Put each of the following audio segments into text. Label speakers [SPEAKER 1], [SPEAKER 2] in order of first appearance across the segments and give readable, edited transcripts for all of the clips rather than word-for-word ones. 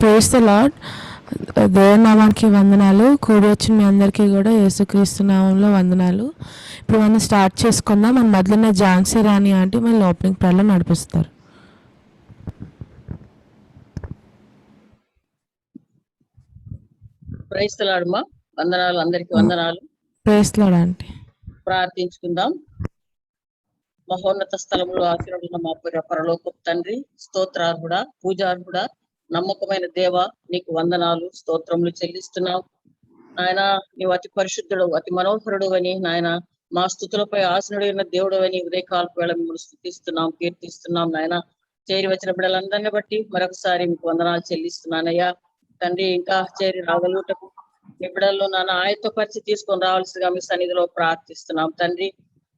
[SPEAKER 1] Praise the lord. దేవనామానికి వందనాలు. కూడి వచ్చిన మీ అందరికీ కూడా యేసుక్రీస్తు నామంలో వందనాలు. ఇప్పుడు మనం స్టార్ట్ చేసుకుందాం. మన మధ్యలో ఝాన్సీ రాణి ఆంటీ మన ఓపెనింగ్ ప్రేయర్లో నడిపిస్తారు.
[SPEAKER 2] ప్రైజ్ ది లార్డ్ మా. వందనాలు, అందరికీ వందనాలు.
[SPEAKER 1] Praise the Lord aunty.
[SPEAKER 2] ప్రార్థించుకుందాం. మహోన్నత స్థలంలో ఆశీర్వదిన మా పరలోకపు తండ్రి, స్తోత్రార్హుడా, పూజార్హుడా, నమ్మకమైన దేవ, నీకు వందనాలు, స్తోత్రములు చెల్లిస్తున్నావు నాయన. నీవు అతి పరిశుద్ధుడు, అతి మనోహరుడు అని నాయన, మా స్థుతులపై ఆసనుడైన దేవుడు అని ఉదయకాలపు వేళ మిమ్మల్ని స్థుతిస్తున్నాం, కీర్తిస్తున్నాం నాయన. చేరి వచ్చిన బిడ్డలందరినీ బట్టి మరొకసారి మీకు వందనాలు చెల్లిస్తున్నానయ్యా తండ్రి. ఇంకా చేరి రాగలుగుటకు మీ బిడ్డల్లో నాన్న ఆయత్తపరిచి తీసుకొని రావాల్సిగా మీ సన్నిధిలో ప్రార్థిస్తున్నాం తండ్రి.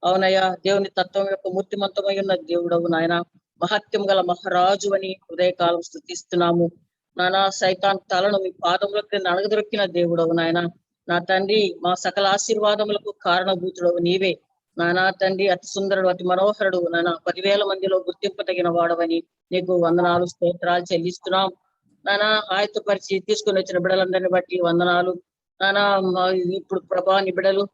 [SPEAKER 2] అవునయ్యా, దేవుని తత్వం యొక్క మూర్తిమంతమై ఉన్న దేవుడవు నాయన, మహత్యం గల మహారాజు అని ఉదయకాలం స్థుతిస్తున్నాము నానా. సైతాన్ తలను మీ పాదముల క్రింద అణగదొరికిన దేవుడవు నాయన. నా తండ్రి, మా సకల ఆశీర్వాదములకు కారణభూతుడవు నీవే నానా తండ్రి. అతి సుందరుడు, అతి మనోహరుడు నానా. 10,000 మందిలో గుర్తింపదగిన వాడవని నీకు వందనాలు, స్తోత్రాలు చెల్లిస్తున్నాం నానా. ఆయత్తపరిచి తీసుకుని వచ్చిన బిడ్డలందరినీ బట్టి వందనాలు నానా. ఇప్పుడు ప్రభా నీ బిడ్డలు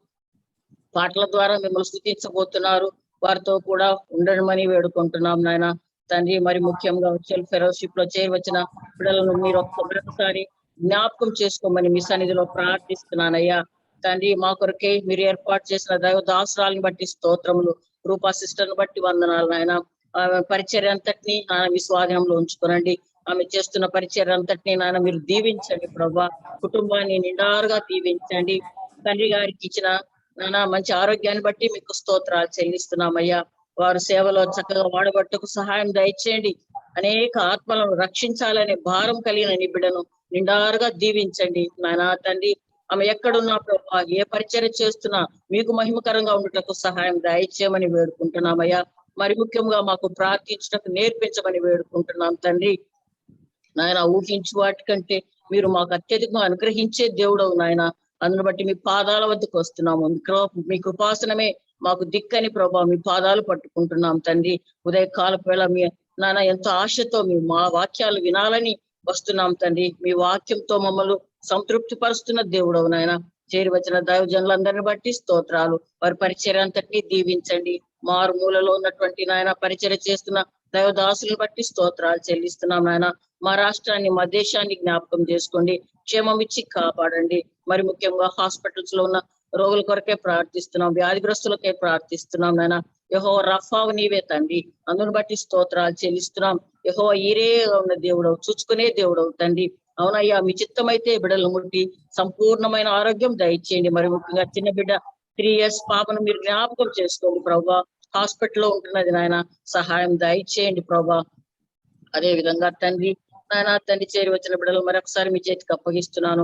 [SPEAKER 2] పాటల ద్వారా మిమ్మల్ని స్థుతించబోతున్నారు, వారితో కూడా ఉండడమని వేడుకుంటున్నాం నాయన తండ్రి. మరి ముఖ్యంగా ఫెలోషిప్ లో చేరి వచ్చిన బిడ్డలను మీరు మరొకసారి జ్ఞాపకం చేసుకోమని మీ సన్నిధిలో ప్రార్థిస్తున్నానయ్యా తండ్రి. మా కొరకే మీరు ఏర్పాటు చేసిన దైవ దాసురాలను బట్టి స్తోత్రములు, రూపా సిస్టర్ను బట్టి వందనాలు నాయన. ఆమె పరిచర్య అంతటినీ ఆయన మీ స్వాధీనంలో ఉంచుకోనండి. ఆమె చేస్తున్న పరిచర్య అంతటినీ నాయన మీరు దీవించండి ప్రభా. కుటుంబాన్ని నిండారుగా దీవించండి తండ్రి. గారికి ఇచ్చిన నానా మంచి ఆరోగ్యాన్ని బట్టి మీకు స్తోత్రాలు చెల్లిస్తున్నామయ్యా. వారు సేవలో చక్కగా వాడబట్టుకు సహాయం దయచేయండి. అనేక ఆత్మలను రక్షించాలనే భారం కలిగిన నీ బిడ్డను నిండారుగా దీవించండి నాయనా తండ్రి. ఆమె ఎక్కడున్నా ప్రభా, ఏ పరిచర్య చేస్తున్నా మీకు మహిమకరంగా ఉండటకు సహాయం దయచేయమని వేడుకుంటున్నామయ్యా. మరి ముఖ్యంగా మాకు ప్రార్థించటకు నేర్పించమని వేడుకుంటున్నాం తండ్రి నాయన. ఊహించు వాటికంటే మీరు మాకు అత్యధికంగా అనుగ్రహించే దేవుడవు నాయన. అందును బట్టి మీ పాదాల వద్దకు వస్తున్నాము. మీ కృపాసనమే మాకు దిక్కని ప్రభా, మీ పాదాలు పట్టుకుంటున్నాం తండ్రి. ఉదయకాలపు వేళ మీ నాన్న ఎంతో ఆశతో మా వాక్యాలు వినాలని వస్తున్నాం తండ్రి. మీ వాక్యంతో మమ్మల్ని సంతృప్తి పరుస్తున్న దేవుడవు నాయన. చేరి వచ్చిన దైవజనులందరిని బట్టి స్తోత్రాలు. వారి పరిచర్య అంతటినీ దీవించండి. మారుమూలలో ఉన్నటువంటి నాయన పరిచర్య చేస్తున్న దైవదాసులను బట్టి స్తోత్రాలు చెల్లిస్తున్నాం నాయన. మా రాష్ట్రాన్ని, మా దేశాన్ని జ్ఞాపకం చేసుకోండి, క్షేమం ఇచ్చి కాపాడండి. మరి ముఖ్యంగా హాస్పిటల్స్ లో ఉన్న రోగుల కొరకే ప్రార్థిస్తున్నాం, వ్యాధిగ్రస్తులకే ప్రార్థిస్తున్నాం నాయన. యెహోవా రఫావు నీవే తండ్రి, అందును బట్టి స్తోత్రాలు చెల్లిస్తున్నాం. యెహోవా ఈరే ఉన్న దేవుడవు, చూచుకునే దేవుడవు తండ్రి. అవునయ్యా, మీ చిత్తమైతే బిడ్డలు ముట్టి సంపూర్ణమైన ఆరోగ్యం దయచేయండి. మరి ముఖ్యంగా చిన్న బిడ్డ 3 years పాపను మీరు జ్ఞాపకం చేసుకోండి ప్రభా. హాస్పిటల్లో ఉంటున్నది నాయన, సహాయం దయచేయండి ప్రభా. అదే విధంగా తండ్రి నాయన తండ్రి, చేరి వచ్చిన బిడ్డలు మరొకసారి మీ చేతికి అప్పగిస్తున్నాను.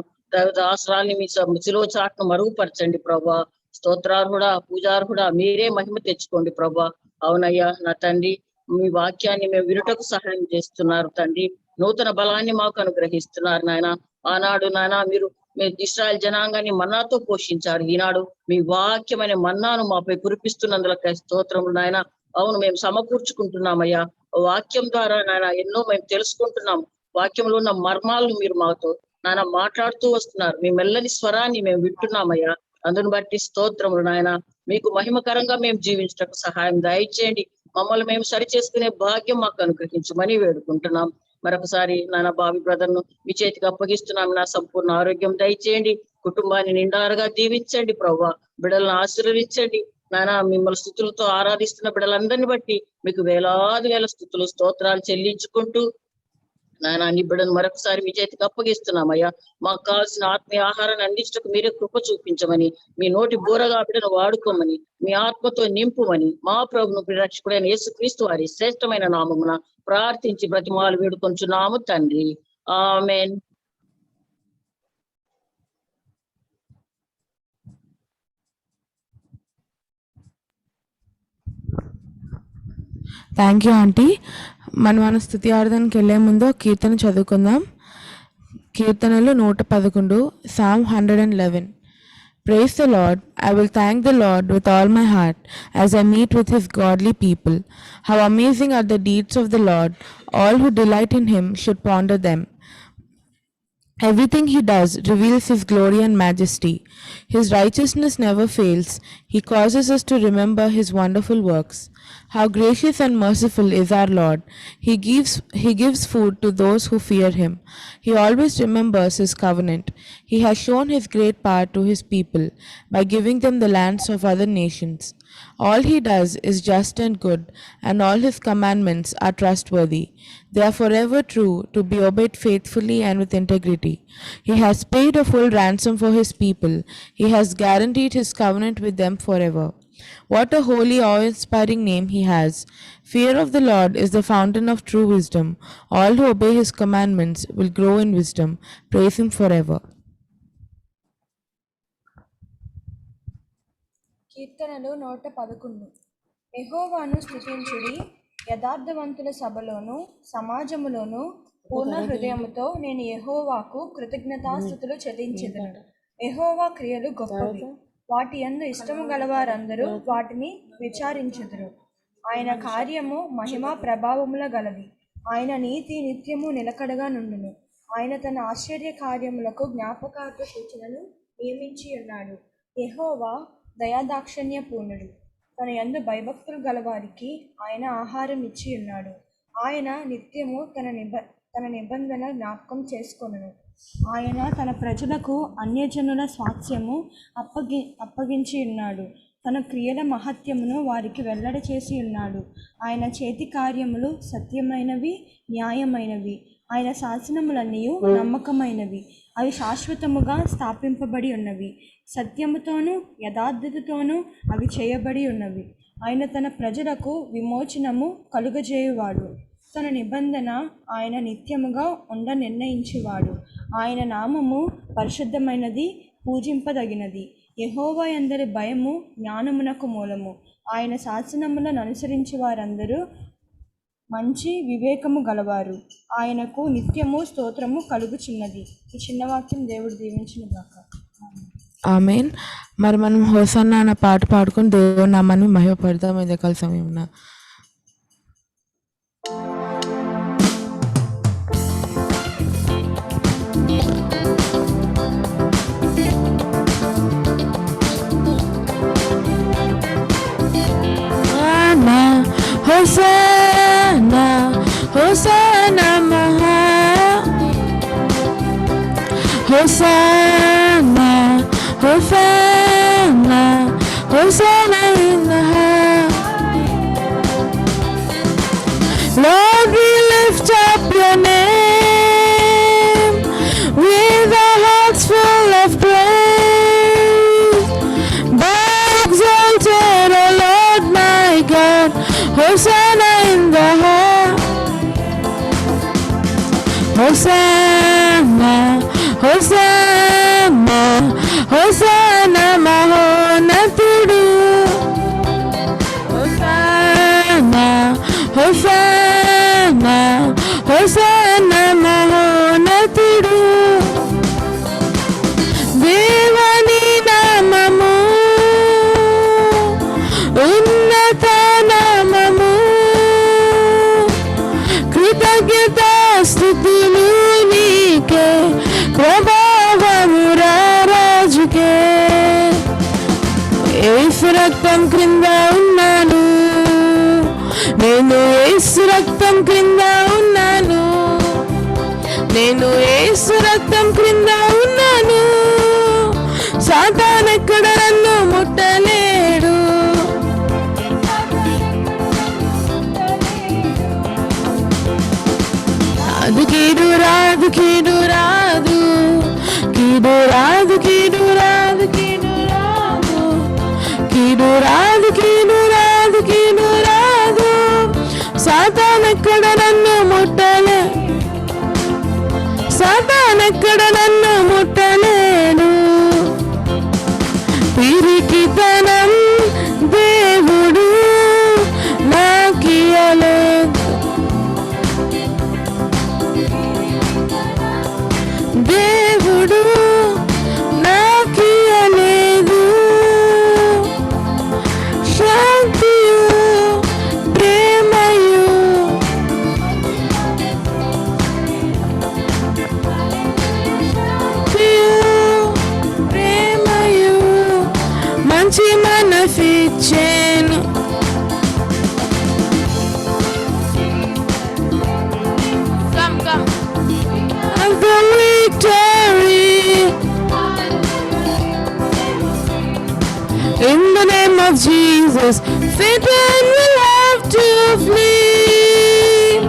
[SPEAKER 2] దాసరాల్ని మీ సిలువ చాటును మరుగుపరచండి ప్రభా. స్తోత్రార్హుడా, పూజార్హుడా, మీరే మహిమ తెచ్చుకోండి ప్రభా. అవునయ్యా నా తండ్రి, మీ వాక్యాన్ని మేము వినుటకు సహాయం చేస్తున్నారు తండ్రి. నూతన బలాన్ని మాకు అనుగ్రహిస్తున్నారు నాయన. ఆనాడు నాయన మీరు మీ ఇశ్రాయేల్ జనాంగాన్ని మన్నాతో పోషించారు. ఈనాడు మీ వాక్యమైన మన్నాను మాపై కురిపిస్తున్నందులకై స్తోత్రములు నాయన. అవును, మేము సమకూర్చుకుంటున్నామయ్యా. వాక్యం ద్వారా నాయన ఎన్నో మేము తెలుసుకుంటున్నాం. వాక్యంలో ఉన్న మర్మాలను మీరు మాతో నాయన మాట్లాడుతూ వస్తున్నారు. మీ మెల్లని స్వరాన్ని మేము వింటున్నామయ్యా. అందును బట్టి స్తోత్రములు నాయన. మీకు మహిమకరంగా మేము జీవించటకు సహాయం దయచేయండి. మమ్మల్ని మేము సరి చేసుకునే భాగ్యం మాకు అనుగ్రహించమని వేడుకుంటున్నాం. మరొకసారి నాన్న బావి బ్రదర్ను మీ చేతికి అప్పగిస్తున్నాం. నా సంపూర్ణ ఆరోగ్యం దయచేయండి, కుటుంబాన్ని నిండారుగా దీవించండి ప్రభా. బిడ్డలను ఆశీర్వదించండి నాయన. మిమ్మల్ని స్తుతులతో ఆరాధిస్తున్న బిడ్డలందరినీ బట్టి మీకు వేలాది వేల స్తుతులు, స్తోత్రాలు చెల్లించుకుంటూ నాయన నీ బిడ్డను మరొకసారి మీ చేతికి అప్పగిస్తున్నామయ్యా. మాకు కావాల్సిన ఆత్మీయ ఆహారాన్ని అందించటకు మీరే కృప చూపించమని, మీ నోటి బూరగా బిడ్డను వాడుకోమని, మీ ఆత్మతో నింపుమని మా ప్రభును రక్షకుడైన యేసుక్రీస్తు వారి శ్రేష్టమైన నామమున ప్రార్థించి బ్రతిమాలు వేడుకొంచున్నాము తండ్రి. ఆమేన్.
[SPEAKER 1] Thank you aunty. మన స్తుతి ఆరాధనకి వెళ్ళే ముందు కీర్తన చదువుకుందాం. కీర్తనలు 111, Psalm 111. Praise the Lord. I will thank the Lord with all my heart as I meet with his godly people. How amazing are the deeds of the Lord. All who delight in him should ponder them. Everything he does reveals his glory and majesty. His righteousness never fails. He causes us to remember his wonderful works. How gracious and merciful is our Lord. He gives food to those who fear him. He always remembers his covenant. He has shown his great power to his people by giving them the lands of other nations. All he does is just and good, and all his commandments are trustworthy. They are forever true, to be obeyed faithfully and with integrity. He has paid a full ransom for his people. He has guaranteed his covenant with them forever. What a holy, awe inspiring name he has! Fear of the Lord is the fountain of true wisdom. All who obey his commandments will grow in wisdom. Praise him forever.
[SPEAKER 3] కీర్తనలు 111. యెహోవాను స్తుతించుడి, యథార్థవంతుల సభలోను సమాజములోను పూర్ణ హృదయముతో నేను యెహోవాకు కృతజ్ఞతాస్తుతులు చెల్లించెదను. యెహోవా క్రియలు గొప్పవి, వాటి యందు ఇష్టము గలవారందరూ వాటిని విచారించెదరు. ఆయన కార్యము మహిమా ప్రభావముల గలది, ఆయన నీతి నిత్యము నిలకడగా నుండును. ఆయన తన ఆశ్చర్య కార్యములకు జ్ఞాపకార్థ సూచనను నియమించి ఉన్నాడు. యెహోవా దయాదాక్షిణ్య పూర్ణుడు, తన యందు భయభక్తులు గలవారికి ఆయన ఆహారం ఇచ్చి ఉన్నాడు. ఆయన నిత్యము తన నిబంధన జ్ఞాపకం చేసుకొనును. ఆయన తన ప్రజలకు అన్యజనుల స్వాస్థ్యము అప్పగించి ఉన్నాడు. తన క్రియల మహత్యమును వారికి వెల్లడి చేసి ఉన్నాడు. ఆయన చేతి కార్యములు సత్యమైనవి, న్యాయమైనవి. ఆయన శాసనములన్నీ నమ్మకమైనవి, అవి శాశ్వతముగా స్థాపింపబడి ఉన్నవి. సత్యముతోనూ యథార్థతతోనూ అవి చేయబడి ఉన్నవి. ఆయన తన ప్రజలకు విమోచనము కలుగజేయువాడు. తన నిబంధన ఆయన నిత్యముగా ఉండ నిర్ణయించేవాడు. ఆయన నామము పరిశుద్ధమైనది, పూజింపదగినది. యెహోవా యందలి భయము జ్ఞానమునకు మూలము. ఆయన శాసనములను అనుసరించి వారందరూ మంచి వివేకము గలవారు. ఆయనకు నిత్యము స్తోత్రము కలుగుచున్నది. ఈ చిన్న వాక్యం దేవుడు దీవించును గాక.
[SPEAKER 1] ఆమెన్. మరి మనం హోసన్నా అన్న పాట పాడుకొని దేవుని నామాన్ని మహిమపడదాం. ఎదకాల సమయంలో హోసన్నా హోసన్నా మహా hosanna Hosanna, Hosanna in the highest. Lord, we lift up your name with our hearts full of praise. Be exalted, O Lord my God, Hosanna in the highest. Hosanna, Hosanna, Hosanna మహోన్నతుడు. Hosanna, Hosanna, Hosanna మహోన్నతుడు. దేవుని నామము ఉన్నత నామము, కృతజ్ఞత స్తుతులు నీకే, ప్రభావము రాజుకే. యేసు రక్తం క్రింద ఉన్నాను నేను, యేసు రక్తం క్రింద ఉన్నాను నేను, యేసు రక్తం క్రింద ఉన్నాను. సాతాను ఎక్కడ నన్ను ముట్టలేడు. అది కీడు రాదు, కీడు రాదు, కీడు రాదు, కీడు రాదు, కీడు రాదు, కీడు రాదు, కీడు రాదు, కీడు రాదు. సాతాను ఎక్కడ నన్ను ముట్టలే, సాతాను ఎక్కడ నన్ను ముట్టలేడు. పిరికితనం దేవుడు నాకియలేదు, దేవుడు నాకియలేదు. శాంతియు ప్రేమయు In the name of Jesus, Satan will have to flee.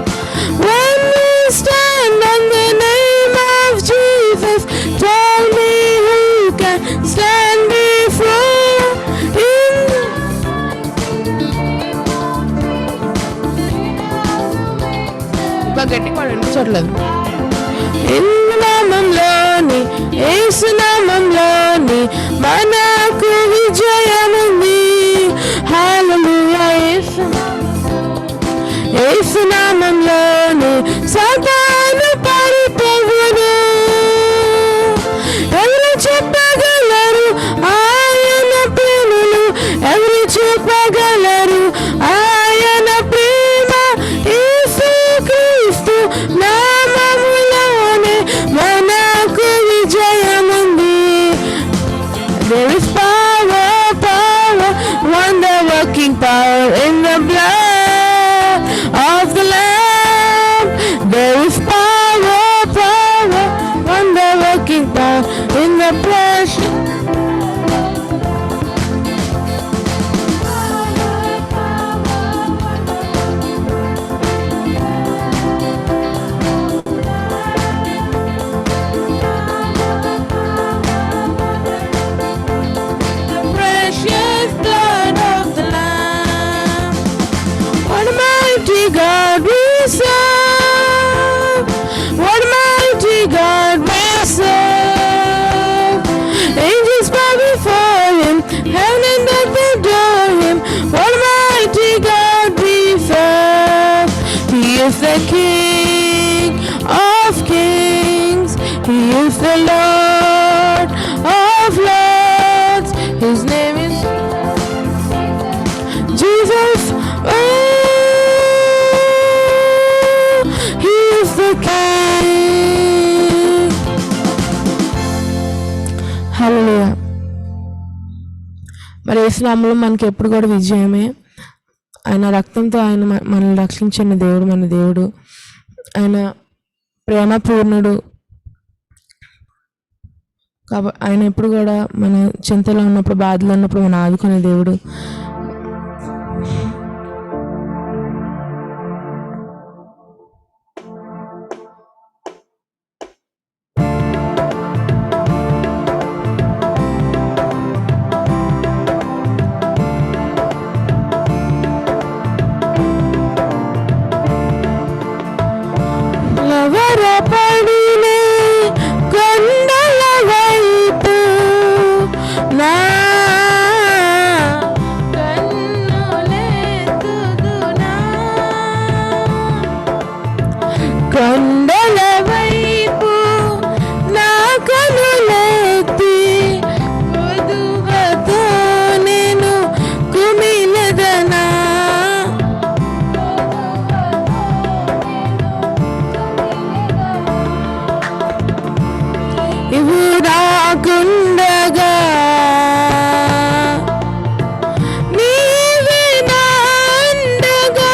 [SPEAKER 1] When we stand on the name of Jesus, tell me who can stand before him. గట్టిగా వినిపించట్లేదు. నామంలోని యేసునామంలోని మనకు విజయముంది. హల్లెలూయా. యేసునామంలోని సాతాను పారిపోవును. ఎవరు చెప్పగలరు ఆయన ప్రేమను? ఎవరు చెప్పగలరు ఆయన ప్రేమ? యేసుక్రీస్తు నామములోనే మనకు విజయముంది. There is power, power, wonder-working power in the blood of the Lamb. There is power, power, wonder-working power in the precious. Precious blood of the Lamb. What a mighty God we serve. What a mighty God we serve. Angels bow before him, heaven and earth adore him. What a mighty God we serve. He is the King of kings. He is the Lord of lords. His name is Jesus. Oh, he is the King. హల్లెలూయా. మరి యేసునామములో మనకి ఎప్పుడు కూడా విజయమే. ఆయన రక్తంతో ఆయన మనల్ని రక్షించిన దేవుడు మన దేవుడు. ఆయన ప్రేమ పూర్ణుడు. కాబట్టి ఆయన ఎప్పుడు కూడా మన చింతలో ఉన్నప్పుడు, బాధలో ఉన్నప్పుడు మనం ఆదుకునే దేవుడు. లవరపడినే కొండల వైపు నా కన్నులెత్తుదునా. కొండల వైపు నా కన్నులెత్తి కొదువతో నేను కుమిలెదనా. ఇవు రాకుండగా నీవే నా అండగా.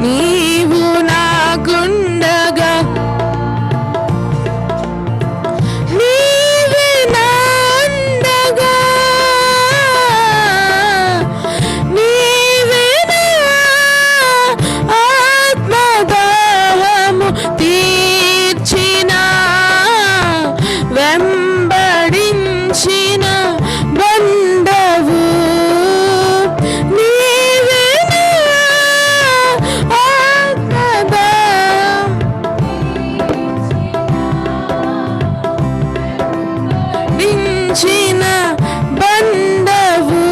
[SPEAKER 1] నీవు నాకుండగా నీవే నా అండగా. నీవే నా ఆత్మదాహము తీర్చిన వెంబడించిన బండవు. నీవే నా ఆత్మదాహం దించిన బండవు.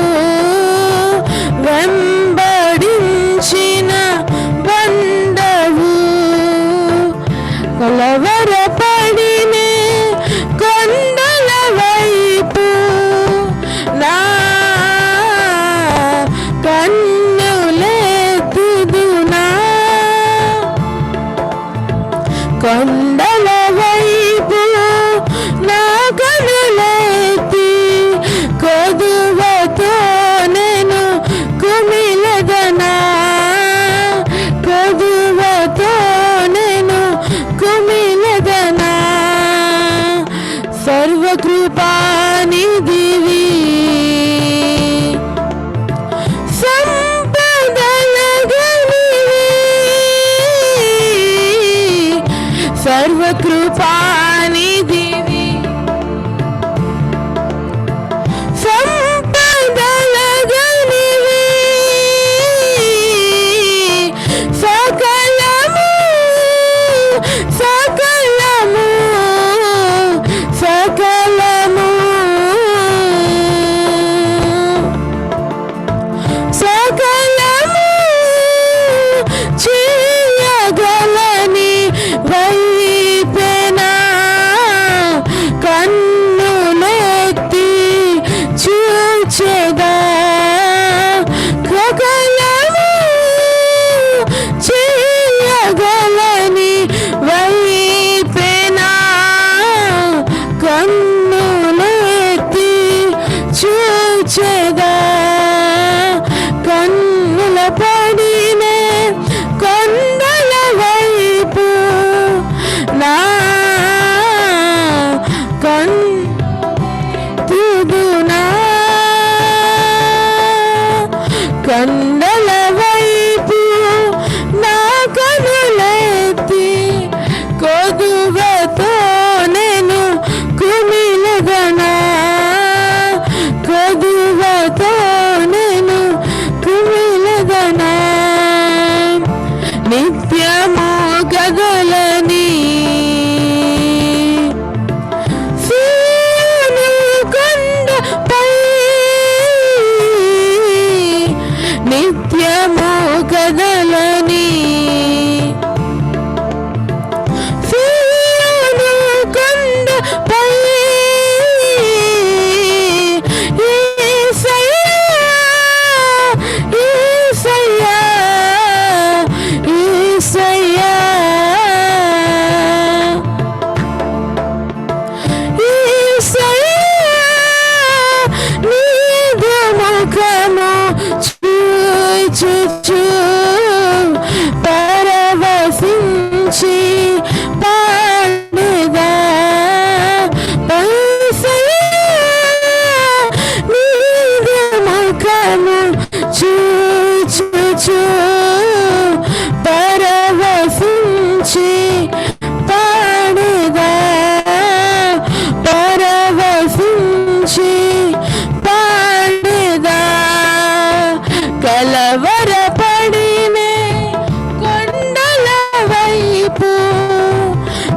[SPEAKER 1] వెంబడించిన బండవు. కలవరపడినే కొండల వైపు నా కన్నులెత్తుదునా. కొండల వైపు నా కన్నులెత్తి కొదువతో నేను కుమిలెదనా. కొదువతో నేను కుమిలెదనా. సర్వకృపాని సర్వకృపానిధివి సంపదలగనివి సకలము సకలము సకలము సకలము చేయగలని వైపెనా కన్నులెత్తి చూచెదా సకలము చేయగలని వైపెనా కన్నులెత్తి చూచెదా కన్నుల పడినే కొండల వైపు నా కన్నుదునా కొండల వైపు నా కనులెత్తి కొదువతో నేను కుమిలగనా కొదువతో నేను కుమిలగనా నిత్యము గగలని సీను కొండపై నిత్యము కదలని సీను కొండపై యేసయ్యా యేసయ్యా యేసయ్యా నీదు ముఖము చూచుచు పరవశించి పాడేదా నీదు ముఖము చూచుచు పరవశించి పాడేదా పరవశించి పాడేదా కలవరపడినే కొండల వైపు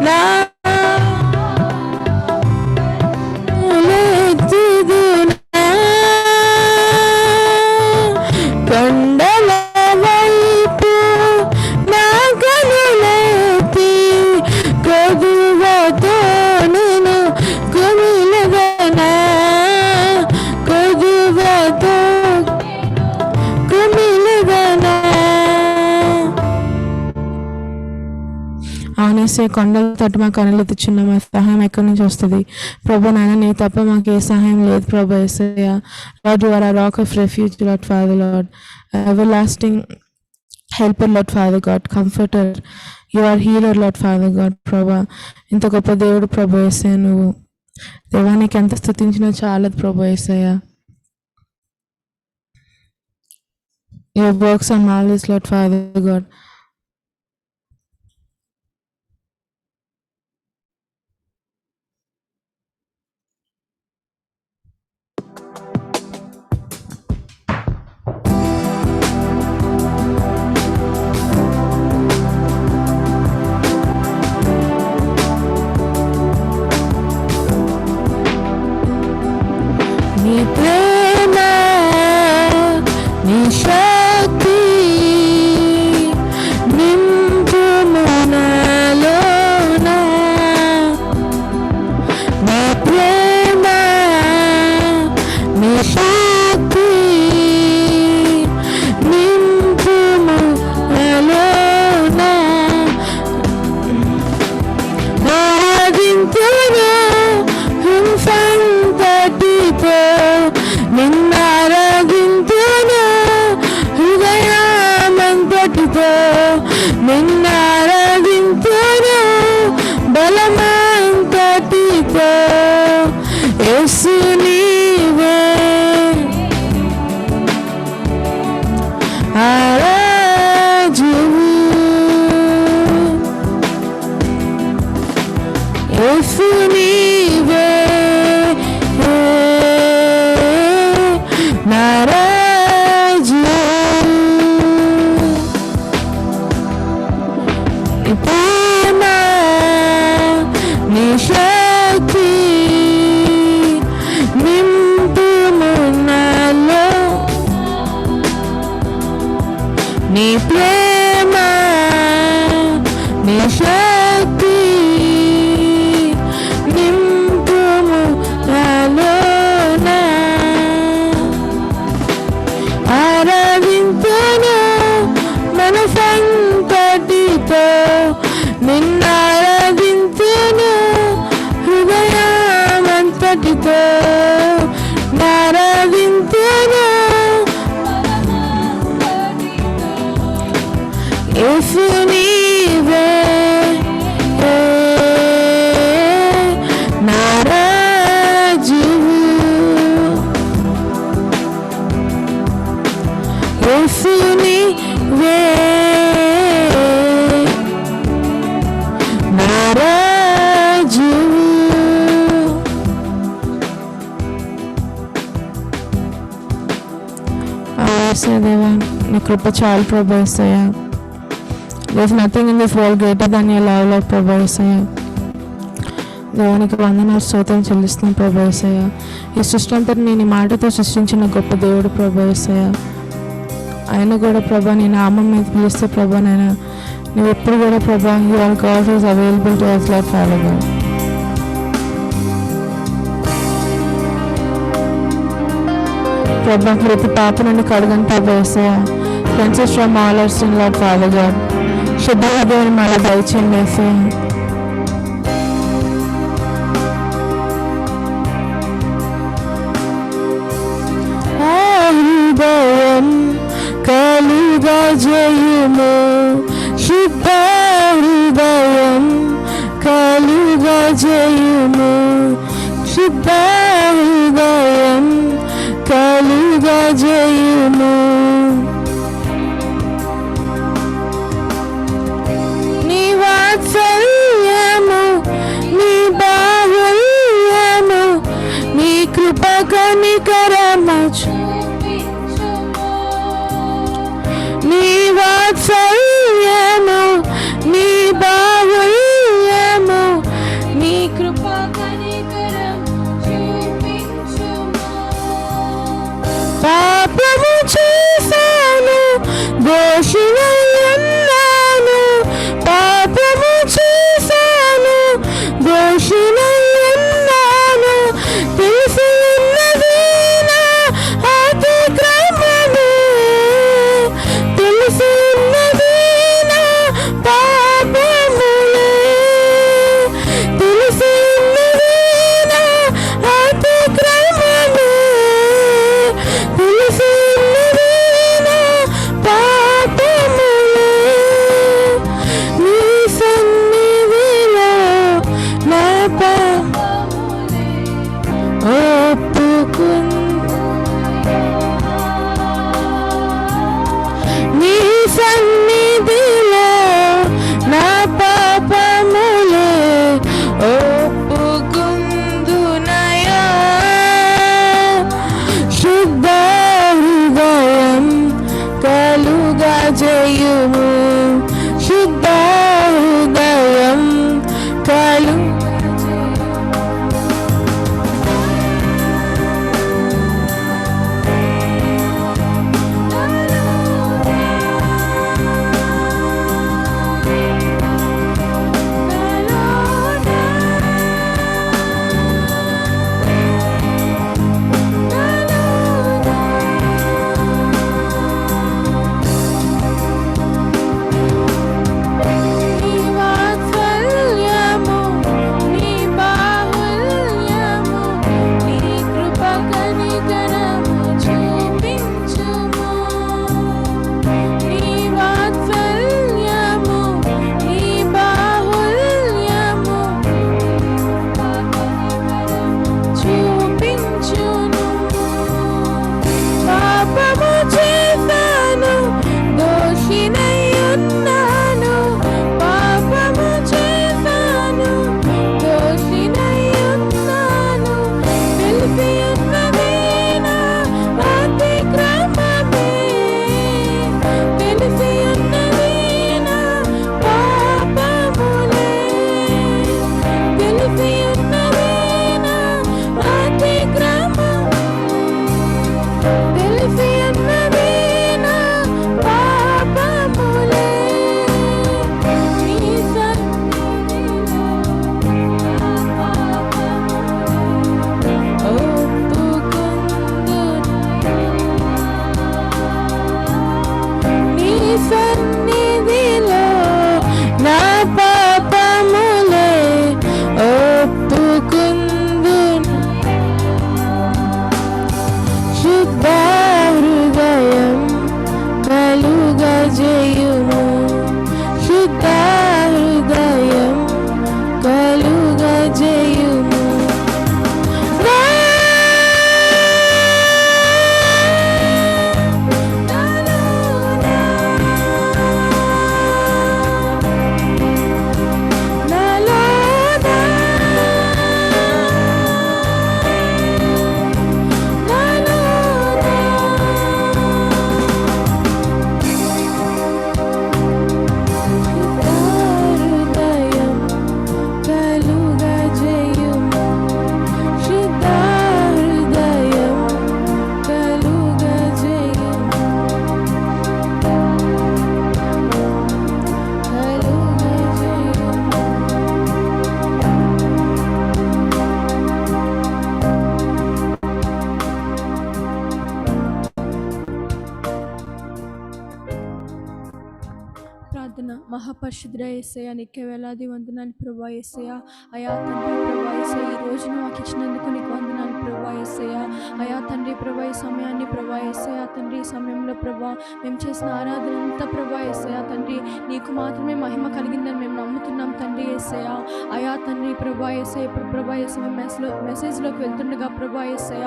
[SPEAKER 1] నా లెత్తుదునా కొండల వైపు నా కనులెత్తి కొదువతో నేను కుమిలగనా కొదువతో కుమిలగనా అవునేసే కొండల తట్టు మా కనులెత్తుచున్న మా సహాయం ఎక్కడి నుంచి వస్తుంది ప్రభు నాయన నీ తప్ప మాకు ఏ సహాయం లేదు ప్రభు Yesayya Lord you are a rock of refuge Lord Father Lord everlasting helper Lord Father God comforter you are healer Lord Father God ప్రభా ఇంత గొప్ప దేవుడు ప్రభు యేసయ్యా నువ్వు దేవానికి ఎంత స్తుతించినా చాలదు ప్రభు యేసయ్యా your works are marvellous Lord Father God నీ ప్రేమ నీ శక్తి నీ ప్రేమ నీ శక్తి నింపుము నాలోన ఆరాధింతును మనసంతటితో నిన్నారాధింతును హృదయమంతటితో నారాధింతును యేసు నీవే నా రాజువు యేసు నీవే నా రాజువు దేవా నీ కృప చాలు ప్రభు యేసయ్యా. There's nothing in this world greater than your love, Lord ప్రభు యేసయ్యా. దేవానికి వందనాలు స్తోత్రం చెల్లిస్తున్నాం ప్రభు యేసయ్యా. ఈ సృష్టి అంతటి నేను ఈ మాటతో సృష్టించిన గొప్ప దేవుడు ప్రభు యేసయ్యా. ఆయన కూడా ప్రభా నీ నామం మీద పిలిస్తే ప్రభా నేను నువ్వు ఎప్పుడు కూడా ప్రభా your God is available to us Lord Father God. ప్రభా ప్రతి పాప నుండి కడగని ప్రభు యేసయ్యా. Cleanses from all our sin Lord Father God. శుద్ధ హృదయాన్ని మళ్ళీ దయచేయండి యేసయ్యా. హృదయం కలుగజేయుము శుద్ధ హృదయం కలుగజేయుము శుద్ధ హృదయం కలుగజేయుము నీ వాత్సల్యము నీ బాహుల్యము నీ కృప కనికరము నీ వాత్సల్యము నీ బాహుల్యము నీ కృప పాపము చేశాను దోషినయ్యున్నాను పాపము చేశాను దోషినయ్యున్నాను తెలిసి ఉన్నది నా అతిక్రమము తెలిసి ఉన్నది నా పాపములే తెలిసి ఉన్నది నా అతిక్రమము తెలిసి ఉన్నది నా పాపములే నీ సన్నిధిలో నా పాపములే నీ సన్నిధిలో నా పాపములే ఒప్పుకుందునయా శుద్ధ హృదయం కలుగజేయుము శుద్ధ హృదయం
[SPEAKER 3] ప్రార్థన. మహాపరిశుద్ధుడా యేసయ్య, నీకే వేలాది వందనాలు ప్రభా యేసయ్య. అయా తండ్రి ప్రభా యేసయ్య, ఈ రోజును మాకు ఇచ్చినందుకు నీకు వందనాలు ప్రభా యేసయ్య. అయా తండ్రి ప్రభా, ఈ సమయాన్ని ప్రభా యేసయ్య తండ్రి, ఈ సమయంలో ప్రభా మేము చేసిన ఆరాధన అంతా ప్రభా యేసయ్య తండ్రి, నీకు మాత్రమే మహిమ కలిగిందని మేము నమ్ముతున్నాం తండ్రి యేసయ్య. అయా తండ్రి ప్రభా యేసయ్య, ఇప్పుడు ప్రభా యేసయ్య మెసేజ్లోకి వెళ్తుండగా ప్రభా యేసయ్య,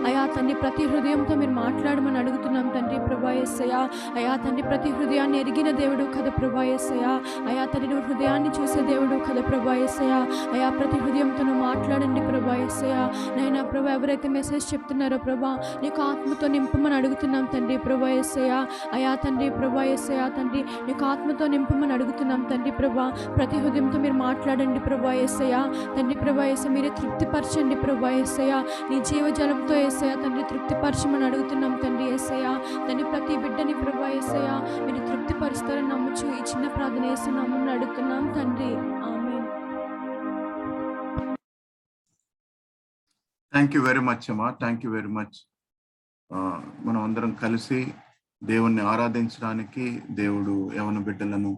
[SPEAKER 3] అయా తండ్రి ప్రతి హృదయంతో మీరు మాట్లాడమని అడుగుతున్నాం తండ్రి ప్రభా యేసయ్య. అయా తండ్రి ప్రతి హృదయాన్ని ఎరిగిన దేవుడు కదా ప్రభా యేసయ్య. అయా తండ్రి నువ్వు హృదయాన్ని చూసే దేవుడు కదా ప్రభా యేసయ్య. అయా ప్రతి హృదయంతో నువ్వు మాట్లాడండి ప్రభా యేసయ్య. నైనా ప్రభా, ఎవరైతే మెసేజ్ చెప్తున్నారో ప్రభా, నీకు ఆత్మతో నింపమని అడుగుతున్నాం తండ్రి ప్రభా యేసయ్య. అయా తండ్రి ప్రభా యేసయ్య తండ్రి, నీకు ఆత్మతో నింపమని అడుగుతున్నాం తండ్రి ప్రభా. ప్రతి హృదయంతో మీరు మాట్లాడండి ప్రభా యేసయ్య. తండ్రి ప్రభా యేసయ్య, మీరే తృప్తిపరచండి ప్రభా యేసయ్య. నీ జీవజలంతో యేసయ్య తండ్రి తృప్తిపరచమని అడుగుతున్నాం తండ్రి యేసయ్య. తండ్రి ప్రతి బిడ్డని ప్రభా యేసయ్య మీరు తృప్తిపరుస్తారని నమ్ముచు ఈ చిన్న ప్రార్థన యేసు నామమున అడుగుతున్నాం తండ్రి, ఆమేన్.
[SPEAKER 4] థ్యాంక్ యూ వెరీ మచ్ అమ్మా, థ్యాంక్ యూ వెరీ మచ్. మనం అందరం కలిసి దేవుణ్ణి ఆరాధించడానికి దేవుడు యవన బిడ్డలను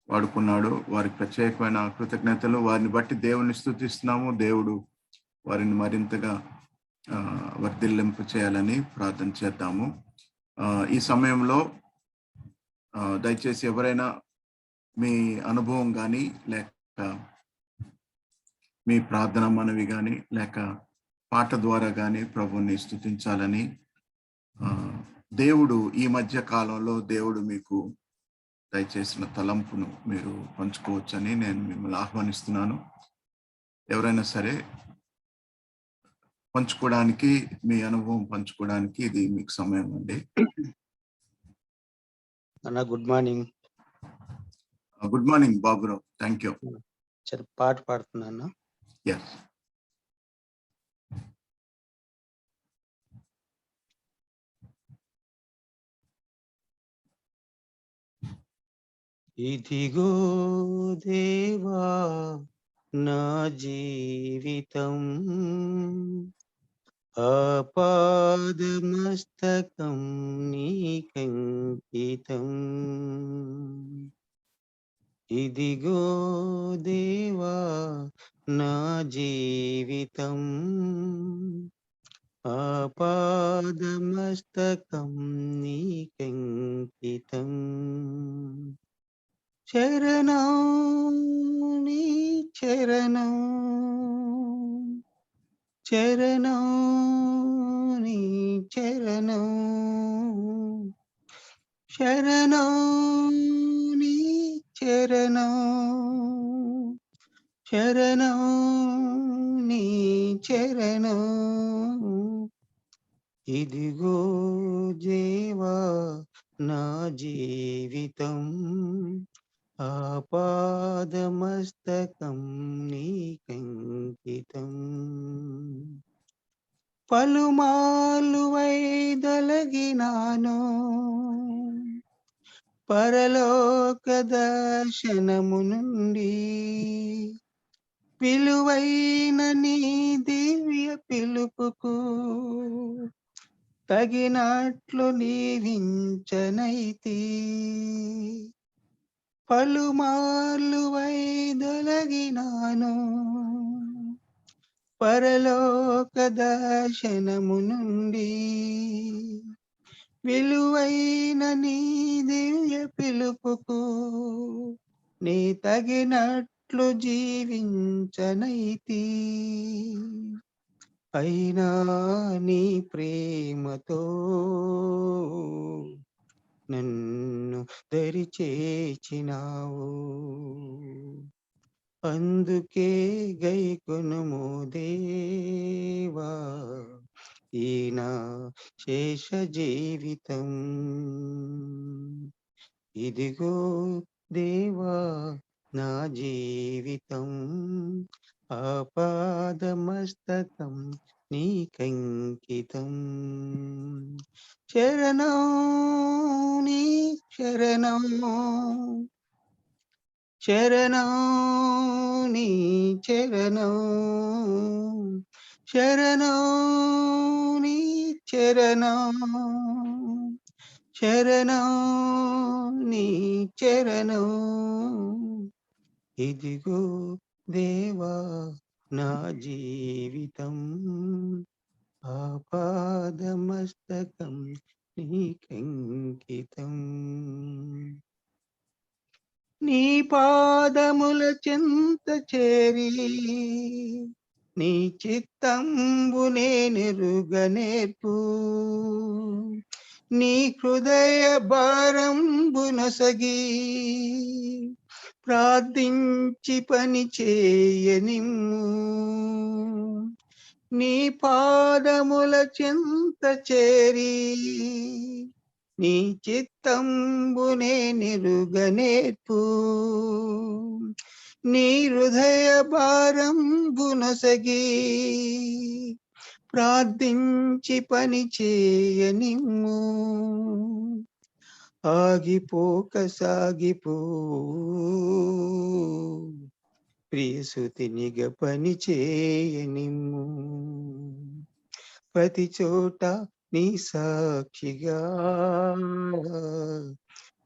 [SPEAKER 4] వాడుకున్నాడు. వారికి ప్రత్యేకమైన కృతజ్ఞతలు. వారిని బట్టి దేవుణ్ణి స్తుతిస్తున్నాము. దేవుడు వారిని మరింతగా వర్ధిల్లింపు చేయాలని ప్రార్థన చేద్దాము. ఈ సమయంలో దయచేసి ఎవరైనా మీ అనుభవం కానీ, లేక మీ ప్రార్థన మనవి కానీ, లేక పాట ద్వారా కానీ ప్రభువుని స్తుతించాలని, దేవుడు ఈ మధ్య కాలంలో దేవుడు మీకు దయచేసిన తలంపును మీరు పంచుకోవచ్చని నేను మిమ్మల్ని ఆహ్వానిస్తున్నాను. ఎవరైనా సరే పంచుకోవడానికి, మీ అనుభవం పంచుకోవడానికి ఇది మీకు సమయం అండి.
[SPEAKER 5] అన్న good morning.
[SPEAKER 4] Good morning Baburao, thank you.
[SPEAKER 5] పాట పాడుతున్నా.
[SPEAKER 4] ఎస్.
[SPEAKER 5] ఇదిగో దేవా నా జీవితం, ఆపాదమస్తకం నీకంకితం. ఇదిగో దేవా నా జీవితం, ఆపాదమస్తకం నీకంకితం. చరణం నీ చరణం, చరణం నీ చరణం, శరణం నీ చరణం, శరణం నీ చరణం. ఇదిగో దేవా నా జీవితం, ఆపాదమస్తకం నీకంకితం. పలుమార్లు వైదొలగినాను పరలోక దర్శనము నుండి, విలువైన నీ దివ్య పిలుపుకు తగినట్లు నీవించనైతి. పలుమార్లు వైదొలగినాను పరలోక దర్శనము నుండి, విలువైన నీ దివ్య పిలుపుకు నీ తగినట్లు జీవించనైతి. అయినా నీ ప్రేమతో నన్ను దరిచేర్చినావు, అందుకే గైకొనుము దేవా ఈనా శేష జీవితం. ఇదిగో దేవా నా జీవితం, ఆపాదమస్తకం నీకంకితం. శరణం నీ శరణం, శరణం నీ చరణం, శరణం నీ చరణం, శరణం నీ చరణం ఇదిగో దేవా నా జీవితం ఆపాదమస్తకం నీకంకితం నీ పాదముల చెంత చేరి నీ చిత్తంబు నేనెరుగనేర్పు నీ హృదయ భారంబు నొసగి ప్రార్థించి పని చేయనిమ్ము నీ పాదముల చింత చేరి నీ చిత్తంబు నేనెరుగనేర్పు నీ హృదయ భారంబు నొసగి ప్రార్థించి పని చేయనిమ్ము ఆగిపోక సాగిపో ప్రియసుతినిగ పని చేయనిమ్ము ప్రతి చోట నీ సాక్షిగా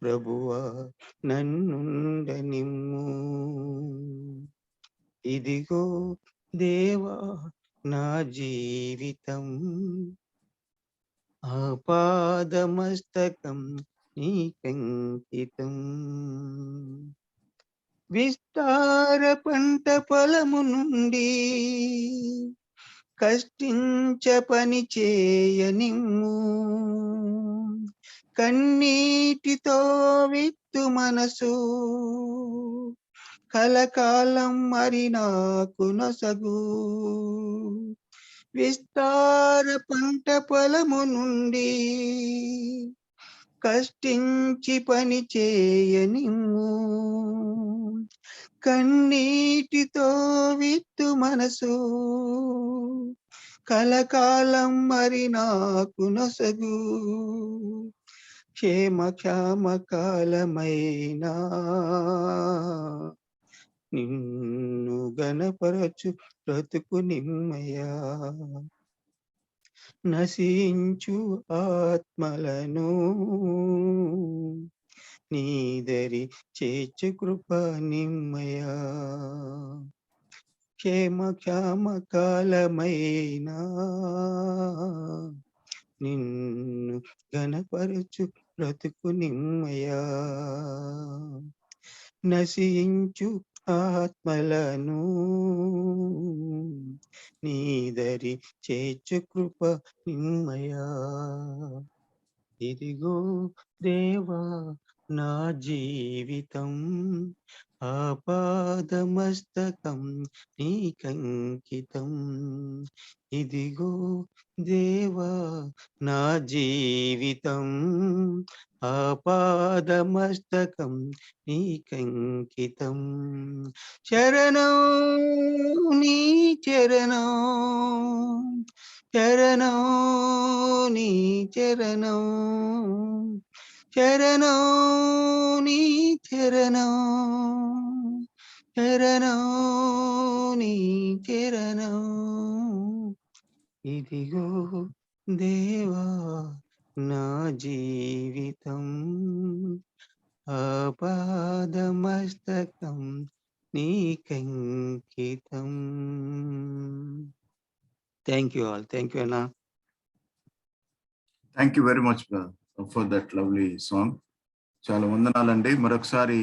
[SPEAKER 5] ప్రభువా నన్నుండనిమ్ము ఇదిగో దేవా నా జీవితం ఆపాదమస్తకం నీకంకితం విస్తార పంట పొలము నుండి కష్టించ పని చేయనిమ్ము కన్నీటితో విత్తు మనసు కలకాలం మరి నాకు నొసగు విస్తార పంట పొలము నుండి కష్టించి పని చేయనిమ్ము కన్నీటితో విత్తు మనసు కలకాలం మరి నాకు నొసగు క్షేమ కాలమైనా నిన్ను గణపరచు బ్రతుకు నిమ్మయా నశించు ఆత్మలను నీదరి చేర్చు కృప నిమ్మయా క్షేమ కాలమైనా నిన్ను గణపరచు బ్రతుకు నిమ్మయా నశించు ఆత్మలను నీదరి చేర్చు కృప నిమ్మయా ఇదిగో దేవా నా జీవితం ఆపాదమస్తకం నీకంకితం ఇదిగో దేవా నా జీవితం ఆపాదమస్తకం నీకంకితం శరణం నీ చరణం శరణం నీ చరణం శరణం నీ చరణం శరణం నీ చరణం ఇదిగో దేవా నా జీవితం ఆపాదమస్తకం నీకంకితం thank you all thank you అన్నా
[SPEAKER 4] thank you very much for that lovely song. చాలా వందనాలండి. మరొకసారి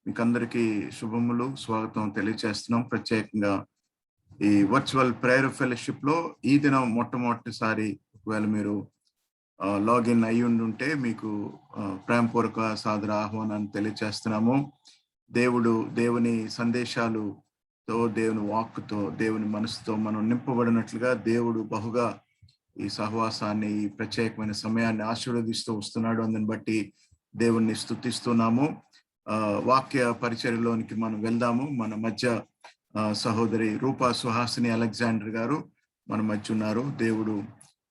[SPEAKER 4] మీకు అందరికీ శుభములు స్వాగతం తెలియజేస్తున్నాం. ప్రత్యేకంగా ఈ వర్చువల్ ప్రేయర్ ఫెలోషిప్ లో ఈ దినం మొట్టమొదటిసారి ఒకవేళ మీరు లాగిన్ అయి ఉంటే మీకు ప్రేమపూర్వక సాదర ఆహ్వానాన్ని తెలియజేస్తున్నాము. దేవుని సందేశాలుతో, దేవుని వాక్కుతో, దేవుని మనసుతో మనం నింపబడినట్లుగా దేవుడు బహుగా ఈ సహవాసాన్ని, ఈ ప్రత్యేకమైన సమయాన్ని ఆశీర్వదిస్తూ వస్తున్నాడు. అందుని బట్టి దేవుణ్ణి స్తుతిస్తున్నాము. వాక్య పరిచర్యలోనికి మనం వెళ్దాము. మన మధ్య సహోదరి రూపా సుహాసిని అలెగ్జాండర్ గారు మన మధ్య ఉన్నారు. దేవుడు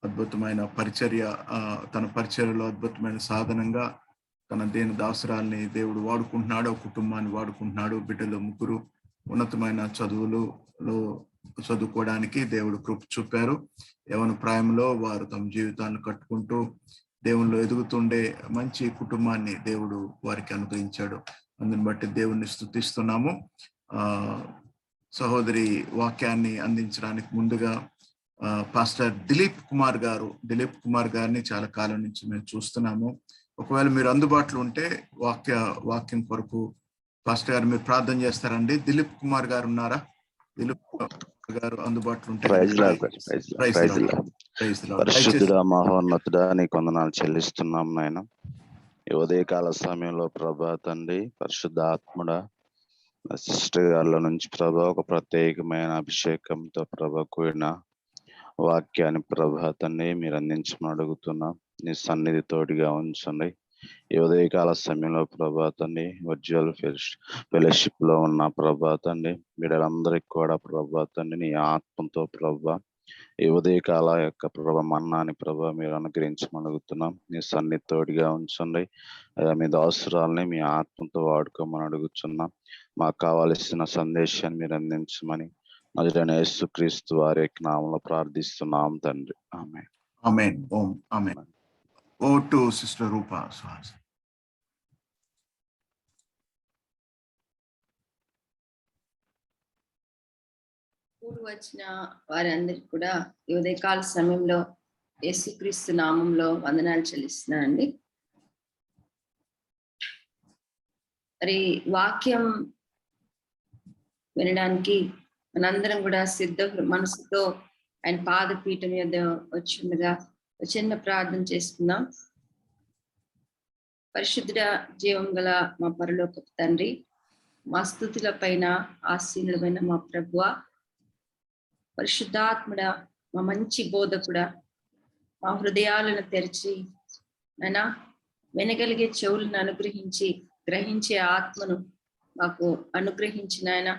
[SPEAKER 4] అద్భుతమైన తన పరిచర్యలో అద్భుతమైన సాధనంగా తన దేని దాసరాల్ని దేవుడు వాడుకుంటున్నాడు, కుటుంబాన్ని వాడుకుంటున్నాడు. బిడ్డలు ముగ్గురు ఉన్నతమైన చదువుకోవడానికి దేవుడు కృప చూపారు. యవన ప్రాయంలో వారు తమ జీవితాన్ని కట్టుకుంటూ దేవుళ్ళు ఎదుగుతుండే మంచి కుటుంబాన్ని దేవుడు వారికి అనుగ్రహించాడు. అందుని బట్టి దేవుణ్ణి స్తుతిస్తున్నాము. సహోదరి వాక్యాన్ని అందించడానికి ముందుగా పాస్టర్ దిలీప్ కుమార్ గారిని చాలా కాలం నుంచి మేము చూస్తున్నాము. ఒకవేళ మీరు అందుబాటులో ఉంటే వాక్యం కొరకు పాస్టర్ గారు మీరు ప్రార్థన చేస్తారండి. దిలీప్ కుమార్ గారు ఉన్నారా? దిలీప్ గారు అందుబాటులో ఉంటే
[SPEAKER 6] పరిశుద్ధుడా మహోన్నతుడా నీకు వందనాలు చెల్లిస్తున్నాం నాయన. ఈ ఉదయకాల సమయంలో ప్రభా తండ్రి, పరిశుద్ధ ఆత్ముడా, సిస్టర్ గారిలో నుంచి ప్రభా ఒక ప్రత్యేకమైన అభిషేకంతో ప్రభా కూడిన వాక్యాన్ని ప్రభా తండ్రి మీరు అందించమని అడుగుతున్నా. నీ సన్నిధి తోడుగా ఉంచండి. ఈ ఉదయకాల సమయంలో ప్రభా తండ్రి వర్చువల్ ఫెలోషిప్ లో ఉన్న ప్రభా తండ్రి వీళ్ళందరికీ కూడా ప్రభా తండ్రి నీ ఆత్మతో ప్రభా ఈ ఉదయకాల యొక్క ప్రభా మన్నాని ప్రభా మీరు అనుగ్రహించమని అడుగుతున్నాం. నీ సన్నిధి తోడుగా ఉంచండి. మీ దాసురాల్ని మీ ఆత్మతో వాడుకోమని అడుగుతున్నాం. మాకు కావాల్సిన సందేశాన్ని మీరు అందించమని నజరైన యేసుక్రీస్తు వారి యొక్క నామములో ప్రార్థిస్తున్నాం తండ్రి. ఆమేన్.
[SPEAKER 4] ఆమేన్. ఓం ఆమేన్. ఓ టు సిస్టర్ రూపా సుహాస్.
[SPEAKER 7] కూడి వచ్చిన వారందరికీ కూడా ఈ ఉదయకాల సమయంలో యేసుక్రీస్తు నామంలో వందనాలు చెల్లిస్తున్నానండి. మరి వాక్యం వినడానికి మనందరం కూడా సిద్ధ మనసుతో ఆయన పాదపీఠం మీద వచ్చిండగా చిన్న ప్రార్థన చేసుకుందాం. పరిశుద్ధ జీవం గల మా పరలోకపు తండ్రి, మా స్తుతుల పైన ఆసీనుడమైన మా ప్రభువ, పరిశుద్ధాత్ముడ, మా మంచి బోధకుడా, మా హృదయాలను తెరిచి నాయనా వినగలిగే చెవులను అనుగ్రహించి గ్రహించే ఆత్మను మాకు అనుగ్రహించిన ఆయన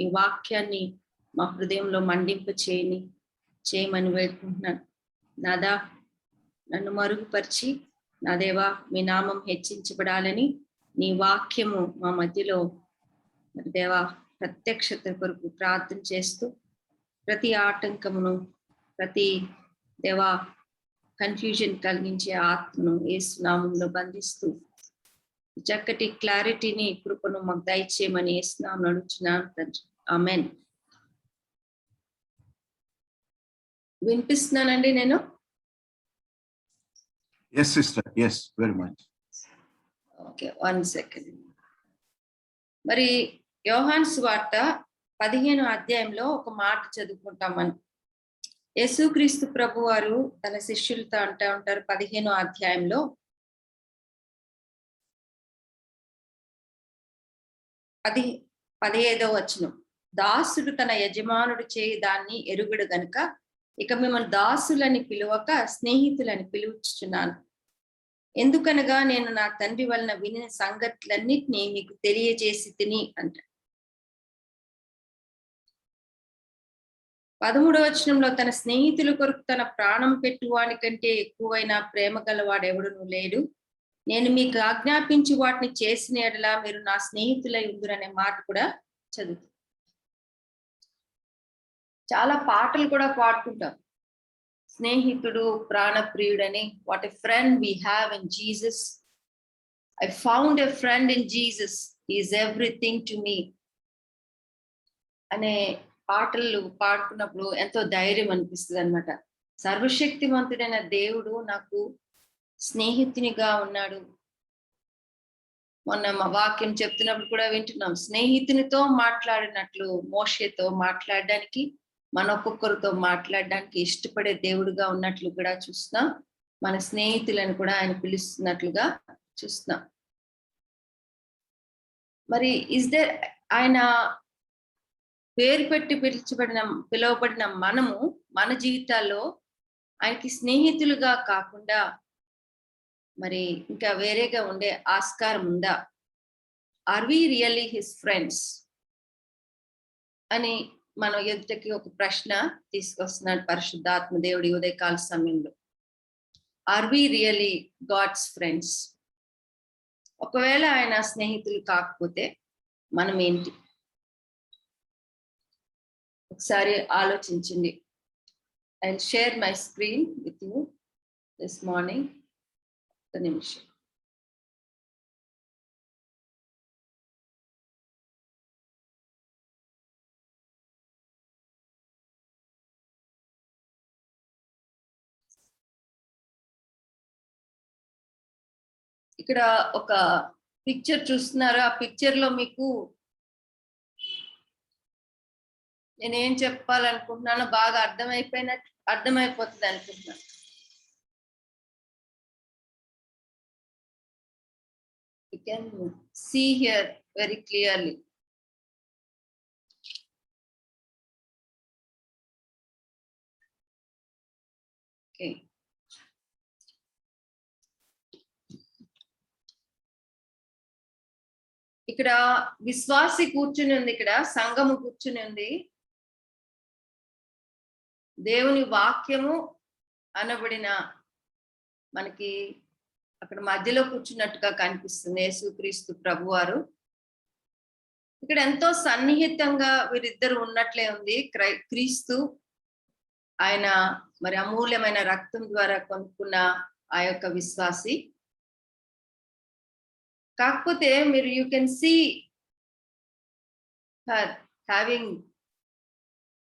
[SPEAKER 7] ఈ వాక్యాన్ని మా హృదయంలో మండింప చేయమని వేడుకుంటున్నాను. నాదా నన్ను మరుగుపరిచి నా దేవా మీ నామం హెచ్చించబడాలని నీ వాక్యము మా మధ్యలో మరి దేవా ప్రత్యక్షత కొరకు ప్రార్థన చేస్తూ ప్రతి ఆటంకమును ప్రతి దేవా కన్ఫ్యూజన్ కలిగించే ఆత్మను యేసు నామంలో బంధిస్తూ చక్కటి క్లారిటీని కృపను మాకు దయచేయమని యేసు నామములో అడుగుచున్నాను తండ్రి. ఆమేన్. వినిపిస్తున్నానండి నేను?
[SPEAKER 4] Yes sister, yes, very much.
[SPEAKER 7] Okay, 1 second. మరి యోహాను సువార్త 15వ అధ్యాయంలో ఒక మాట చదువుకుంటాం మనం. యేసుక్రీస్తు ప్రభు వారు తన శిష్యులతో అంటూ ఉంటారు 15వ అధ్యాయంలో 15వ వచనం, దాసుడు తన యజమానుడు చేయి దాన్ని ఎరుగుడు గనుక ఇక మిమ్మల్ని దాసులని పిలువక స్నేహితులని పిలుచుచున్నాను. ఎందుకనగా నేను నా తండ్రి వలన వినిన సంగతులన్నిటినీ మీకు తెలియజేసి తిని అంట. 13వ వచనంలో తన స్నేహితుల కొరకు తన ప్రాణం పెట్టువాని కంటే ఎక్కువైన ప్రేమ గలవాడెవడును లేడు. నేను మీకు ఆజ్ఞాపించి వాటిని చేసిన ఎడలా మీరు నా స్నేహితులై ఉందురనే మాట కూడా చదువుతాం. చాలా పాటలు కూడా పాడుకుంటాం. స్నేహితుడు ప్రాణప్రియుడని, what a friend we have in Jesus, I found a friend in Jesus, he is everything to me అనే పాటలు పాడుకున్నప్పుడు ఎంతో ధైర్యం అనిపిస్తుంది అనమాట. సర్వశక్తివంతుడైన దేవుడు నాకు స్నేహితునిగా ఉన్నాడు. మొన్న మా వాక్యం చెప్తున్నప్పుడు కూడా వింటున్నాం, స్నేహితునితో మాట్లాడినట్లు మోషేతో మాట్లాడడానికి, మన ఒక్కొక్కరితో మాట్లాడడానికి ఇష్టపడే దేవుడుగా ఉన్నట్లు కూడా చూస్తున్నాం. మన స్నేహితులను కూడా ఆయన పిలుస్తున్నట్లుగా చూస్తున్నాం. మరి ఆయన పేరు పెట్టి పిలువబడిన మనము మన జీవితాల్లో ఆయనకి స్నేహితులుగా కాకుండా మరి ఇంకా వేరేగా ఉండే ఆస్కారం ఉందా? Are we really his friends అని మనం ఎదుటకి ఒక ప్రశ్న తీసుకొస్తున్నాడు పరిశుద్ధాత్మ దేవుడి ఉదయకాల సమయంలో. Are we really God's friends? ఒకవేళ ఆయన స్నేహితులు కాకపోతే మనం ఏంటి? ఒకసారి ఆలోచించండి. I share my screen with you this morning. ఒక నిమిషం. ఇక్కడ ఒక పిక్చర్ చూస్తున్నారు. ఆ పిక్చర్ లో మీకు నేనేం చెప్పాలనుకుంటున్నానో బాగా అర్థమైపోతుంది అనుకుంటున్నాను. You can see here very clearly. Okay. ఇక్కడ విశ్వాసి కూర్చుని ఉంది, ఇక్కడ సంఘము కూర్చుని ఉంది. దేవుని వాక్యము అనబడిన మనకి అక్కడ మధ్యలో కూర్చున్నట్టుగా కనిపిస్తుంది యేసుక్రీస్తు ప్రభువారు. ఇక్కడ ఎంతో సన్నిహితంగా వీరిద్దరు ఉన్నట్లే ఉంది. క్రీస్తు ఆయన మరి అమూల్యమైన రక్తం ద్వారా కొనుక్కున్న ఆ యొక్క విశ్వాసి. కాకపోతే మీరు యూ కెన్ సీ హ్యావింగ్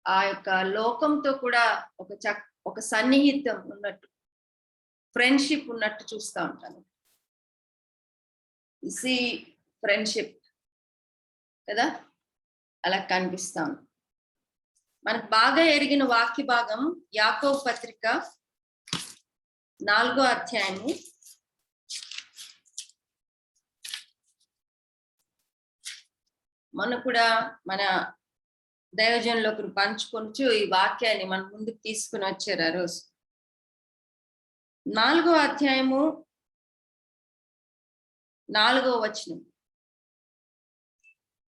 [SPEAKER 7] ఆ యొక్క లోకంతో కూడా ఒక సన్నిహితం ఉన్నట్టు, ఫ్రెండ్షిప్ ఉన్నట్టు చూస్తూ ఉంటాను. సి ఫ్రెండ్షిప్ కదా, అలా కనిపిస్తాను. మనకు బాగా ఎరిగిన వాక్య భాగం యాకోబు పత్రిక 4వ అధ్యాయము. కూడా మన దైవజనులు ఒకరు పంచుకొంచు ఈ వాక్యాన్ని మన ముందుకు తీసుకుని వచ్చారు ఆ రోజు. 4వ అధ్యాయము 4వ వచనం.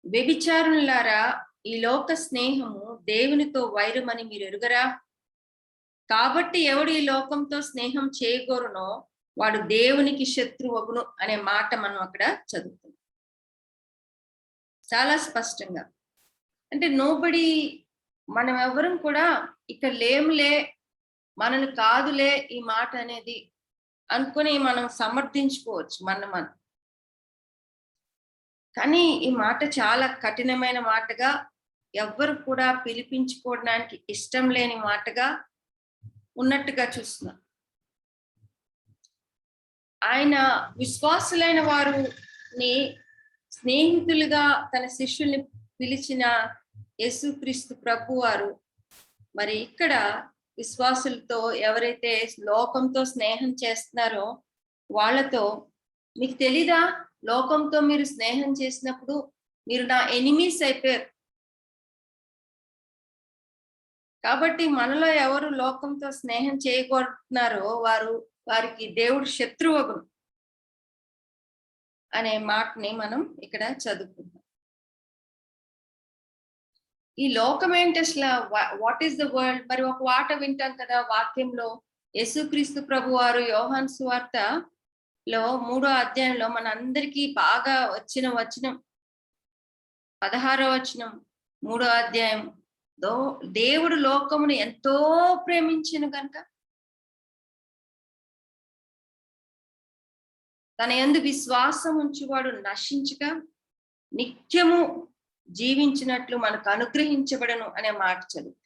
[SPEAKER 7] వ్యభిచారులారా, ఈ లోక స్నేహము దేవునితో వైరమని మీరు ఎరుగరా? కాబట్టి ఎవడు ఈ లోకంతో స్నేహం చేయగోరునో వాడు దేవునికి శత్రువగును అనే మాట మనం అక్కడ చదువుతాం చాలా స్పష్టంగా. అంటే నోబడి, మనం ఎవరం కూడా ఇక్కడ లేములే, మనను కాదులే ఈ మాట అనేది అనుకుని మనం సమర్థించుకోవచ్చు మనం. కానీ ఈ మాట చాలా కఠినమైన మాటగా, ఎవ్వరు కూడా పిలిపించుకోవడానికి ఇష్టం లేని మాటగా ఉన్నట్టుగా చూస్తున్నాం. ఆయన విశ్వాసులైన వారిని స్నేహితులుగా తన శిష్యుల్ని పిలిచిన యేసుక్రీస్తు ప్రభువారు మరి ఇక్కడ విశ్వాసులతో ఎవరైతే లోకంతో స్నేహం చేస్తున్నారో వాళ్ళతో, మీకు తెలీదా, లోకంతో మీరు స్నేహం చేసినప్పుడు మీరు నా ఎనిమీస్ అయిపోయారు. కాబట్టి మనలో ఎవరు లోకంతో స్నేహం చేయగొడుతున్నారో వారికి దేవుడు శత్రువగును అనే మాటని మనం ఇక్కడ చదువుకుంటాం. ఈ లోకం ఏంటి అసలు, వాట్ ఈస్ ద వరల్డ్? మరి ఒక మాట వింటాం కదా వాక్యంలో, యేసుక్రీస్తు ప్రభువారు యోహాను సువార్తలో 3వ అధ్యాయంలో మన అందరికీ బాగా వచ్చిన వచనం 16వ వచనం 3వ అధ్యాయం. దేవుడు లోకమును ఎంతో ప్రేమించెను గనుక తన యందు విశ్వాసం ఉంచువాడు నశించక నిత్యము జీవించినట్లు మనకు అనుగ్రహించబడను అనే మాట చదువు.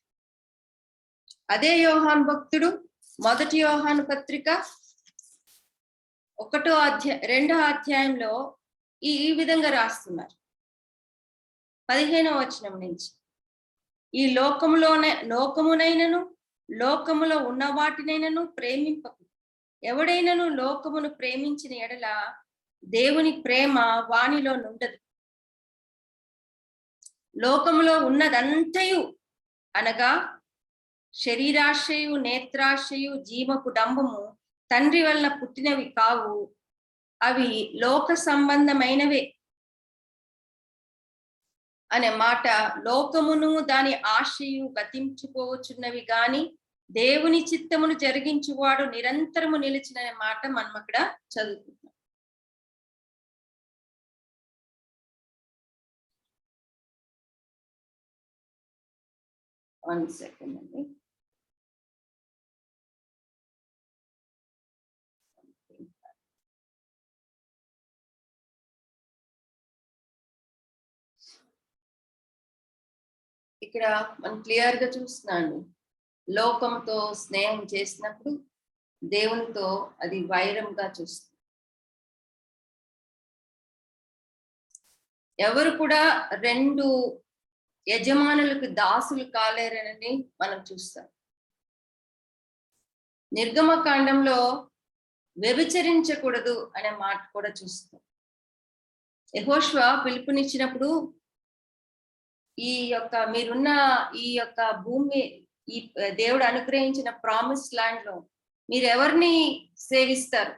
[SPEAKER 7] అదే యోహాను భక్తుడు 1 యోహాను పత్రిక 2వ అధ్యాయంలో ఈ విధంగా రాస్తున్నారు 15వ వచనం నుంచి. ఈ లోకమునైనను లోకములో ఉన్న వాటినైనను ప్రేమింపకు. ఎవడైనను లోకమును ప్రేమించిన ఎడల దేవుని ప్రేమ వానిలో నుండదు. లోకములో ఉన్నదంతయు అనగా శరీరాశయు, నేత్రాశయు, జీవపు డంబము తండ్రి వలన పుట్టినవి కావు, అవి లోక సంబంధమైనవే అనే మాట. లోకమును దాని ఆశయు గతించిపోవచ్చున్నవి గాని దేవుని చిత్తమును జరిగించువాడు నిరంతరము నిలిచిన మాట మనం అక్కడ చదువుకుంటాం. వన్ సెకండ్ అండి. ఇక్కడ మనం క్లియర్ గా చూస్తున్నాను, లోకంతో స్నేహం చేసినప్పుడు దేవునితో అది వైరంగా చూస్తుంది. ఎవరు కూడా రెండు యజమానులకు దాసులు కాలేరని మనం చూస్తాం. నిర్గమకాండంలో వ్యభిచరించకూడదు అనే మాట కూడా చూస్తాం. యెహోషువ పిలుపునిచ్చినప్పుడు మీరున్న ఈ యొక్క భూమి, ఈ దేవుడు అనుగ్రహించిన ప్రామిస్ ల్యాండ్ లో మీరు ఎవరిని సేవిస్తారు?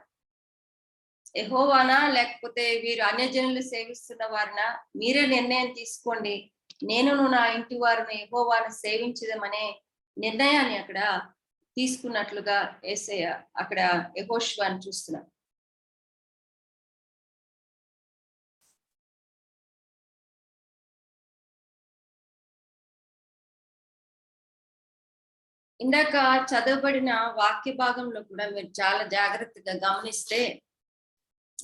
[SPEAKER 7] యెహోవానా లేకపోతే వీరు అన్యజనులు సేవిస్తున్న వారినా? మీరే నిర్ణయం తీసుకోండి, నేను నా ఇంటి వారిని యెహోవాను సేవించదమనే నిర్ణయాన్ని అక్కడ తీసుకున్నట్లుగా యేసయ్య అక్కడ యెహోషువను చూస్తున్నాం. ఇందాక చదవబడిన వాక్య భాగంలో కూడా మీరు చాలా జాగ్రత్తగా గమనిస్తే,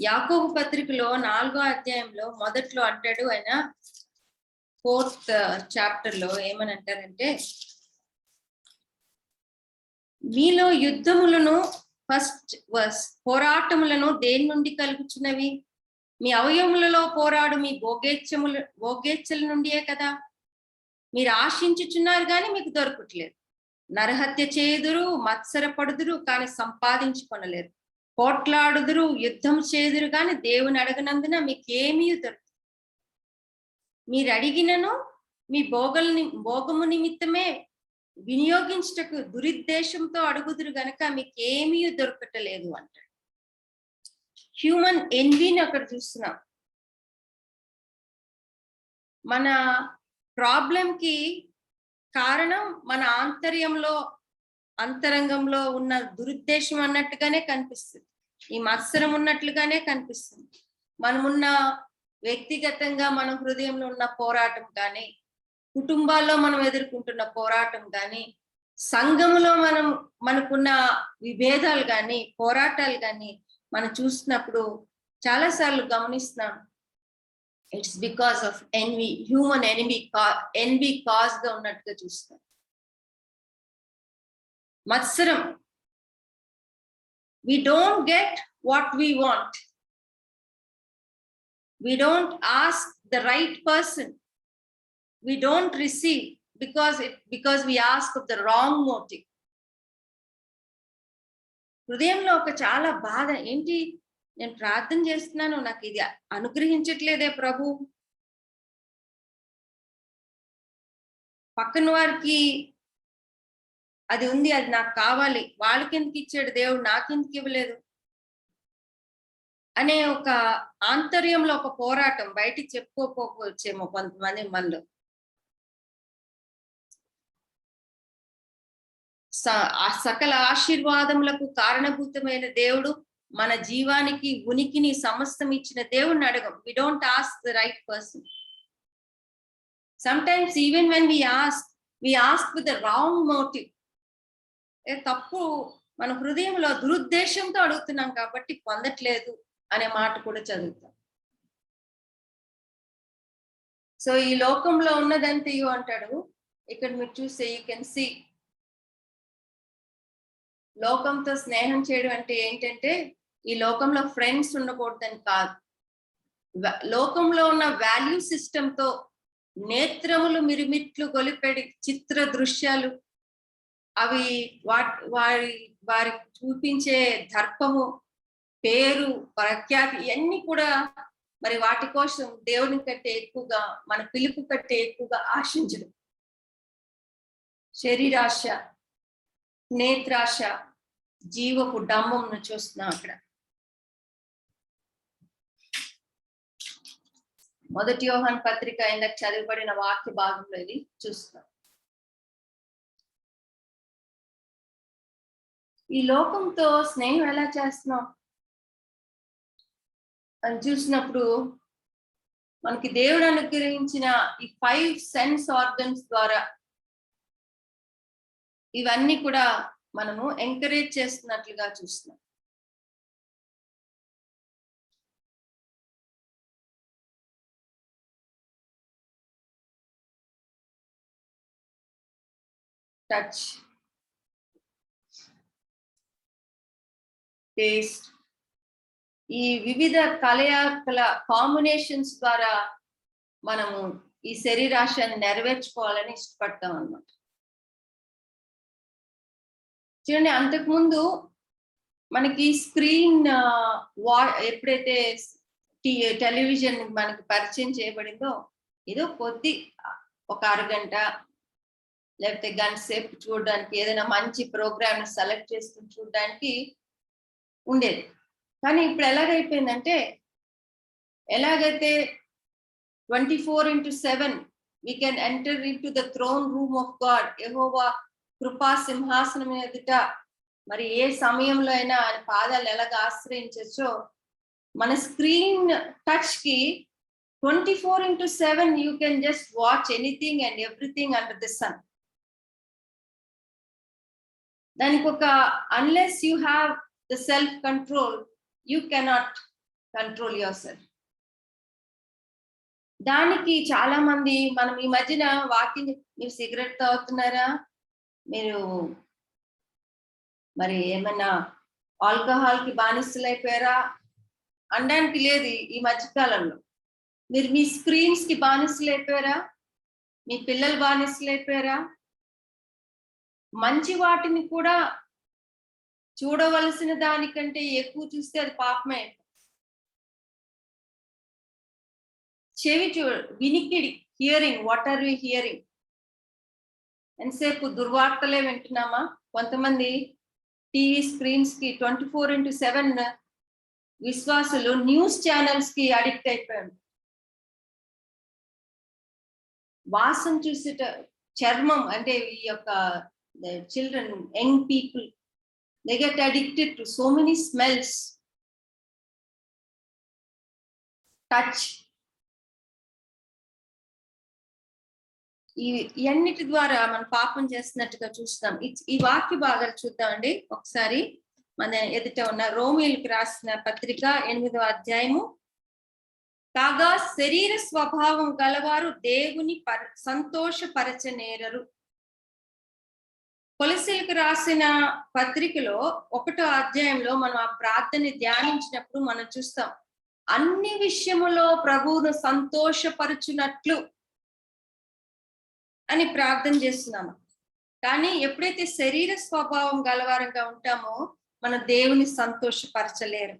[SPEAKER 7] యాకోబు పత్రికలో 4వ అధ్యాయంలో మొదట్లో అంటాడు ఆయన, 4th చాప్టర్ లో ఏమని అంటారంటే, మీలో యుద్ధములను, ఫస్ట్ వర్స్, పోరాటములను దేని నుండి కలుగుచున్నవి? మీ అవయములలో పోరాడు మీ భోగేచ్ఛల నుండియే కదా. మీరు ఆశించుచున్నారు కానీ మీకు దొరకట్లేదు. నరహత్య చేయుదురు, మత్సరపడుదురు కానీ సంపాదించుకొనలేరు. పోట్లాడుదురు, యుద్ధం చేదురు కానీ దేవుని అడగనందున మీకు ఏమీ దొరకదు. మీరు అడిగినను మీ భోగము నిమిత్తమే వినియోగించుటకు దురుద్దేశంతో అడుగుదురు గనక మీకు ఏమీ దొరకటలేదు అంటాడు. హ్యూమన్ ఎన్వీని అక్కడ చూస్తున్నాం. మన ప్రాబ్లంకి కారణం మన అంతరంగంలో ఉన్న దురుద్దేశం అన్నట్టుగానే కనిపిస్తుంది, ఈ మత్సరం ఉన్నట్లుగానే కనిపిస్తుంది. మనమున్న వ్యక్తిగతంగా మన హృదయంలో ఉన్న పోరాటం కానీ, కుటుంబాల్లో మనం ఎదుర్కొంటున్న పోరాటం కానీ, సంఘములో మనకున్న విభేదాలు కానీ, పోరాటాలు కానీ మనం చూసినప్పుడు చాలాసార్లు గమనిస్తున్నాం, it's because of envy, human envy cause గా ఉన్నట్టుగా చూస్తాం. మత్సరం, we don't get what we want, we don't ask the right person, we don't receive because we ask of the wrong motive. హృదయంలో ఒక చాలా బాధ, ఏంటి నేను ప్రార్థన చేస్తున్నాను, నాకు ఇది అనుగ్రహించట్లేదే ప్రభు. పక్కన వారికి అది ఉంది, అది నాకు కావాలి, వాళ్ళకి ఎందుకు ఇచ్చాడు దేవుడు, నాకెందుకు ఇవ్వలేదు అనే ఒక ఆంతర్యంలో ఒక పోరాటం, బయటికి చెప్పుకోకపోవచ్చేమో కొంతమంది మనలో. సకల ఆశీర్వాదములకు కారణభూతమైన దేవుడు, మన జీవానికి ఉనికిని సమస్తం ఇచ్చిన దేవుడిని అడగం. We don't ask the right person. Sometimes even when we ask with the wrong motive. తప్పు, మన హృదయంలో దురుద్దేశంతో అడుగుతున్నాం కాబట్టి పొందట్లేదు అనే మాట కూడా చదువుతాం. సో ఈ లోకంలో ఉన్నదంతయు అంటాడు ఇక్కడ మీరు చూస్తే, యూ కెన్ సీ, లోకంతో స్నేహం చేయడం అంటే ఏంటంటే ఈ లోకంలో ఫ్రెండ్స్ ఉండకూడదని కాదు, లోకంలో ఉన్న వాల్యూ సిస్టంతో నేత్రములు మిరుమిట్లు గొలిపెడి చిత్ర దృశ్యాలు, అవి వారికి చూపించే దర్పము, పేరు, ప్రఖ్యాతి, ఇవన్నీ కూడా మరి వాటి కోసం దేవుని కంటే ఎక్కువగా, మన పిలుపు కంటే ఎక్కువగా ఆశించడం. శరీరాశ, నేత్రాశ, జీవపు డంబంను చూస్తున్నాం అక్కడ. మొదటి యోహాను పత్రిక ఇందాక చదివబడిన వాక్య భాగంలో ఇది చూస్తున్నాం. ఈ లోకంతో స్నేహం ఎలా చేస్తున్నాం అని చూసినప్పుడు, మనకి దేవుడు అనుగ్రహించిన ఈ 5 సెన్స్ ఆర్గన్స్ ద్వారా ఇవన్నీ కూడా మనము ఎంకరేజ్ చేస్తున్నట్లుగా చూస్తున్నాం. టచ్, టేస్ట్, ఈ వివిధ కలయికల కాంబినేషన్స్ ద్వారా మనము ఈ శరీరాశయాన్ని నెరవేర్చుకోవాలని ఇష్టపడతాం అన్నమాట. చూడండి, అంతకుముందు మనకి స్క్రీన్ ఎప్పుడైతే టెలివిజన్ మనకి పరిచయం చేయబడిందో ఏదో కొద్ది ఒక అరగంట లేకపోతే గంట సేపు చూడడానికి, ఏదైనా మంచి ప్రోగ్రామ్ సెలెక్ట్ చేసుకుని చూడడానికి ఉండేది. కానీ ఇప్పుడు ఎలాగైపోయిందంటే, ఎలాగైతే 24/7 we can enter into the throne room of God, యెహోవా కృపా సింహాసనం ఎదుట మరి ఏ సమయంలో అయినా ఆయన పాదాలు ఎలాగ ఆశ్రయించచ్చో, మన స్క్రీన్ టచ్ కి 24/7 you can just watch anything and everything under the sun. దానికి ఒక unless you have the self control, you cannot control yourself. దానికి చాలా మంది మనం ఈ మధ్యన వాకింగ్, మీరు సిగరెట్ తాగుతున్నారా, మీరు మరి ఏమన్నా ఆల్కహాల్ కి బానిసలు అయిపోయారా అనడానికి లేదు. ఈ మధ్యకాలంలో మీరు మీ స్క్రీన్స్ కి బానిసలు అయిపోయారా, మీ పిల్లలు బానిసలు అయిపోయారా, మంచి వాటిని కూడా చూడవలసిన దానికంటే ఎక్కువ చూస్తే అది పాపమే. చెవి వినికిడి, hearing, what are we hearing? ఎంతసేపు దుర్వార్తలే వింటున్నామా? కొంతమంది టీవీ స్క్రీన్స్ కి 24/7 విశ్వాసులు న్యూస్ ఛానల్స్ కి అడిక్ట్ అయిపోయారు. వాసన చూసేట, చర్మం అంటే ఈ యొక్క children, young people, they get addicted to so many smells. Touch, ఇవన్నిటి ద్వారా మనం పాపం చేస్తున్నట్టుగా చూస్తాం. ఈ వాక్య భాగాలు చూద్దామండి ఒకసారి. మన ఎదుట ఉన్న రోమీయులకు రాసిన పత్రిక 8వ అధ్యాయము. కాగా శరీర స్వభావం గలవారు దేవుని సంతోషపరచనేరరు. కొలసీలకు రాసిన పత్రికలో 1వ అధ్యాయంలో మనం ఆ ప్రార్థన ధ్యానించినప్పుడు మనం చూస్తాం, అన్ని విషయములో ప్రభువును సంతోషపరచునట్లు అని ప్రార్థన చేస్తున్నాము. కానీ ఎప్పుడైతే శరీర స్వభావం గలవారంగా ఉంటామో మన దేవుని సంతోషపరచలేరు.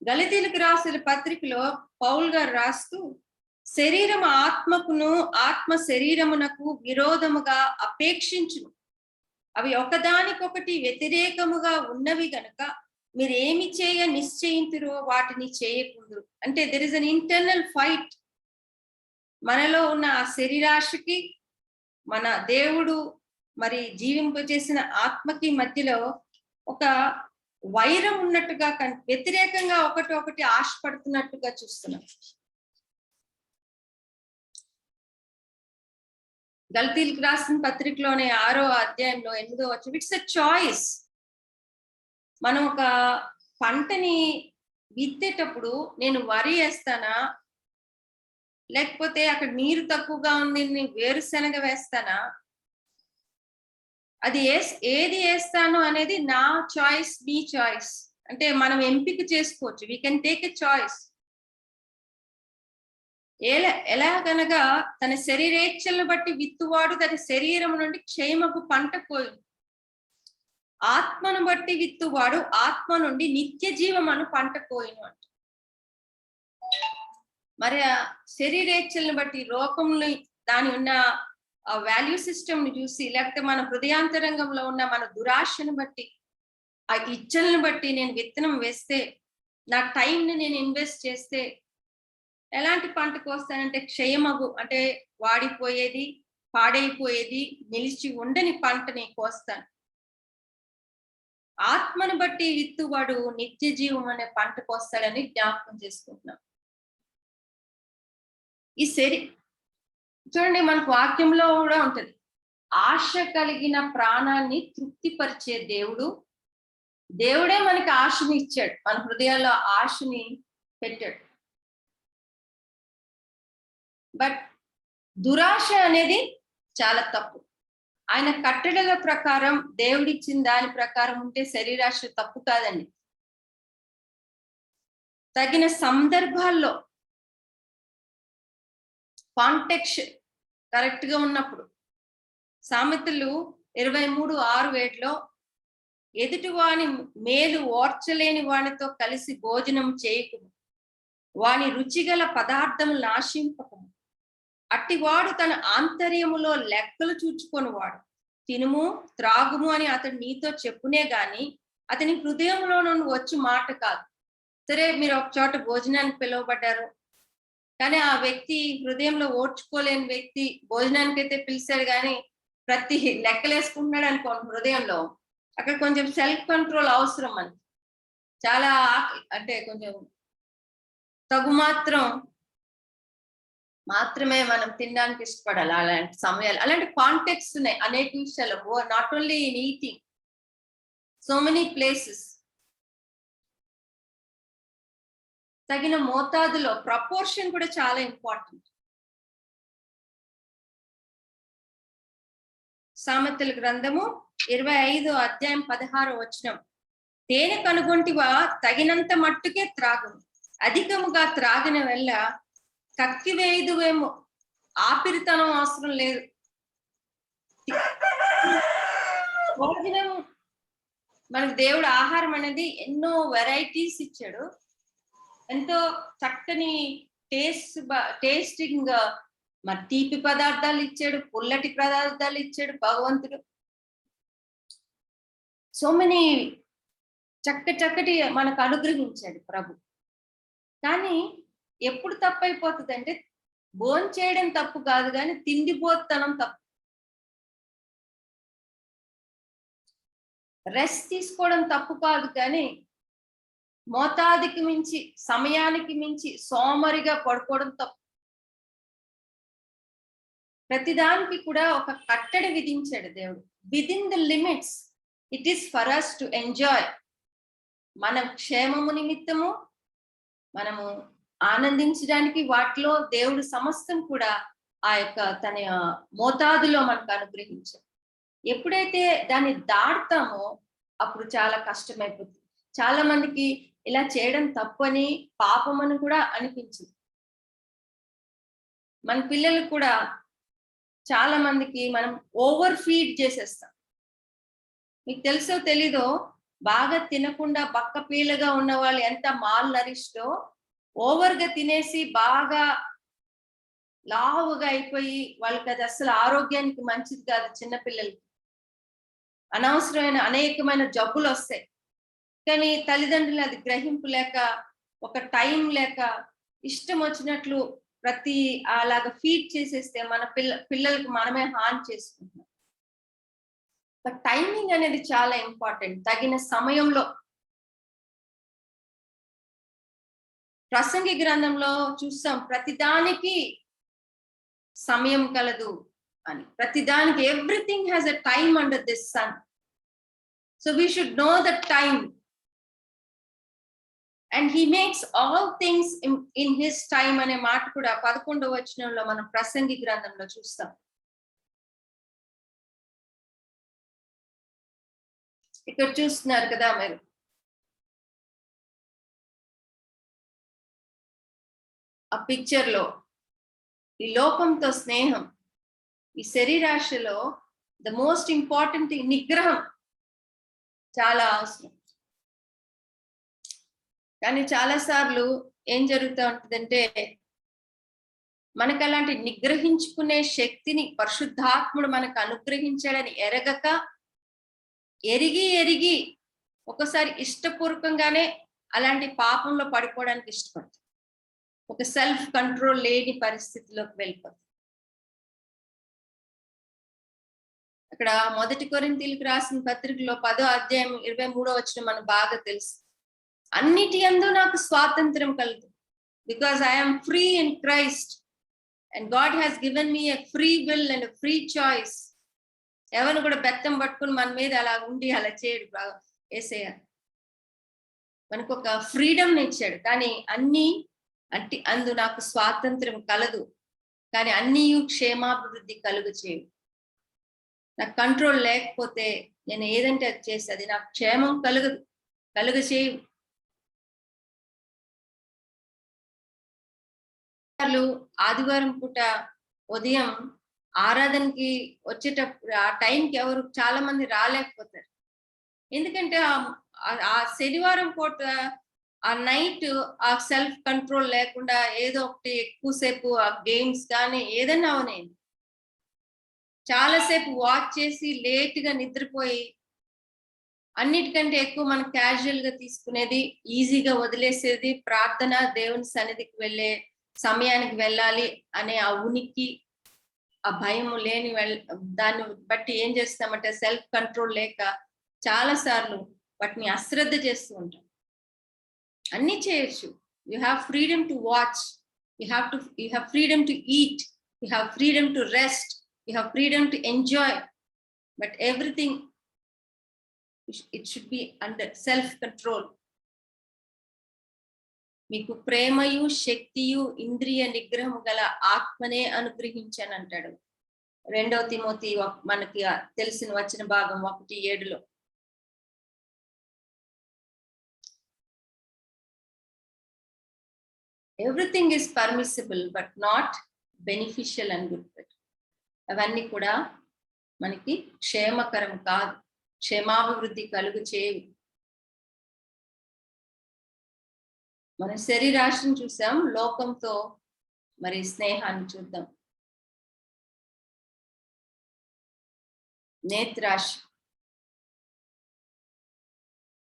[SPEAKER 7] గలతీయులకు రాసిన పత్రికలో పౌలు గారు రాస్తూ, శరీరం ఆత్మకును ఆత్మ శరీరమునకు విరోధముగా అపేక్షించును, అవి ఒకదానికొకటి వ్యతిరేకముగా ఉన్నవి గనుక మీరు ఏమి చేయ నిశ్చయింతురో వాటిని చేయకూడదు. అంటే there is an internal fight. మనలో ఉన్న ఆ శరీరాశకి మన దేవుడు మరి జీవింపజేసిన ఆత్మకి మధ్యలో ఒక వైరం ఉన్నట్టుగా, వ్యతిరేకంగా ఒకటి ఆశపడుతున్నట్టుగా చూస్తున్నాం. గలతీయులకు రాసిన పత్రికలోనే 6వ అధ్యాయంలో 8వ వచనం, ఇట్స్ ఎ చాయిస్. మనం ఒక పంటని విత్తేటప్పుడు నేను వరి వేస్తానా, లేకపోతే అక్కడ నీరు తక్కువగా ఉంది నేను వేరుశనగ వేస్తానా, అది ఏది వేస్తాను అనేది నా చాయిస్, మీ చాయిస్. అంటే మనం ఎంపిక చేసుకోవచ్చు. We can take a choice. ఎలాగనగా తన శరీరేచ్ఛలను బట్టి విత్తువాడు తన శరీరం నుండి క్షేమపు పంట కోయు, ఆత్మను బట్టి విత్తువాడు ఆత్మ నుండి నిత్య జీవమను పంట కోయును అంట. మరి ఆ శరీరేచ్ఛలను బట్టి, లోకంలో దాని ఉన్న ఆ వాల్యూ సిస్టమ్ ని చూసి, లేకపోతే మన హృదయాంతరంగంలో ఉన్న మన దురాశను బట్టి, ఆ ఇచ్చలను బట్టి నేను విత్తనం వేస్తే, నా టైంని నేను ఇన్వెస్ట్ చేస్తే ఎలాంటి పంటకు వస్తానంటే క్షయమగు, అంటే వాడిపోయేది, పాడైపోయేది, నిలిచి ఉండని పంటని కోస్తాను. ఆత్మను బట్టి విత్తువాడు నిత్య జీవం అనే పంటకు వస్తాడని జ్ఞాపకం చేసుకుంటున్నాం. ఈ చూడండి, మనకు వాక్యంలో కూడా ఉంటది, ఆశ కలిగిన ప్రాణాన్ని తృప్తిపరిచే దేవుడే మనకి ఆశని ఇచ్చాడు, మన హృదయాల్లో ఆశని పెట్టాడు. బట్ దురాశ అనేది చాలా తప్పు. ఆయన కట్టడల ప్రకారం దేవుడిచ్చిన దాని ప్రకారం ఉంటే శరీరాశ తప్పు కాదండి. తగిన సందర్భాల్లో కాంటెక్స్ట్ కరెక్ట్ గా ఉన్నప్పుడు, సామెతలు 23:6-7లో ఎదుటి వాని మేలు ఓర్చలేని వానితో కలిసి భోజనం చేయకుము, వాని రుచిగల పదార్థములు నాశింపకము, అట్టివాడు తన ఆంతర్యములో లెక్కలు చూచుకొనివాడు. తినుము త్రాగుము అని అతడు నీతో చెప్పునే గాని అతని హృదయంలో నుండి వచ్చి మాట కాదు. సరే, మీరు ఒక చోట భోజనానికి పిలువబడ్డారు, కానీ ఆ వ్యక్తి హృదయంలో ఓర్చుకోలేని వ్యక్తి భోజనానికి అయితే పిలిచాడు కానీ ప్రతి లెక్కలేసుకుంటున్నాడు అనుకోండి హృదయంలో, అక్కడ కొంచెం సెల్ఫ్ కంట్రోల్ అవసరం. మనకి చాలా అంటే కొంచెం తగు మాత్రమే మనం తినడానికి ఇష్టపడాలి. అలాంటి సమయాలు, అలాంటి కాంటెక్స్ట్ ఉన్నాయి అనేక విషయాలు. Not only in eating, so many places. తగిన మోతాదులో ప్రపోర్షన్ కూడా చాలా ఇంపార్టెంట్. సామెతల గ్రంథము 25:16 తేనె కనుగొంటివా తగినంత మట్టుకే త్రాగును, అధికముగా త్రాగిన వల్ల కక్కి వేయుదువేమో, ఆపిరితనం అవసరం లేదు. భోజనం మనకు దేవుడు ఆహారం అనేది ఎన్నో వెరైటీస్ ఇచ్చాడు, ఎంతో చక్కని టేస్టింగ్ మరి తీపి పదార్థాలు ఇచ్చాడు, పుల్లటి పదార్థాలు ఇచ్చాడు భగవంతుడు. సో మెనీ చక్కటి మనకు అనుగ్రహించాడు ప్రభు. కానీ ఎప్పుడు తప్పు అయిపోతుంది అంటే, భోజనం చేయడం తప్పు కాదు కానీ తిండిపోతనం తప్పు. రెస్ట్ తీసుకోవడం తప్పు కాదు కానీ మోతాదుకి మించి సమయానికి మించి సోమరిగా పడుకోవడం తప్పు. ప్రతిదానికి కూడా ఒక కట్టడి విధించాడు దేవుడు. Within the limits it is for us to enjoy. మన క్షేమము నిమిత్తము మనము ఆనందించడానికి వాటిలో దేవుడు సమస్తం కూడా ఆ యొక్క తన మోతాదులో మనకు అనుగ్రహించాడు. ఎప్పుడైతే దాన్ని దాటుతామో అప్పుడు చాలా కష్టమైపోతుంది. చాలా మందికి ఇలా చేయడం తప్పని పాపం అని కూడా అనిపించింది. మన పిల్లలు కూడా చాలా మందికి మనం ఓవర్ ఫీడ్ చేసేస్తాం. మీకు తెలుసో తెలీదో, బాగా తినకుండా బక్క పీలగా ఉన్న వాళ్ళు ఎంత మాల్ నరిష్టో, ఓవర్గా తినేసి బాగా లావుగా అయిపోయి వాళ్ళకి అది అసలు ఆరోగ్యానికి మంచిది కాదు. చిన్నపిల్లలకి అనవసరమైన అనేకమైన జబ్బులు వస్తాయి. కానీ తల్లిదండ్రులు అది గ్రహింపు లేక, ఒక టైం లేక ఇష్టం వచ్చినట్లు ప్రతి అలాగా ఫీడ్ చేసేస్తే మన పిల్లలకు మనమే హాని చేసుకుంటున్నాం. టైమింగ్ అనేది చాలా ఇంపార్టెంట్. తగిన సమయంలో, ప్రసంగి గ్రంథంలో చూస్తాం ప్రతిదానికి సమయం కలదు అని. ప్రతిదానికి everything has a time under this sun. So we should know the time. And he makes all things in his time అనే మాట కూడా 11వ వచనంలో మనం ప్రసంగి గ్రంథంలో చూస్తాం. ఇక్కడ చూస్తున్నారు కదా మీరు, ఆ పిక్చర్ లో ఈ లోకంతో స్నేహం, ఈ శరీరాశలో ద మోస్ట్ ఇంపార్టెంట్ నిగ్రహం చాలా అవసరం. కానీ చాలా సార్లు ఏం జరుగుతూ ఉంటుందంటే, మనకు అలాంటి నిగ్రహించుకునే శక్తిని పరిశుద్ధాత్ముడు మనకు అనుగ్రహించాడని ఎరగక, ఎరిగి ఒకసారి ఇష్టపూర్వకంగానే అలాంటి పాపంలో పడిపోవడానికి ఇష్టపడుతుంది. ఒక సెల్ఫ్ కంట్రోల్ లేని పరిస్థితిలోకి వెళ్ళిపోతుంది. అక్కడ 1 కొరింథీయులకు రాసిన పత్రికలో 10వ అధ్యాయం 23వ వచనం మనకు బాగా తెలుసు. అన్నిటి యందు నాకు స్వాతంత్రం కలదు, because I'm free in Christ and God has given me a free will and free choice. ఎవరిని కూడా బెత్తం పట్టుకుని మన మీద అలా ఉండి అలా చేయడు యేసయ్య. మనకు ఒక ఫ్రీడమ్ ఇచ్చాడు. కానీ అందు నాకు స్వాతంత్రం కలదు, కానీ అన్నీ క్షేమాభివృద్ధి కలుగు చేయు. నాకు కంట్రోల్ లేకపోతే నేను ఏదంటే అది చేస్తే అది నాకు క్షేమం కలుగచేయు. ఆదివారం పూట ఉదయం ఆరాధనకి వచ్చేటప్పుడు ఆ టైంకి ఎవరు చాలా మంది రాలేకపోతారు. ఎందుకంటే ఆ శనివారం పూట ఆ నైట్ ఆ సెల్ఫ్ కంట్రోల్ లేకుండా ఏదో ఒకటి ఎక్కువసేపు ఆ గేమ్స్ కానీ ఏదైనా అవనేది చాలాసేపు వాచ్ చేసి లేట్ గా నిద్రపోయి అన్నిటికంటే ఎక్కువ మనం క్యాజువల్ గా తీసుకునేది, ఈజీగా వదిలేసేది ప్రార్థన, దేవుని సన్నిధికి వెళ్ళే సమయానికి వెళ్ళాలి అనే ఆ ఉనికి, ఆ భయము లేని దాన్ని బట్టి ఏం చేస్తామంటే సెల్ఫ్ కంట్రోల్ లేక చాలా సార్లు వాటిని అశ్రద్ధ చేస్తూ ఉంటాం. అన్ని చేయొచ్చు. You have freedom to watch, you have freedom to eat, you have freedom to rest, you have freedom to enjoy, but everything it should be under self control. మీకు ప్రేమయు శక్తియు ఇంద్రియ నిగ్రహము గల ఆత్మనే అనుగ్రహించానంటాడు 2వ తిమోతి మనకి తెలిసిన వచ్చిన భాగం 1:7. Everything is permissible but not beneficial and good. అవన్నీ కూడా మనకి క్షేమకరం కాదు, క్షేమాభివృద్ధి కలుగు చేయవు. మనం శరీరాశను చూసాం, లోకంతో మరి స్నేహాన్ని చూద్దాం. నేత్రాశ.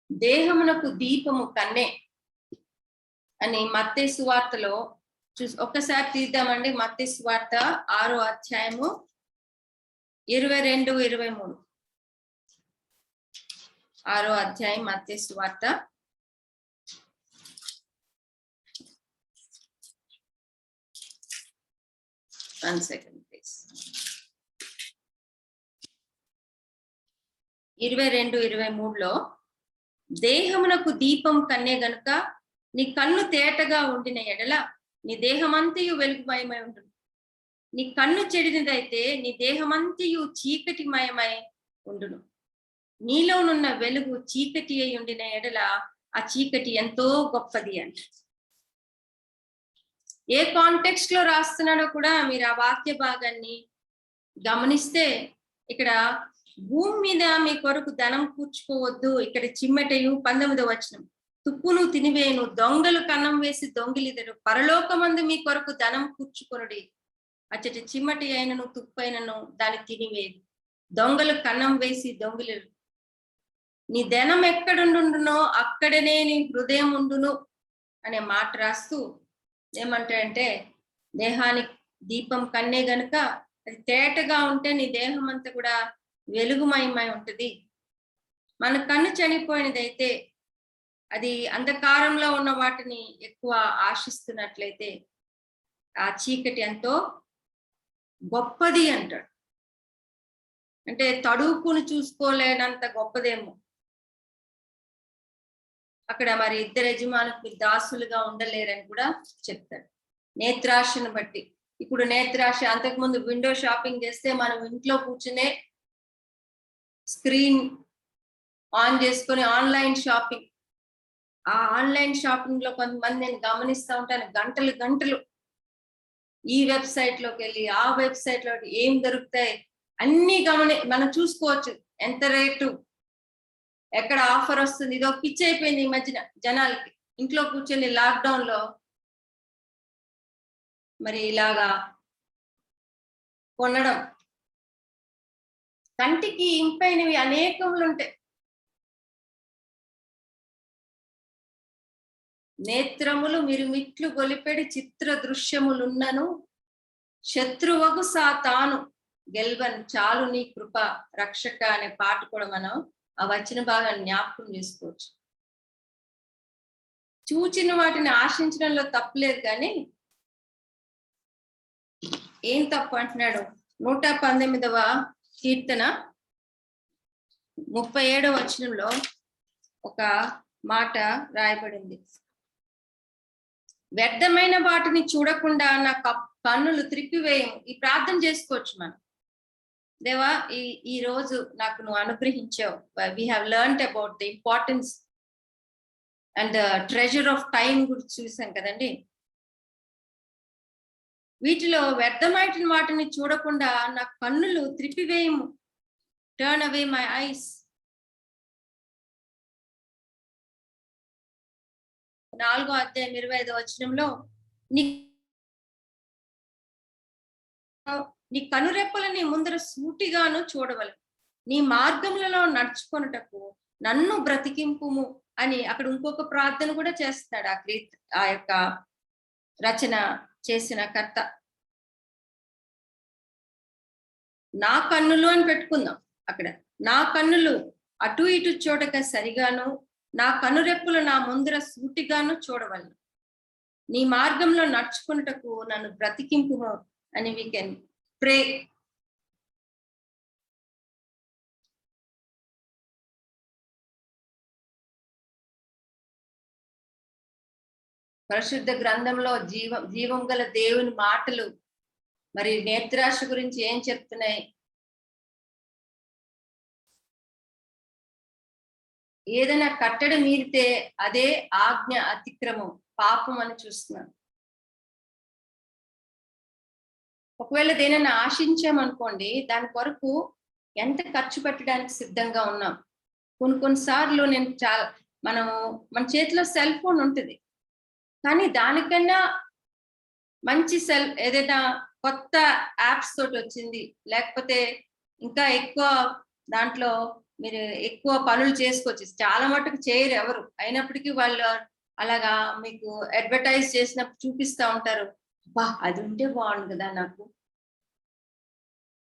[SPEAKER 7] దేహమునకు దీపము కన్నే అని మత్తయి సువార్తలో ఒక్కసారి తీద్దామండి. మత్తయి సువార్త 6వ అధ్యాయము 22, 23. 6వ అధ్యాయం మత్తయి సువార్త 1 second please. 22, 23లో దేహమునకు దీపం కన్నే గనుక నీ కన్ను తేటగా ఉండిన ఎడల నీ దేహమంతయు వెలుగుమయమై ఉంటుంది. నీ కన్ను చెడినదైతే నీ దేహమంతయు చీకటిమయమై ఉండును. నీలోనున్న వెలుగు చీకటి అయి ఉండిన ఎడల ఆ చీకటి ఎంతో గొప్పది అంట. ఏ కాంటెక్స్ట్ లో రాస్తున్నాడో కూడా మీరు ఆ వాక్య భాగాన్ని గమనిస్తే ఇక్కడ భూమి మీద మీ కొరకు ధనం కూర్చుకోవద్దు. ఇక్కడ చిమ్మటయు 19వ వచనం, తుప్పును తినివేయను, దొంగలు కన్నం వేసి దొంగిలిదరు, పరలోకమందు మీ కొరకు ధనం కూర్చుకొనుడి. అచ్చటి చిమ్మటి అయినను తుప్పైనను దాన్ని తినివేయదు, దొంగలు కన్నం వేసి దొంగిలరు. నీ ధనం ఎక్కడుండునో అక్కడనే నీ హృదయం ఉండును అనే మాట రాస్తూ ఏమంటాడంటే, దేహానికి దీపం కన్నే గనుక అది తేటగా ఉంటే నీ దేహం అంతా కూడా వెలుగుమయమై ఉంటది. మన కన్ను చనిపోయినదైతే అది అంధకారంలో ఉన్న వాటిని ఎక్కువ ఆశిస్తున్నట్లయితే ఆ చీకటి ఎంతో గొప్పది అంటాడు. అంటే తడుపును చూసుకోలేనంత గొప్పదేమో. అక్కడ మరి ఇద్దరు యజమానులకు దాసులుగా ఉండలేరని కూడా చెప్తాడు. నేత్రాశను బట్టి, ఇప్పుడు నేత్రాశ, అంతకుముందు విండో షాపింగ్ చేస్తే మనం ఇంట్లో కూర్చునే స్క్రీన్ ఆన్ చేసుకొని ఆన్లైన్ షాపింగ్, ఆ ఆన్లైన్ షాపింగ్ లో కొంతమంది నేను గమనిస్తూ ఉంటాను, గంటలు గంటలు ఈ వెబ్సైట్ లోకి వెళ్ళి ఆ వెబ్సైట్ లో ఏం దొరుకుతాయి అన్ని మనం చూసుకోవచ్చు. ఎంత రేటు, ఎక్కడ ఆఫర్ వస్తుంది, ఇదో పిచ్చి అయిపోయింది ఈ మధ్యన జనాలకి. ఇంట్లో కూర్చొని లాక్డౌన్ లో మరి ఇలాగా కొనడం, కంటికి ఇంపైనవి అనేకములు ఉంటాయి. నేత్రములు మిరుమిట్లు గొలిపెడి చిత్ర దృశ్యములున్నను శత్రువగు సాతాను గెల్వన్ చాలు నీ కృప రక్షక అనే పాట కూడా మనం ఆ వచ్చిన బాగా జ్ఞాపకం చేసుకోవచ్చు. చూచిన వాటిని ఆశించడంలో తప్పులేదు, కానీ ఏం తప్పు అంటున్నాడు? 119వ కీర్తన 37వ వచనంలో ఒక మాట రాయబడింది. వ్యర్థమైన వాటిని చూడకుండా నా కన్నులు త్రిప్పివేయము. ఈ ప్రార్థన చేసుకోవచ్చు మనం. దేవా ఈ రోజు నాకు నువ్వు అనుగ్రహించావు. We have learned about the importance and treasure of time గురించి చూసాం కదండి. వీటిలో వ్యర్థమైన వాటిని చూడకుండా నా కన్నులు త్రిప్పివేయము. Turn away my eyes. 4వ అధ్యాయం 25వ వచనంలో నీ కనురెప్పలని ముందర సూటిగాను చూడవలెను, నీ మార్గములలో నడుచుకొనుటకు నన్ను బ్రతికింపుము అని అక్కడ ఇంకొక ప్రార్థన కూడా చేస్తున్నాడు ఆ యొక్క రచన చేసిన కర్త. నా కన్నులు అని పెట్టుకుందాం. అక్కడ నా కన్నులు అటు ఇటు చూడక సరిగాను, నా కనురెప్పులు నా ముందర సూటిగాను చూడవలను, నీ మార్గంలో నడుచుకున్నటకు నన్ను బ్రతికింపుము అని we can pray. పరిశుద్ధ గ్రంథంలో జీవం గల దేవుని మాటలు మరి నేత్రాశ గురించి ఏం చెప్తున్నాయి? ఏదైనా కట్టడి మీరితే అదే ఆజ్ఞ అతిక్రమం, పాపం అని చూస్తున్నాను. ఒకవేళ దేనైనా ఆశించామనుకోండి, దాని కొరకు ఎంత ఖర్చు పెట్టడానికి సిద్ధంగా ఉన్నాం. కొన్నిసార్లు మన చేతిలో సెల్ ఫోన్ ఉంటుంది, కానీ దానికన్నా మంచి ఏదైనా కొత్త యాప్స్ తోటి వచ్చింది, లేకపోతే ఇంకా ఎక్కువ దాంట్లో మీరు ఎక్కువ పనులు చేసుకోవచ్చు. చాలా మటుకు చేయరు ఎవరు, అయినప్పటికీ వాళ్ళు అలాగా మీకు అడ్వర్టైజ్ చేసినప్పుడు చూపిస్తా ఉంటారు, బా అది ఉంటే బాగుండు కదా నాకు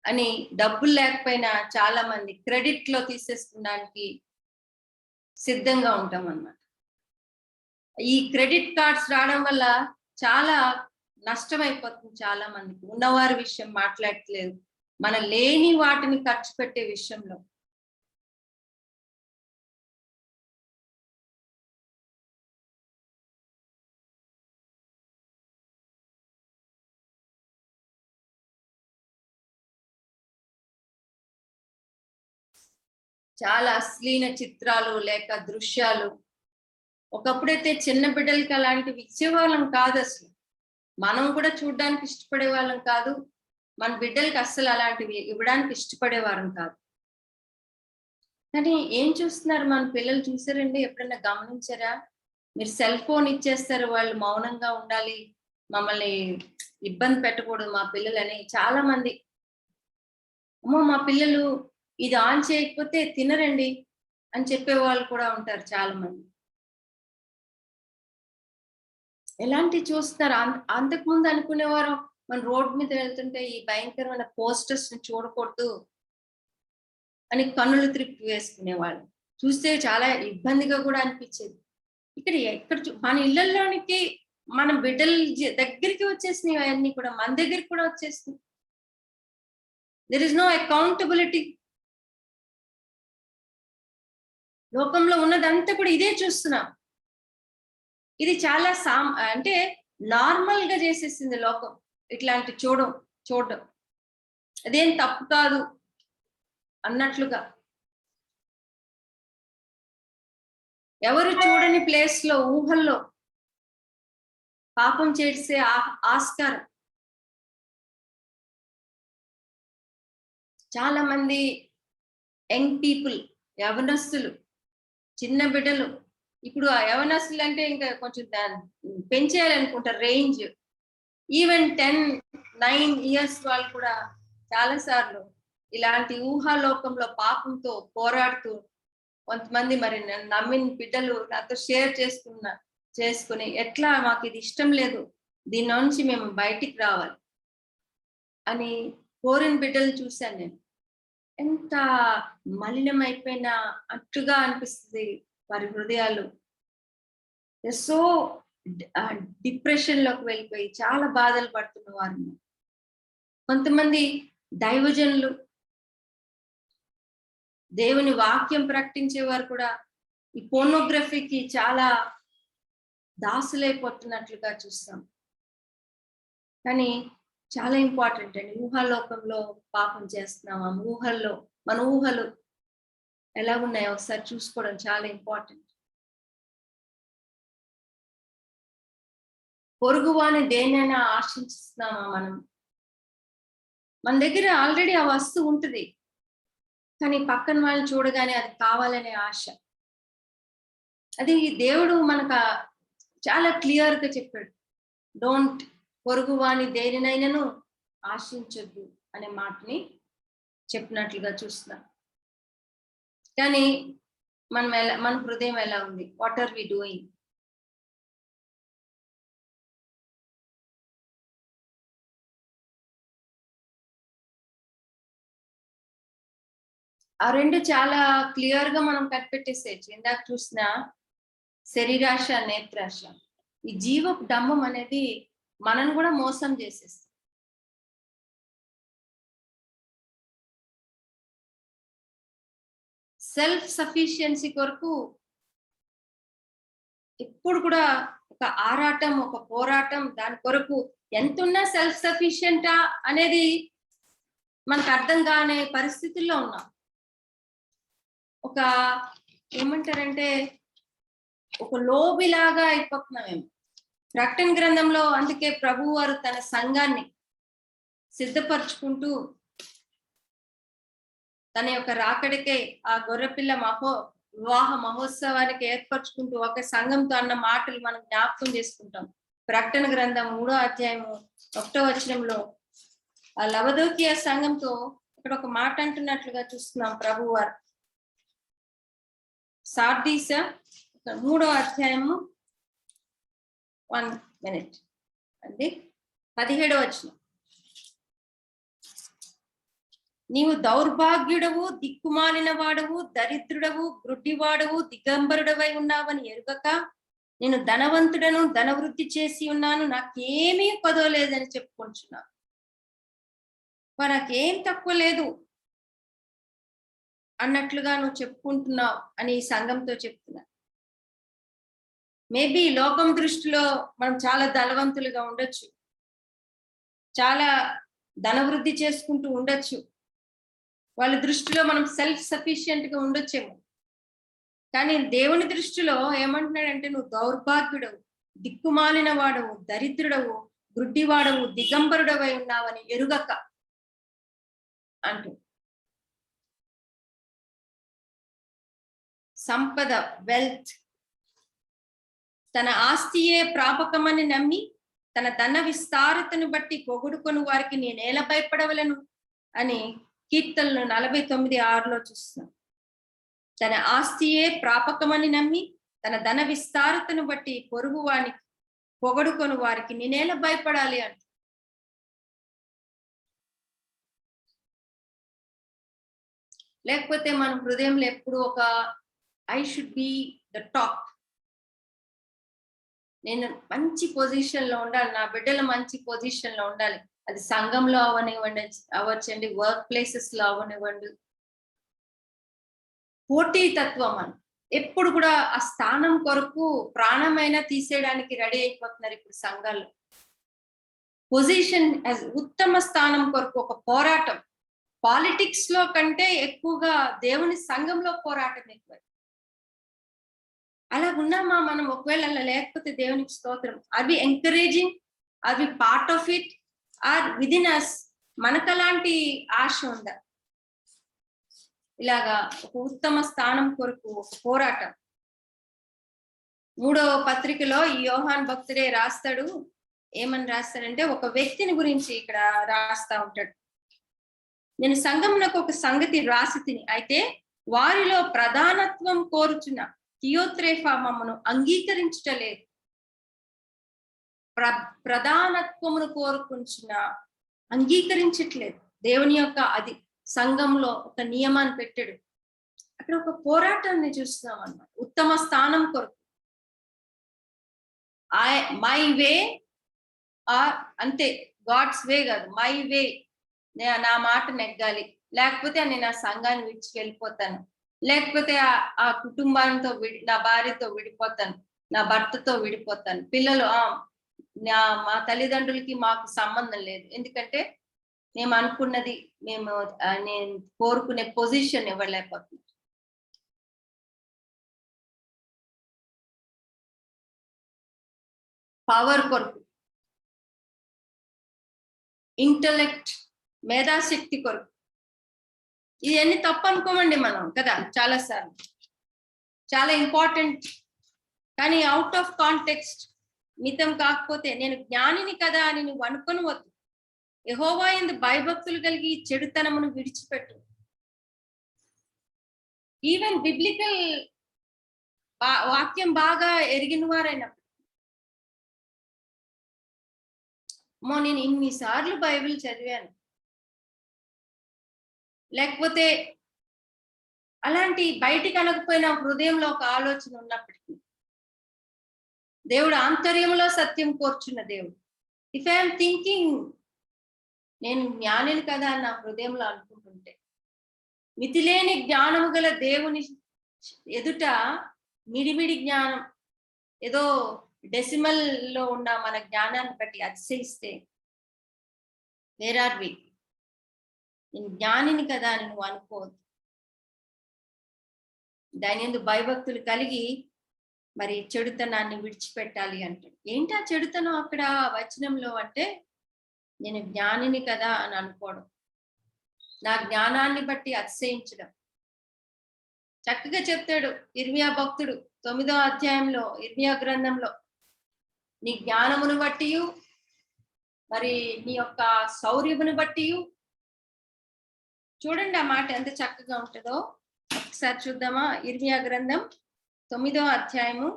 [SPEAKER 7] అని. డబ్బులు లేకపోయినా చాలా మంది క్రెడిట్ లో తీసేసుకోవడానికి సిద్ధంగా ఉంటాం అన్నమాట. ఈ క్రెడిట్ కార్డ్స్ రావడం వల్ల చాలా నష్టం అయిపోతుంది చాలా మందికి. ఉన్నవారి విషయం మాట్లాడట్లేదు, మన లేని వాటిని ఖర్చు పెట్టే విషయంలో. చాలా అశ్లీల చిత్రాలు లేక దృశ్యాలు. ఒకప్పుడైతే చిన్న బిడ్డలకి అలాంటివి ఇచ్చేవాళ్ళం కాదు, అసలు మనం కూడా చూడడానికి ఇష్టపడే వాళ్ళం కాదు, మన బిడ్డలకి అస్సలు అలాంటివి ఇవ్వడానికి ఇష్టపడేవారం కాదు. కానీ ఏం చూస్తున్నారు మన పిల్లలు? చూసారండి ఎప్పుడైనా గమనించారా? మీరు సెల్ ఫోన్ ఇచ్చేస్తారు, వాళ్ళు మౌనంగా ఉండాలి, మమ్మల్ని ఇబ్బంది పెట్టకూడదు మా పిల్లలని. చాలా మంది అమ్మో మా పిల్లలు ఇది ఆన్ చేయకపోతే తినరండి అని చెప్పే వాళ్ళు కూడా ఉంటారు చాలా మంది. ఎలాంటివి చూస్తున్నారు? అంతకుముందు అనుకునేవారు మన రోడ్ మీద వెళ్తుంటే ఈ భయంకరమైన పోస్టర్స్ ని చూడకూడదు అని కన్నులు త్రిప్పి వేసుకునేవాళ్ళు. చూస్తే చాలా ఇబ్బందిగా కూడా అనిపించేది. ఎక్కడ మన ఇళ్లలోనికి మన బిడ్డల దగ్గరికి వచ్చేసినాయి, అవన్నీ కూడా మన దగ్గరికి కూడా వచ్చేసినాయి. There is no accountability. లోకంలో ఉన్నదంతా కూడా ఇదే చూస్తున్నాం. ఇది చాలా అంటే నార్మల్ గా చేసేసింది లోకం ఇట్లాంటి చూడడం. అదేం తప్పు కాదు అన్నట్లుగా. ఎవరు చూడని ప్లేస్ లో ఊహల్లో పాపం చేసే ఆస్కారం. చాలా మంది యంగ్ పీపుల్, యవనస్తులు, చిన్న బిడ్డలు, ఇప్పుడు ఆ యవనస్తులు అంటే ఇంకా కొంచెం పెంచేయాలనుకుంటారు రేంజ్. ఈవెన్ 9 years వాళ్ళు కూడా చాలా సార్లు ఇలాంటి ఊహాలోకంలో పాపంతో పోరాడుతూ, కొంతమంది మరి నమ్మిన బిడ్డలు నాతో షేర్ చేసుకుని ఎట్లా మాకు ఇది ఇష్టం లేదు, దీని నుంచి మేము బయటికి రావాలి అని కోరిన బిడ్డలు చూశాను నేను. ఎంత మలినమైపోయిన అట్టుగా అనిపిస్తుంది వారి హృదయాలు. సో డిప్రెషన్ లోకి వెళ్ళిపోయి చాలా బాధలు పడుతున్న వారు. కొంతమంది దైవజనులు, దేవుని వాక్యం ప్రకటించేవారు కూడా ఈ పోర్నోగ్రఫీకి చాలా దాసులైపోతున్నట్లుగా చూస్తాం. కానీ చాలా ఇంపార్టెంట్ అండి. ఊహాలోకంలో పాపం చేస్తున్నామా, మన ఊహలు ఎలా ఉన్నాయో ఒకసారి చూసుకోవడం చాలా ఇంపార్టెంట్. పొరుగువాని దేనైనా ఆశిస్తున్నామా మనం? మన దగ్గర ఆల్రెడీ ఆ వస్తువు ఉంటుంది, కానీ పక్కన వాళ్ళని చూడగానే అది కావాలనే ఆశ. అది దేవుడు మనకు చాలా క్లియర్ గా చెప్పాడు, డోంట్ పొరుగువాని దేనినైనాను ఆశించొద్దు అనే మాటని చెప్పినట్లుగా చూస్తున్నాం. కానీ మన హృదయం ఎలా ఉంది? What are we doing? ఆ రెండు చాలా క్లియర్ గా మనం కనిపెట్టేసేయచ్చు. ఇందాక చూసిన శరీరాశ, నేత్రాశ, ఈ జీవపు డంబం అనేది మనను కూడా మోసం చేసేస్తుంది. సెల్ఫ్ సఫిషియన్సీ కొరకు ఎప్పుడు కూడా ఒక ఆరాటం, ఒక పోరాటం, దాని కొరకు ఎంతున్నా సెల్ఫ్ సఫిషియంటా అనేది మనకు అర్థం కాని పరిస్థితుల్లో ఉన్నాం. ఒక ఏమంటారంటే ఒక లోబిలాగా అయిపోతున్నామేమో. ప్రకటన గ్రంథంలో అందుకే ప్రభువు వారు తన సంఘాన్ని సిద్ధపరచుకుంటూ తన యొక్క రాకడికే ఆ గొర్రెపిల్ల వివాహ మహోత్సవానికి ఏర్పరచుకుంటూ ఒక సంఘంతో అన్న మాటలు మనం జ్ఞాపకం చేసుకుంటాం. ప్రకటన గ్రంథం 3వ అధ్యాయము 1వ వచనంలో ఆ లవదోకియ సంఘంతో ఇక్కడ ఒక మాట అంటున్నట్లుగా చూస్తున్నాం ప్రభువు వారు. సార్దీస 3వ అధ్యాయము 1 minute అండి, 17వ వచనం. నీవు దౌర్భాగ్యుడవు, దిక్కుమాలిన వాడవు, దరిద్రుడవు, గ్రుడ్డివాడవు, దిగంబరుడవై ఉన్నావని ఎరుగక నేను ధనవంతుడను, ధనవృద్ధి చేసి ఉన్నాను, నాకేమీ కొదవలేదని చెప్పుకుంటున్నాను. నాకేం తక్కువ లేదు అన్నట్లుగా నువ్వు చెప్పుకుంటున్నావు అని ఈ సంఘంతో చెప్తున్నా. మేబీ లోకం దృష్టిలో మనం చాలా ధనవంతులుగా ఉండొచ్చు, చాలా ధనవృద్ధి చేసుకుంటూ ఉండొచ్చు, వాళ్ళ దృష్టిలో మనం సెల్ఫ్ సఫిషియెంట్ గా ఉండొచ్చేమో. కానీ దేవుని దృష్టిలో ఏమంటున్నాడంటే నువ్వు దౌర్భాగ్యుడవు, దిక్కుమాలిన వాడవు, దరిద్రుడవు, గుడ్డివాడవు, దిగంబరుడవై ఉన్నావని ఎరుగక అంటూ. సంపద, వెల్త్, తన ఆస్తియే ప్రాపకమని నమ్మి తన ధన విస్తారతను బట్టి పొగుడుకొని వారికి నేనేలా భయపడవలను అని కీర్తనలు 49:6 చూస్తున్నాం. తన ఆస్తియే ప్రాపకమని నమ్మి తన ధన విస్తారతను బట్టి పొరుగు వానికి పొగడుకొని వారికి నేనేలా భయపడాలి అంట. లేకపోతే మన హృదయంలో ఎప్పుడు ఒక I should be the top, నేను మంచి పొజిషన్ లో ఉండాలి, నా బిడ్డలు మంచి పొజిషన్ లో ఉండాలి. అది సంఘంలో అవ్వచ్చండి, వర్క్ ప్లేసెస్ లో అవనివ్వండి. పోటీ తత్వం అని ఎప్పుడు కూడా ఆ స్థానం కొరకు ప్రాణమైనా తీసేయడానికి రెడీ అయిపోతున్నారు ఇప్పుడు సంఘాల్లో. పొజిషన్, ఉత్తమ స్థానం కొరకు ఒక పోరాటం. పాలిటిక్స్ లో కంటే ఎక్కువగా దేవుని సంఘంలో పోరాటం ఎక్కువ. అలా ఉన్నామా మనం? ఒకవేళ అలా లేకపోతే దేవునికి స్తోత్రం. అవి ఎంకరేజింగ్, అవి part of it are within us. మనకు అలాంటి ఆశ ఉందా? ఇలాగా ఒక ఉత్తమ స్థానం కొరకు పోరాటం. 3వ పత్రికలో ఈ యోహాన్ భక్తుడే రాస్తాడు. ఏమని రాస్తాడంటే ఒక వ్యక్తిని గురించి ఇక్కడ రాస్తా ఉంటాడు. నేను సంఘమునకు ఒక సంగతి రాసి తిని, అయితే వారిలో ప్రధానత్వం కోరుచున్న థియోత్రేఫా మమ్మను అంగీకరించటలేదు. ప్రధానత్వమును కోరుకుంటున్న అంగీకరించట్లేదు. దేవుని యొక్క అది సంఘంలో ఒక నియమాన్ని పెట్టాడు. అక్కడ ఒక పోరాటాన్ని చూస్తున్నాం అన్నమాట. ఉత్తమ స్థానం కొరకు మై వే ఆర్ అంతే, గాడ్స్ వే కాదు, మై వే, నా మాట నెగ్గాలి, లేకపోతే నేను ఆ సంఘాన్ని విడిచి వెళ్ళిపోతాను, లేకపోతే ఆ కుటుంబాలతో నా భార్యతో విడిపోతాను, నా భర్తతో విడిపోతాను, పిల్లలు మా తల్లిదండ్రులకి మాకు సంబంధం లేదు. ఎందుకంటే మేము అనుకున్నది నేను కోరుకునే పొజిషన్ ఇవ్వలేకపోతున్నాం. పవర్ కొరకు, ఇంటలెక్ట్, మేధాశక్తి కొరకు, ఇవన్నీ తప్పు అనుకోమండి మనం కదా. చాలాసార్లు చాలా ఇంపార్టెంట్, కానీ అవుట్ ఆఫ్ కాంటెక్స్ట్, మితం కాకపోతే నేను జ్ఞానిని కదా అని నువ్వు అనుకొని వద్దు. యెహోవా యందు భయభక్తులు కలిగి చెడుతనమును విడిచిపెట్టు. ఈవెన్ బిబ్లికల్ వాక్యం బాగా ఎరిగిన వారైనప్పుడు, నేను ఇన్నిసార్లు బైబిల్ చదివాను, లేకపోతే అలాంటి బయటికి అనకపోయినా హృదయంలో ఒక ఆలోచన ఉన్నప్పటికీ, దేవుడు ఆంతర్యంలో సత్యం కోర్చున్న దేవుడు. ఇఫ్ ఐఎమ్ థింకింగ్ నేను జ్ఞానిని కదా అని నా హృదయంలో అనుకుంటుంటే, మితిలేని జ్ఞానము గల దేవుని ఎదుట మిడిమిడి జ్ఞానం, ఏదో డెసిమల్ లో ఉన్న మన జ్ఞానాన్ని బట్టి అతిశయిస్తే, వేర్ ఆర్ వి? నేను జ్ఞానిని కదా అని నువ్వు అనుకోవద్దు. దాని యందు భయభక్తులు కలిగి మరి చెడుతనాన్ని విడిచిపెట్టాలి అంటాడు. ఏంటి ఆ చెడుతనం అక్కడ వచనంలో అంటే, నేను జ్ఞానిని కదా అని అనుకోవడం, నా జ్ఞానాన్ని బట్టి అతిశయించడం. చక్కగా చెప్తాడు ఇర్మియా భక్తుడు 9వ అధ్యాయంలో, ఇర్మియా గ్రంథంలో, నీ జ్ఞానమును బట్టి, మరి నీ యొక్క శౌర్యమును బట్టి. చూడండి ఆ మాట ఎంత చక్కగా ఉంటుందో. ఒకసారి చూద్దామా? ఇర్మియా గ్రంథం 9వ అధ్యాయము,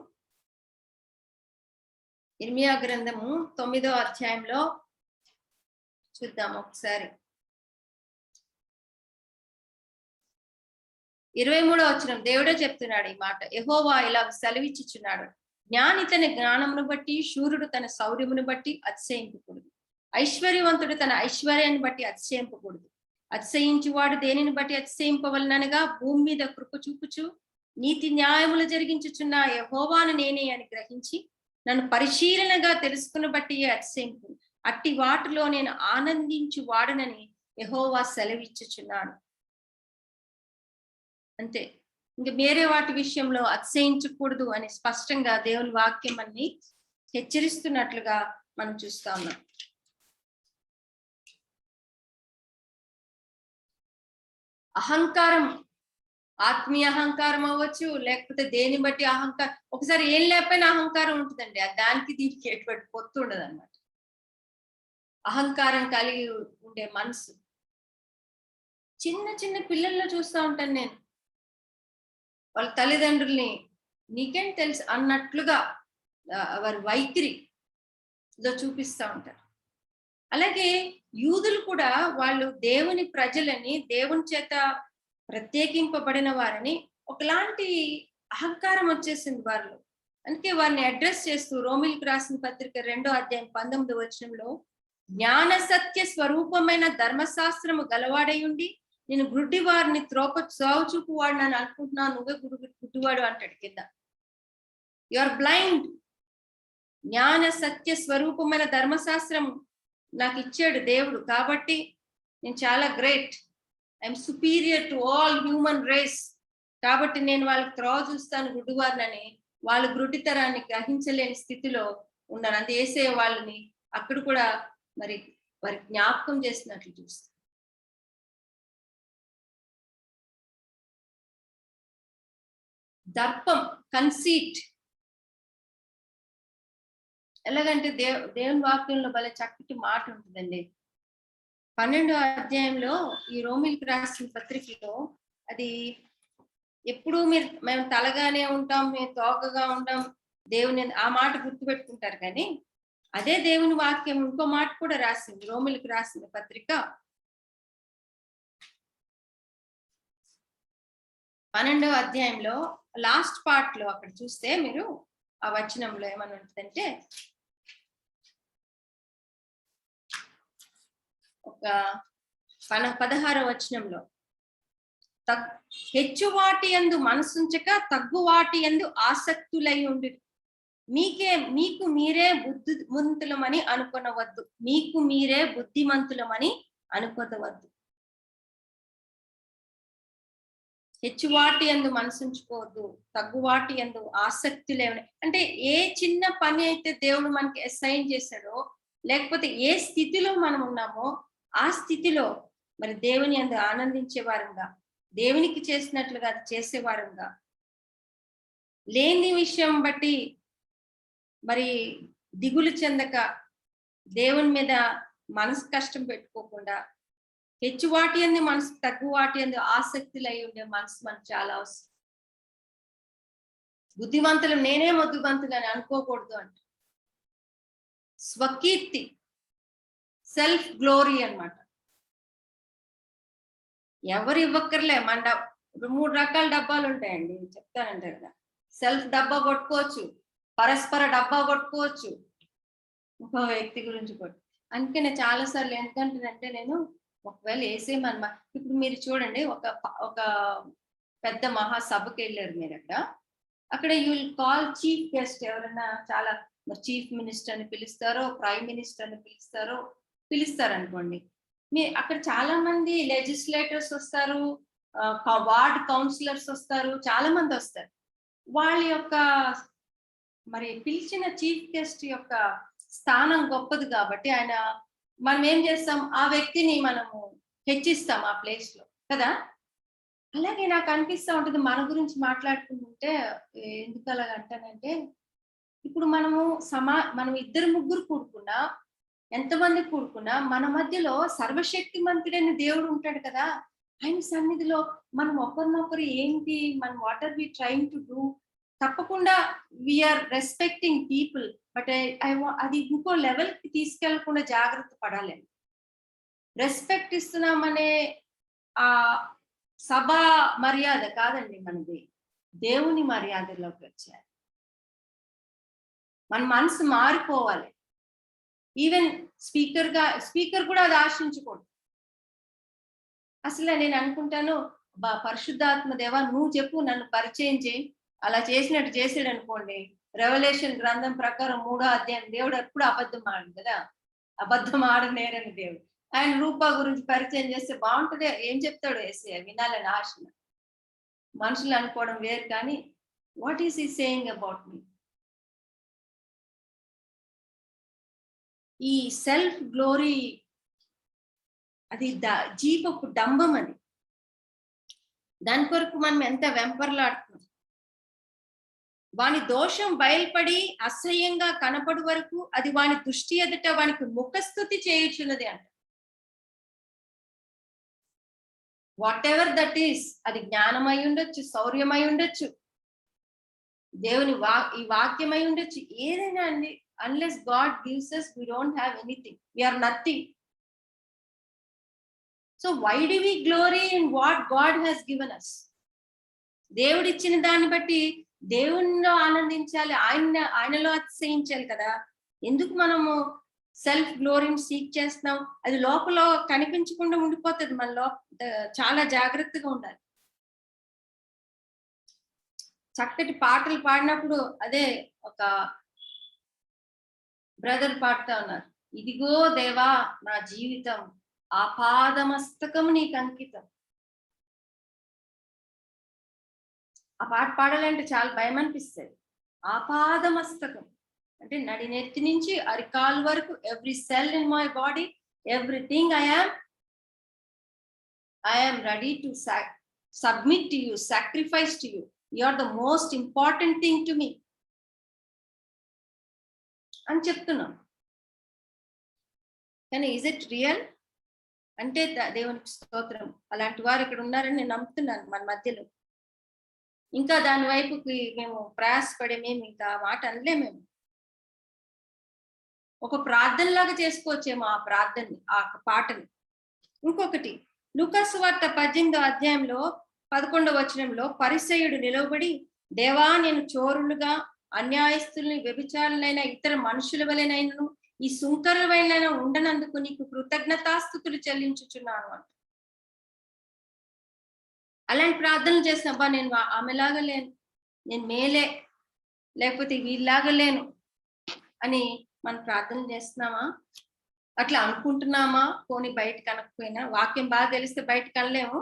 [SPEAKER 7] ఇర్మియా గ్రంథము 9వ అధ్యాయంలో చూద్దాం ఒకసారి. 23వ వచనం దేవుడే చెప్తున్నాడు ఈ మాట. యెహోవా ఇలా సెలవిచ్చుచున్నాడు, జ్ఞాని తన జ్ఞానమును బట్టి, శూరుడు తన శౌర్యమును బట్టి అతిశయింపకూడదు. ఐశ్వర్యవంతుడు తన ఐశ్వర్యాన్ని బట్టి అతిశయింపకూడదు. అతిశయించువాడు దేనిని బట్టి అతిశయింపవలనగా, భూమి మీద కృప చూపుచు నీతి న్యాయములు జరిగించుచున్న యెహోవాను నేనే అని గ్రహించి నన్ను పరిశీలనగా తెలుసుకుని బట్టి అతిశయింపు. అట్టి వాటిలో నేను ఆనందించు వాడనని యెహోవా సెలవిచ్చుచున్నాడు. అంతే, ఇంక వేరే వాటి విషయంలో అతిశయించకూడదు అని స్పష్టంగా దేవుని వాక్యం అన్ని హెచ్చరిస్తున్నట్లుగా మనం చూస్తా ఉన్నాం. అహంకారం, ఆత్మీయ అహంకారం అవ్వచ్చు, లేకపోతే దేని బట్టి అహంకారం. ఒకసారి ఏం లేకపోయినా అహంకారం ఉంటుందండి, దానికి దీనికి ఎటువంటి పొత్తు ఉండదు అన్నమాట. అహంకారం కలిగి ఉండే మనసు చిన్న చిన్న పిల్లల్లో చూస్తూ ఉంటాను నేను. వాళ్ళ తల్లిదండ్రుల్ని నీకేం తెలుసు అన్నట్లుగా వారి వైఖరిలో చూపిస్తూ ఉంటారు. అలాగే యూదులు కూడా వాళ్ళు దేవుని ప్రజలని, దేవుని చేత ప్రత్యేకింపబడిన వారని ఒకలాంటి అహంకారం వచ్చేసింది వారిలో. అందుకే వారిని అడ్రస్ చేస్తూ రోమిలకు రాసిన పత్రిక 2వ అధ్యాయం 19వ వచనంలో, జ్ఞాన సత్య స్వరూపమైన ధర్మశాస్త్రము గలవాడై ఉండి నేను గుడ్డి వారిని త్రోవ చూపు వాడు నన్ను అనుకుంటున్నాను, నువ్వే గుడ్డివాడు అంటాడు కింద. You are blind. జ్ఞాన సత్య స్వరూపమైన ధర్మశాస్త్రం నాకు ఇచ్చాడు దేవుడు, కాబట్టి నేను చాలా great, I'm superior to all human race, కాబట్టి నేను వాళ్ళకి త్రోవ చూస్తాను గుడ్డివారినని వాళ్ళు గుడ్డితరాన్ని గ్రహించలేని స్థితిలో ఉన్నారు. అంతే వేసే వాళ్ళని అక్కడ కూడా మరి వారి జ్ఞాపకం చేసినట్లు చూస్తారు. దర్పం, కన్సీట్. ఎలాగంటే దేవుని వాక్యంలో భలే చక్కటి మాట ఉంటుందండి. 12వ అధ్యాయంలో ఈ రోమిలకు రాసిన పత్రికలో, అది ఎప్పుడు మేము తలగానే ఉంటాం, మేము తోకగా ఉంటాం, దేవుని ఆ మాట గుర్తుపెట్టుకుంటారు. కానీ అదే దేవుని వాక్యం ఇంకో మాట కూడా రాసింది రోమిలకు రాసిన పత్రిక 12వ అధ్యాయంలో లాస్ట్ పార్ట్ లో అక్కడ చూస్తే మీరు ఆ వచనంలో ఏమని ఉంటుందంటే, ఒక 16వ వచనంలో, హెచ్చు వాటి యందు మనసుంచక తగ్గు వాటి యందు ఆసక్తులై ఉండి. మీకు మీరే బుద్ధిమంతులమని అనుకొనవద్దు. మీకు మీరే బుద్ధిమంతులమని అనుకోవద్దు. హెచ్చువాటి యందు మనసుంచుకోవద్దు, తగ్గువాటి యందు ఆసక్తి లేవని. అంటే ఏ చిన్న పని అయితే దేవుడు మనకి అసైన్ చేశాడో, లేకపోతే ఏ స్థితిలో మనం ఉన్నామో ఆ స్థితిలో మరి దేవుని యందు ఆనందించే వారంగా, దేవునికి చేసినట్లుగా చేసేవారంగా, లేని విషయం బట్టి మరి దిగులు చెందక, దేవుని మీద మనసు కష్టం పెట్టుకోకుండా, హెచ్చువాటి యందు మనసు, తగ్గువాటి యందు ఆసక్తులు అయి ఉండే మనసు మనకు చాలా అవసరం. బుద్ధిమంతులు నేనే బుద్ధిమంతులు అని అనుకోకూడదు అంట. స్వకీర్తి, సెల్ఫ్ గ్లోరీ అన్నమాట. ఎవరు ఇవ్వక్కర్లే. మన 3 రకాల డబ్బాలు ఉంటాయండి, చెప్తానంటే కదా. సెల్ఫ్ డబ్బా కొట్టుకోవచ్చు, పరస్పర డబ్బా కొట్టుకోవచ్చు, ఇంకో వ్యక్తి గురించి కొట్టు. అందుకే నేను చాలా సార్లు ఎందుకంటానంటే, నేను ఒకవేళ వేసేయమన్నమా, ఇప్పుడు మీరు చూడండి, ఒక పెద్ద మహాసభకి వెళ్ళారు మీరు. అక్కడ you will call chief guest. ఎవరైనా చాలా చీఫ్ మినిస్టర్ అని పిలుస్తారో, ప్రైమ్ మినిస్టర్ అని పిలుస్తారు అనుకోండి. అక్కడ చాలా మంది లెజిస్లేటర్స్ వస్తారు, వార్డ్ కౌన్సిలర్స్ వస్తారు, చాలా మంది వస్తారు. వాళ్ళ యొక్క మరి పిలిచిన చీఫ్ గెస్ట్ యొక్క స్థానం గొప్పది కాబట్టి మనం ఏం చేస్తాం, ఆ వ్యక్తిని మనము హెచ్చిస్తాం ఆ ప్లేస్ లో కదా. అలాగే నాకు అనిపిస్తూ ఉంటుంది, మన గురించి మాట్లాడుకుంటుంటే. ఎందుకు అలాగంటానంటే, ఇప్పుడు మనం 2-3 కూడుకున్నా, ఎంతమంది కూడుకున్నా, మన మధ్యలో సర్వశక్తిమంతుడైన దేవుడు ఉంటాడు కదా. ఆయన సన్నిధిలో మనం ఒకరినొకరు ఏంటి, మనం what are we trying to do, తప్పకుండా వీఆర్ రెస్పెక్టింగ్ పీపుల్. బట్ అది ఇంకో లెవెల్ కి తీసుకెళ్లకుండా జాగ్రత్త పడాలి. రెస్పెక్ట్ ఇస్తున్నామనే ఆ సభా మర్యాద కాదండి మనది, దేవుని మర్యాదలోకి వచ్చారు. మన మనసు మారిపోవాలి. ఈవెన్ స్పీకర్ కూడా అది ఆశించకూడదు. అసలు నేను అనుకుంటాను, పరిశుద్ధాత్మ దేవా నువ్వు చెప్పు, నన్ను పరిచయం చేయి. అలా చేసినట్టు చేసాడు అనుకోండి, రెవల్యూషన్ గ్రంథం ప్రకారం 3వ అధ్యాయం, దేవుడు ఎప్పుడు అబద్ధం ఆడు కదా, అబద్ధం ఆడనేరని దేవుడు. ఆయన రూపా గురించి పరిచయం చేస్తే బాగుంటుంది. ఏం చెప్తాడు యేసయ్య, వినాలని ఆశ. మనుషులు అనుకోవడం వేరు, కానీ what is he saying about me? ఈ సెల్ఫ్ గ్లోరీ అది జీవపు డంబం. అది దాని కొరకు మనం ఎంత వెంపర్లాడుతున్నాం. వాని దోషం బయలుపడి అసహ్యంగా కనపడు వరకు అది వాని దృష్టి ఎదుట వానికి ముఖస్థుతి చేయుచున్నది అంట. వాట్ ఎవర్ దట్ ఈస్, అది జ్ఞానమై ఉండొచ్చు, శౌర్యమై ఉండొచ్చు, దేవుని ఈ వాక్యమై ఉండొచ్చు, ఏదైనా అండి. Unless God gives us, we don't have anything, we are nothing. So why do we glory in what God has given us? దేవుడు ఇచ్చిన దాన్ని బట్టి దేవునిలో ఆనందించాలి, ఆయనలో అతిశయించాలి కదా. ఎందుకు మనము సెల్ఫ్ గ్లోరీని సీక్ చేస్తున్నాం? అది లోపల కనిపించకుండా ఉండిపోతుంది. మనలో చాలా జాగ్రత్తగా ఉండాలి. చక్కటి పాటలు పాడినప్పుడు, అదే ఒక బ్రదర్ పాడుతా ఉన్నారు, ఇదిగో దేవా నా జీవితం ఆపాదమస్తకము నీకు అంకితం. ఆ పాట పాడాలంటే చాలా భయం అనిపిస్తుంది. ఆపాదమస్తకం అంటే నడినెత్తి నుంచి అరికాలు వరకు, every cell in my body, everything I am ready to submit to you, sacrifice to you. You are the most important thing to me అని చెప్తున్నాం. కానీ ఇజ్ ఇట్ రియల్ అంటే దేవునికి స్తోత్రం, అలాంటి వారు ఇక్కడ ఉన్నారని నేను నమ్ముతున్నాను మన మధ్యలో. ఇంకా దాని వైపుకి మేము ప్రయాసపడే, మేము ఇంకా మాట అనలే. మేము ఒక ప్రార్థనలాగా చేసుకోవచ్చేమో ఆ ప్రార్థనని, ఆ పాటని. ఇంకొకటి లూకాసు వార్త 18వ అధ్యాయంలో 11వ వచనంలో, పరిసయ్యుడు నిలవబడి, దేవా నేను చోరులుగా, అన్యాయస్తుల్ని, వ్యభిచారులైన ఇతర మనుషుల వలెనైనను ఈ సుంకరులైన ఉండనందుకు నీకు కృతజ్ఞతాస్తుతులు చెల్లించుచున్నాను అంట. అలాంటి ప్రార్థనలు చేసినబ్బా నేను ఆమెలాగా లేను, నేను మేలే, లేకపోతే వీళ్ళలాగా లేను అని మనం ప్రార్థన చేస్తున్నామా? అట్లా అనుకుంటున్నామా? పోనీ బయటకు అనకపోయినా, వాక్యం బాగా తెలిస్తే బయటకు అనలేము,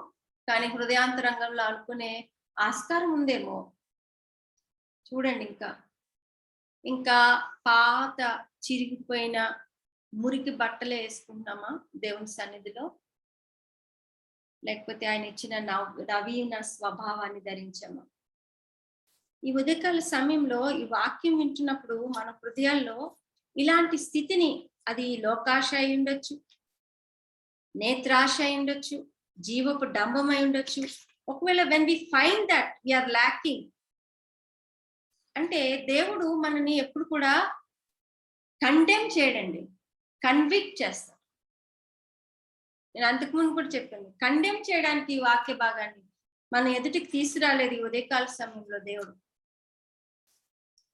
[SPEAKER 7] కానీ హృదయాంతరంగంలో అనుకునే ఆస్కారం ఉందేమో చూడండి. ఇంకా పాత చిరిగిపోయిన మురికి బట్టలే వేసుకుంటున్నామా దేవుని సన్నిధిలో? లేకపోతే ఆయన ఇచ్చిన నవీన స్వభావాన్ని ధరించామా? ఈ ఉదయకాల సమయంలో ఈ వాక్యం వింటున్నప్పుడు మన హృదయాల్లో ఇలాంటి స్థితిని, అది లోకాశ అయి ఉండొచ్చు, నేత్రాశ అయి ఉండొచ్చు, జీవపు డంబం అయి ఉండొచ్చు. ఒకవేళ when we find that we are lacking అంటే దేవుడు మనని ఎప్పుడు కూడా కండెమ్ చేయడండి, కన్విక్ట్ చేస్తాడు. నేను అంతకుముందు కూడా చెప్పాను, కండెమ్ చేయడానికి ఈ వాక్య భాగాన్ని మన ఎదుటికి తీసుకురాలేదు ఈ ఉదయకాల సమయంలో దేవుడు.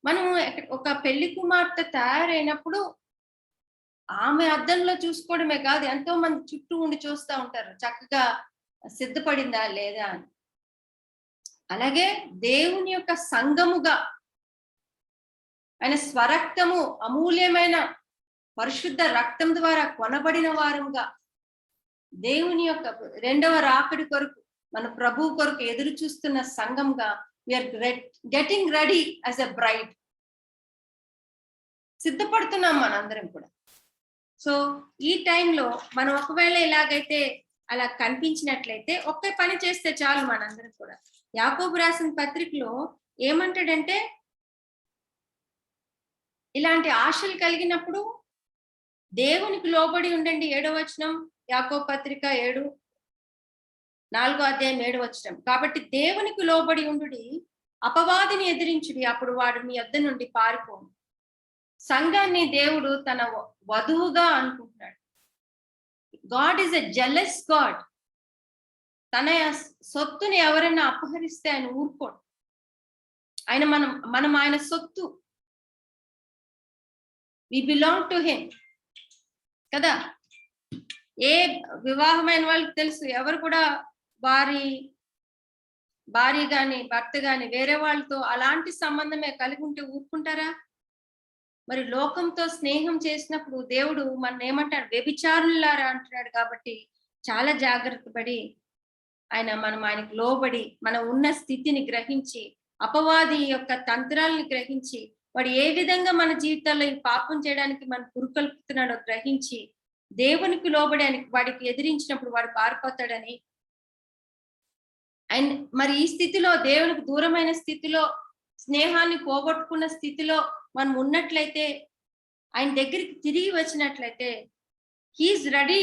[SPEAKER 7] మనం ఒక పెళ్లి కుమార్తె తయారైనప్పుడు ఆమె అద్దంలో చూసుకోవడమే కాదు, ఎంతో మంది చుట్టూ ఉండి చూస్తూ ఉంటారు చక్కగా సిద్ధపడిందా లేదా అని. అలాగే దేవుని యొక్క సంఘముగా, ఆయన స్వరక్తము అమూల్యమైన పరిశుద్ధ రక్తం ద్వారా కొనబడిన వారంగా, దేవుని యొక్క రెండవ రాకడి కొరకు, మన ప్రభు కొరకు ఎదురు చూస్తున్న సంఘంగా we are getting ready as a bride. సిద్ధపడుతున్నాం మనందరం కూడా. సో ఈ టైంలో మనం ఒకవేళ ఇలాగైతే అలా కనిపించినట్లయితే ఒక్క పని చేస్తే చాలు మనందరం కూడా. యాకోబు రాసిన పత్రికలో ఏమంటాడంటే, ఇలాంటి ఆశలు కలిగినప్పుడు దేవునికి లోబడి ఉండండి. 7వ వచనం, యాకోబు పత్రిక 7, 4వ అధ్యాయం 7వ వచనం. కాబట్టి దేవునికి లోబడి ఉండుడి, అపవాదిని ఎదిరించుడి, అప్పుడు వాడు మీ యొద్ద నుండి పారిపోను. సంఘాన్ని దేవుడు తన వధువుగా అనుకుంటున్నాడు. God is a jealous God. తన సొత్తుని ఎవరైనా అపహరిస్తే ఆయన ఊరుకోడు. మనం ఆయన సొత్తు. వి బిలాంగ్ టు హిమ్ కదా. ఏ వివాహమైన వాళ్ళకి తెలుసు, ఎవరు కూడా భార్య గాని భర్త గాని వేరే వాళ్ళతో అలాంటి సంబంధమే కలిగి ఉంటే ఊరుకుంటారా? మరి లోకంతో స్నేహం చేసినప్పుడు దేవుడు మన ఏమంటాడు? వ్యభిచారులారా అంటున్నాడు. కాబట్టి చాలా జాగ్రత్త పడి మనం ఆయనకు లోబడి, మనం ఉన్న స్థితిని గ్రహించి, అపవాది యొక్క తంత్రాలను గ్రహించి, వాడు ఏ విధంగా మన జీవితాల్లో ఈ పాపం చేయడానికి మనం పురుకొల్పుతున్నాడో గ్రహించి, దేవునికి లోబడి వాడికి ఎదిరించినప్పుడు వాడు పారిపోతాడని. అండ్ మరి ఈ స్థితిలో, దేవునికి దూరమైన స్థితిలో, స్నేహాన్ని పోగొట్టుకున్న స్థితిలో మనం ఉన్నట్లయితే, ఆయన దగ్గరికి తిరిగి వచ్చినట్లయితే, హీఈస్ రెడీ.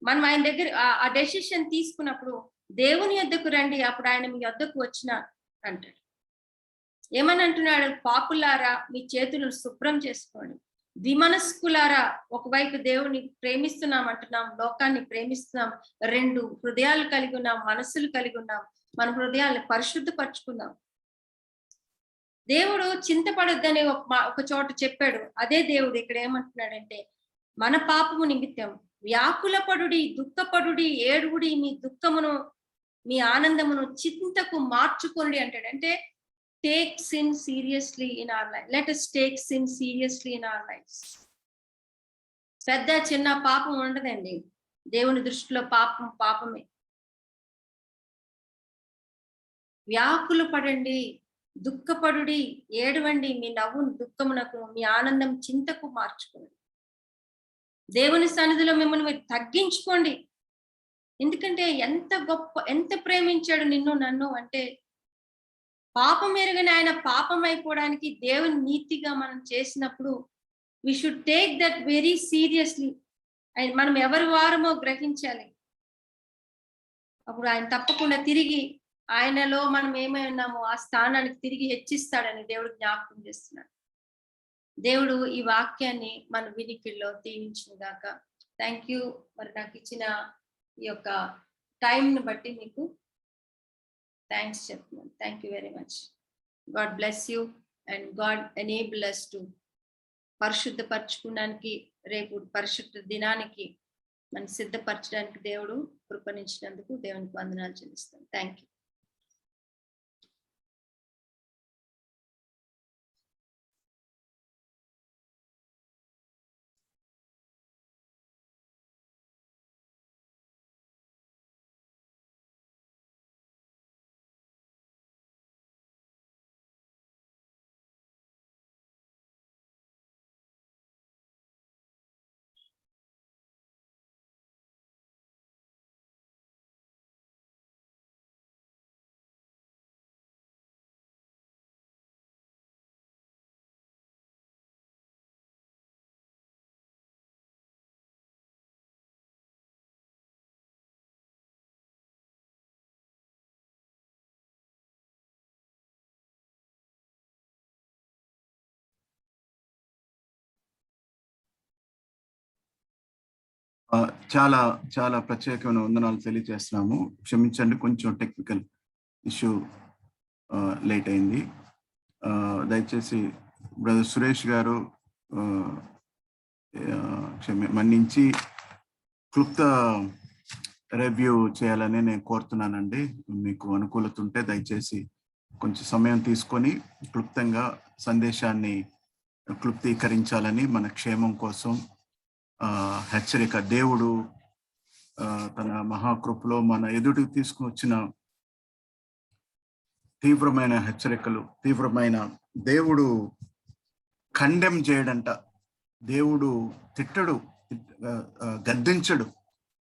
[SPEAKER 7] మనం ఆయన దగ్గర ఆ డెసిషన్ తీసుకున్నప్పుడు, దేవుని యొద్దకు రండి, అప్పుడు ఆయన మీ యొద్దకు వచ్చిన అంటాడు. ఏమని అంటున్నాడు? పాపులారా మీ చేతులను శుభ్రం చేసుకోండి, ద్విమనస్కులారా, ఒకవైపు దేవుని ప్రేమిస్తున్నాం అంటున్నాం, లోకాన్ని ప్రేమిస్తున్నాం, 2 హృదయాలు కలిగి ఉన్నాం, మనస్సులు కలిగి ఉన్నాం, మన హృదయాలను పరిశుద్ధపరచుకుందాం. దేవుడు చింతపడొద్దని ఒక చోట చెప్పాడు. అదే దేవుడు ఇక్కడ ఏమంటున్నాడంటే, మన పాపము నిమిత్తం వ్యాకులపడుడి, దుఃఖపడుడి, ఏడుగుడి, మీ దుఃఖమును మీ ఆనందమును చింతకు మార్చుకోండి అంటాడు. అంటే take sin seriously in our life. Let us take sin seriously in our life. పెద్ద చిన్న పాపం ఉండదండి దేవుని దృష్టిలో. పాపమే. వ్యాకులు పడండి, దుఃఖపడుడి, ఏడవండి, మీ నవ్వును దుఃఖమునకు, మీ ఆనందం చింతకు మార్చుకోండి. దేవుని సన్నిధిలో మిమ్మల్ని మీరు తగ్గించుకోండి. ఎందుకంటే ఎంత ప్రేమించాడు నిన్ను నన్ను అంటే, పాపం ఎరుగని ఆయన పాపం అయిపోవడానికి దేవుని నీతిగా మనం చేసినప్పుడు we should take that very seriously. మనం ఎవరి వారమో గ్రహించాలి. అప్పుడు ఆయన తప్పకుండా తిరిగి ఆయనలో మనం ఏమై ఉన్నామో ఆ స్థానానికి తిరిగి హెచ్చిస్తాడని దేవుడు జ్ఞాపకం చేస్తున్నాడు. దేవుడు ఈ వాక్యాన్ని మన వినికిడిలో దీవించిన గాక. Thank you. మరి నాకు ఇచ్చిన ఈ యొక్క టైంని బట్టి మీకు థ్యాంక్స్ చెప్తున్నాను. Thank you very much. God bless you and God enable us to పరిశుద్ధపరచుకోవడానికి, రేపు పరిశుద్ధ దినానికి మనం సిద్ధపరచడానికి దేవుడు కృపణించినందుకు దేవునికి వందనాలు చెల్లిస్తాను. Thank you.
[SPEAKER 4] చాలా చాలా ప్రత్యేకమైన వందనాలు తెలియజేస్తున్నాము. క్షమించండి, కొంచెం టెక్నికల్ ఇష్యూ లేట్ అయింది. దయచేసి బ్రదర్ సురేష్ గారు మన్నించి క్లుప్త రివ్యూ చేయాలని నేను కోరుతున్నానండి. మీకు అనుకూలత ఉంటే దయచేసి కొంచెం సమయం తీసుకొని క్లుప్తంగా సందేశాన్ని క్లుప్తీకరించాలని, మన క్షేమం కోసం హెచ్చరిక. దేవుడు తన మహాకృపలో మన ఎదుటికి తీసుకుని వచ్చిన తీవ్రమైన హెచ్చరికలు, తీవ్రమైన, దేవుడు ఖండెం చేయడంట. దేవుడు తిట్టడు, గద్దించడు,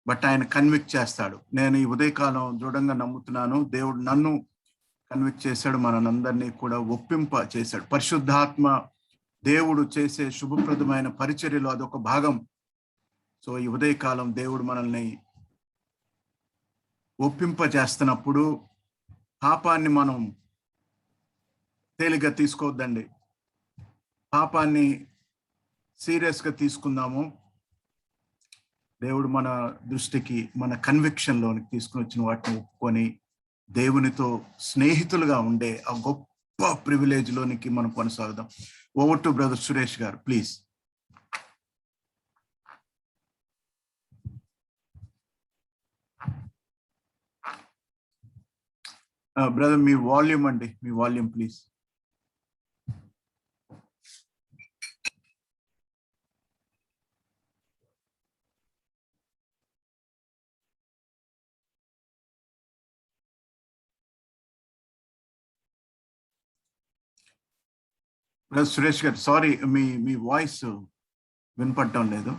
[SPEAKER 4] బట్ ఆయన కన్విక్ట్ చేస్తాడు. నేను ఈ ఉదయకాలం దృఢంగా నమ్ముతున్నాను, దేవుడు నన్ను కన్విక్ట్ చేశాడు, మనందరినీ కూడా ఒప్పింప చేశాడు. పరిశుద్ధాత్మ దేవుడు చేసే శుభప్రదమైన పరిచర్యలో అదొక భాగం. సో ఈ ఉదయకాలం దేవుడు మనల్ని ఒప్పింప చేస్తున్నప్పుడు పాపాన్ని మనం తేలిగ్గా తీసుకోవద్దండి. పాపాన్ని సీరియస్గా తీసుకుందాము. దేవుడు మన దృష్టికి, మన కన్విక్షన్లోనికి తీసుకుని వచ్చిన వాటిని ఒప్పుకొని దేవునితో స్నేహితులుగా ఉండే ఆ గొప్ప ప్రివిలేజ్లోనికి మనం కొనసాగుదాం. ఓవర్ టు బ్రదర్ సురేష్ గారు, ప్లీజ్. బ్రదర్ మీ వాల్యూమ్ అండి, మీ వాల్యూమ్ ప్లీజ్. బ్రదర్ సురేష్ గారు, సారీ, మీ వాయిస్ వినపడటం లేదు.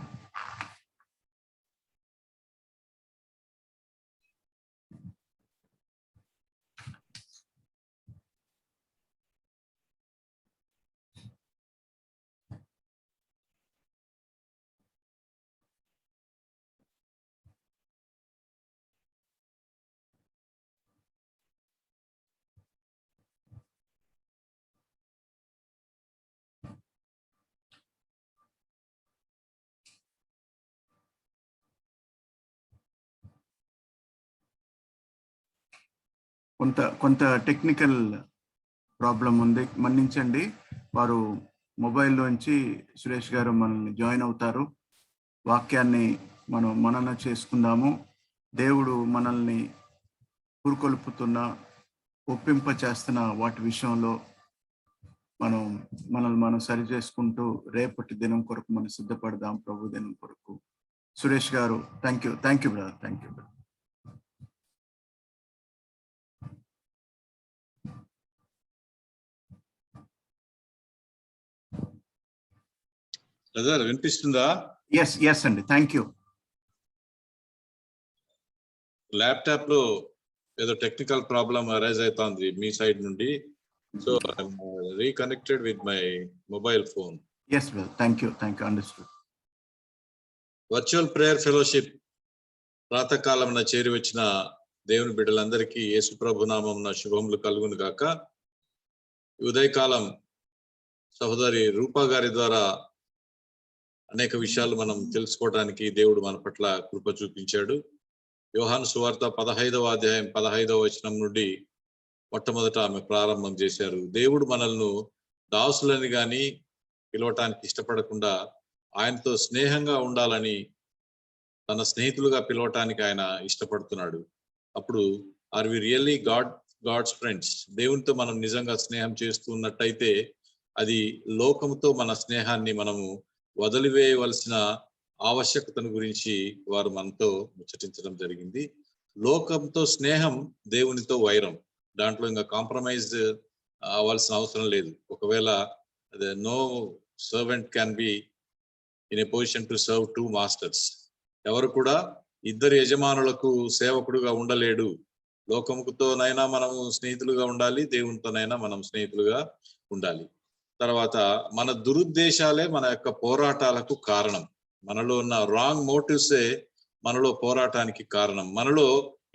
[SPEAKER 4] కొంత టెక్నికల్ ప్రాబ్లం ఉంది, మన్నించండి. వారు మొబైల్లోంచి సురేష్ గారు మనల్ని జాయిన్ అవుతారు. వాక్యాన్ని మనం మనన చేసుకుందాము. దేవుడు మనల్ని పురుకొల్పుతున్న, ఒప్పింప చేస్తున్న వాటి విషయంలో మనల్ని మనం సరి చేసుకుంటూ రేపటి దినం కొరకు మనం సిద్ధపడదాం, ప్రభు దినం కొరకు. సురేష్ గారు, thank you brother, thank you brother.
[SPEAKER 8] వినిపిస్తుందా?
[SPEAKER 4] ఎస్ అండి, థ్యాంక్ యూ.
[SPEAKER 8] ల్యాప్టాప్ లో ఏదో టెక్నికల్ ప్రాబ్లం అరైజ్ అవుతుంది మీ సైడ్ నుండి, so reconnected with my mobile phone.
[SPEAKER 4] Yes brother, thank you, understood.
[SPEAKER 8] Virtual prayer fellowship ప్రాతకాలమున చేరి వచ్చిన దేవుని బిడ్డలందరికీ యేసు ప్రభు నామమున శుభములు కలుగును గాక. ఉదయకాలం సహోదరి రూపా గారి ద్వారా అనేక విషయాలు మనం తెలుసుకోవడానికి దేవుడు మన పట్ల కృప చూపించాడు. యోహాను సువార్త 15వ అధ్యాయం 15వ వచనం నుండి మొట్టమొదట ఆమె ప్రారంభం చేశారు. దేవుడు మనల్ని దాసులని గాని పిలవటానికి ఇష్టపడకుండా ఆయనతో స్నేహంగా ఉండాలని, తన స్నేహితులుగా పిలవటానికి ఆయన ఇష్టపడుతున్నాడు. అప్పుడు are we really God's friends? దేవునితో మనం నిజంగా స్నేహం చేస్తున్నట్టయితే అది లోకంతో మన స్నేహాన్ని మనము వదిలివేయవలసిన ఆవశ్యకతను గురించి వారు మనతో ముచ్చటించడం జరిగింది. లోకంతో స్నేహం, దేవునితో వైరం. దాంట్లో ఇంకా కాంప్రమైజ్ అవ్వాల్సిన అవసరం లేదు. ఒకవేళ no servant can be in a position to serve two masters. ఎవరు కూడా ఇద్దరు యజమానులకు సేవకుడుగా ఉండలేడు. లోకముతోనైనా మనము స్నేహితులుగా ఉండాలి, దేవునితోనైనా మనం స్నేహితులుగా ఉండాలి. తర్వాత మన దురుద్దేశాలే మన యొక్క పోరాటాలకు కారణం. మనలో ఉన్న రాంగ్ మోటివ్సే మనలో పోరాటానికి కారణం. మనలో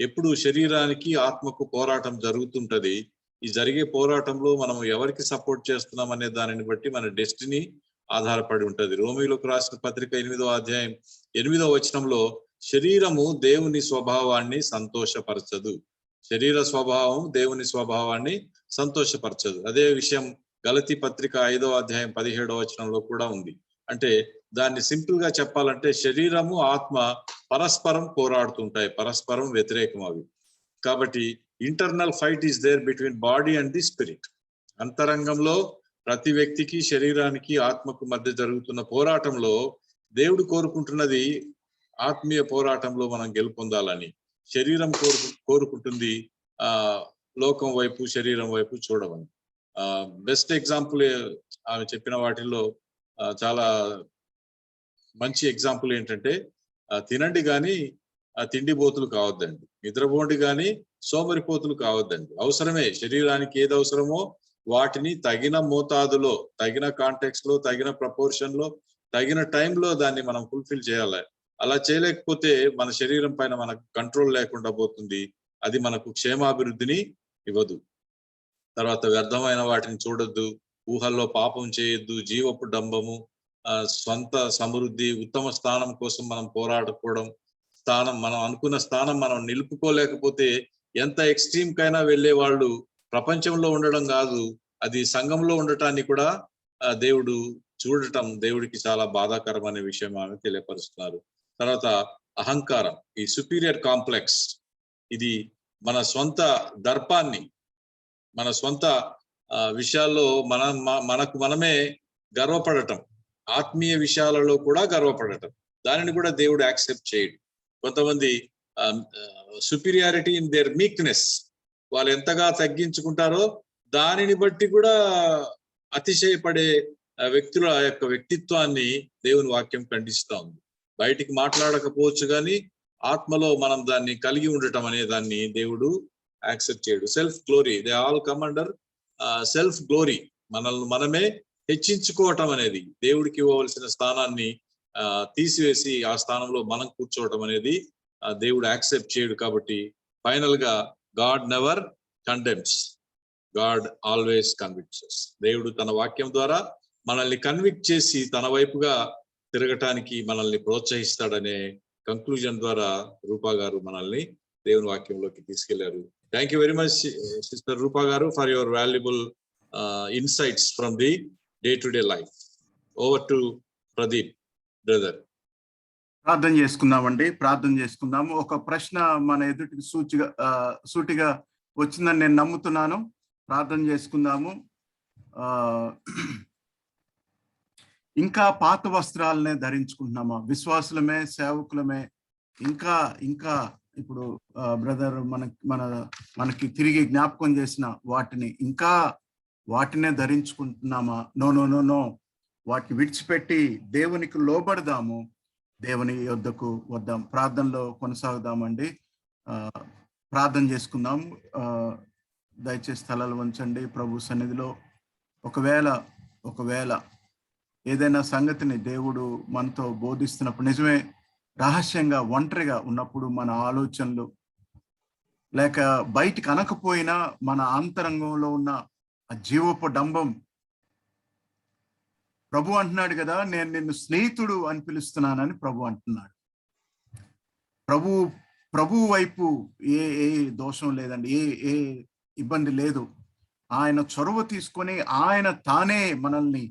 [SPEAKER 8] ఎప్పుడు శరీరానికి ఆత్మకు పోరాటం జరుగుతుంటది. ఈ జరిగే పోరాటంలో మనం ఎవరికి సపోర్ట్ చేస్తున్నాం అనే దానిని బట్టి మన డెస్టినీ ఆధారపడి ఉంటది. రోమీయులకు రాసిన పత్రిక 8వ అధ్యాయం 8వ వచనంలో శరీరము దేవుని స్వభావాన్ని సంతోషపరచదు. శరీర స్వభావం దేవుని స్వభావాన్ని సంతోషపరచదు. అదే విషయం గలతీ పత్రిక 5వ అధ్యాయం 17వ వచనంలో కూడా ఉంది. అంటే దాన్ని సింపుల్ గా చెప్పాలంటే శరీరము ఆత్మ పరస్పరం పోరాడుతుంటాయి, పరస్పరం వ్యతిరేకం అవి. కాబట్టి internal fight is there between body and the spirit. అంతరంగంలో ప్రతి వ్యక్తికి, శరీరానికి, ఆత్మకు మధ్య జరుగుతున్న పోరాటంలో దేవుడు కోరుకుంటున్నది ఆత్మీయ పోరాటంలో మనం గెలుపొందాలని. శరీరం కోరుకుంటుంది లోకం వైపు, శరీరం వైపు చూడమని. బెస్ట్ ఎగ్జాంపుల్ ఆమె చెప్పిన వాటిల్లో చాలా మంచి ఎగ్జాంపుల్ ఏంటంటే, తినండి కానీ తిండిపోతులు కావద్దండి, నిద్రపోండి కానీ సోమరిపోతులు కావద్దండి. అవసరమే, శరీరానికి ఏది అవసరమో వాటిని తగిన మోతాదులో, తగిన కాంటెక్స్ట్ లో, తగిన ప్రపోర్షన్ లో, తగిన టైంలో దాన్ని మనం ఫుల్ఫిల్ చేయాలి. అలా చేయలేకపోతే మన శరీరం పైన మనకు కంట్రోల్ లేకుండా పోతుంది. అది మనకు క్షేమాభివృద్ధిని ఇవ్వదు. తర్వాత వ్యర్థమైన వాటిని చూడొద్దు, ఊహల్లో పాపం చేయొద్దు, జీవపు డంబము, స్వంత సమృద్ధి, ఉత్తమ స్థానం కోసం మనం పోరాడుకోవడం, స్థానం మనం అనుకున్న స్థానం మనం నిలుపుకోలేకపోతే ఎంత ఎక్స్ట్రీమ్ కైనా వెళ్ళే వాళ్ళు ప్రపంచంలో ఉండడం కాదు, అది సంఘంలో ఉండటాన్ని కూడా దేవుడు చూడటం దేవుడికి చాలా బాధాకరం అనే విషయం ఆమె తెలియపరుస్తున్నారు. తర్వాత అహంకారం, ఈ సుపీరియర్ కాంప్లెక్స్, ఇది మన సొంత దర్పాన్ని, మన సొంత విషయాల్లో మనకు మనమే గర్వపడటం, ఆత్మీయ విషయాలలో కూడా గర్వపడటం, దానిని కూడా దేవుడు యాక్సెప్ట్ చేయడు. కొంతమంది సుపీరియారిటీ ఇన్ దేర్ మీక్నెస్, వాళ్ళు ఎంతగా తగ్గించుకుంటారో దానిని బట్టి కూడా అతిశయపడే వ్యక్తుల యొక్క వ్యక్తిత్వాన్ని దేవుని వాక్యం ఖండిస్తూ ఉంది. బయటికి మాట్లాడకపోవచ్చు కానీ ఆత్మలో మనం దాన్ని కలిగి ఉండటం అనే దాన్ని దేవుడు యాక్సెప్ట్ చేయడు. Self glory, they all come under self glory. మనల్ని మనమే హెచ్చించుకోవటం అనేది, దేవుడికి ఇవ్వవలసిన స్థానాన్ని తీసివేసి ఆ స్థానంలో మనం కూర్చోవటం అనేది దేవుడు యాక్సెప్ట్ చేయడు. కాబట్టి ఫైనల్ గా God never condemns, God always convicts. దేవుడు తన వాక్యం ద్వారా మనల్ని కన్విక్ట్ చేసి తన వైపుగా తిరగటానికి మనల్ని ప్రోత్సహిస్తాడనే కంక్లూజన్ ద్వారా రూపా గారు మనల్ని దేవుని వాక్యంలోకి తీసుకెళ్లారు. Thank you very much sister Rupa గారు for your valuable insights from the day to day life. Over to Pradeep brother.
[SPEAKER 4] ప్రార్థన చేసుకుందామండి, ప్రార్థన చేసుకుందాము. ఒక ప్రశ్న మన ఎదుటికి సూటిగా వచ్చిందని నేను నమ్ముతున్నాను. ప్రార్థన చేసుకుందాము. ఇంకా పాత వస్త్రాలనే ధరించుకుంటున్నామా? విశ్వాసులమే, సేవకులమే, ఇంకా ఇప్పుడు బ్రదర్ మనకి తిరిగి జ్ఞాపకం చేసిన వాటినే ధరించుకుంటున్నామా? నో, వాటిని విడిచిపెట్టి దేవునికి లోబడదాము, దేవుని యొద్దకు వద్దాం. ప్రార్థనలో కొనసాగుదామండి. ప్రార్థన చేసుకుందాం. దయచేసి స్థలాలు వంచండి ప్రభు సన్నిధిలో. ఒకవేళ ఏదైనా సంగతిని దేవుడు మనతో బోధిస్తున్నప్పుడు, నిజమే రహస్యంగా ఒంటరిగా ఉన్నప్పుడు మన ఆలోచనలు లేక బయటికి అనకపోయినా మన అంతరంగంలో ఉన్న ఆ జీవపు డంబం, ప్రభు అంటున్నాడు కదా, నేను నిన్ను స్నేహితుడు అని పిలుస్తున్నానని ప్రభు అంటున్నాడు. ప్రభు వైపు ఏ దోషం లేదండి, ఏ ఇబ్బంది లేదు. ఆయన చొరవ తీసుకొని ఆయన తానే మనల్ని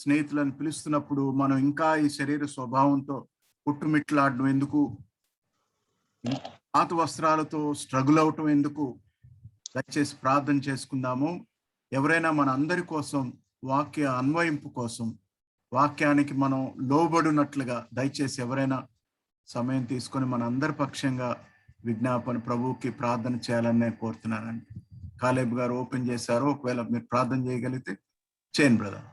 [SPEAKER 4] స్నేహితులను పిలుస్తున్నప్పుడు మనం ఇంకా ఈ శరీర స్వభావంతో కొట్టుమిట్లాడడం ఎందుకు, పాత వస్త్రాలతో స్ట్రగుల్ అవటం ఎందుకు? దయచేసి ప్రార్థన చేసుకుందాము. ఎవరైనా మన అందరి కోసం, వాక్య అన్వయింపు కోసం, వాక్యానికి మనం లోబడినట్లుగా దయచేసి ఎవరైనా సమయం తీసుకొని మన అందరి పక్షంగా విజ్ఞాపన ప్రభువుకి ప్రార్థన చేయాలని నేను కోరుతున్నానండి. కాలేబ్ గారు ఓపెన్ చేశారు, ఒకవేళ మీరు ప్రార్థన చేయగలిగితే చేయండి బ్రదర్.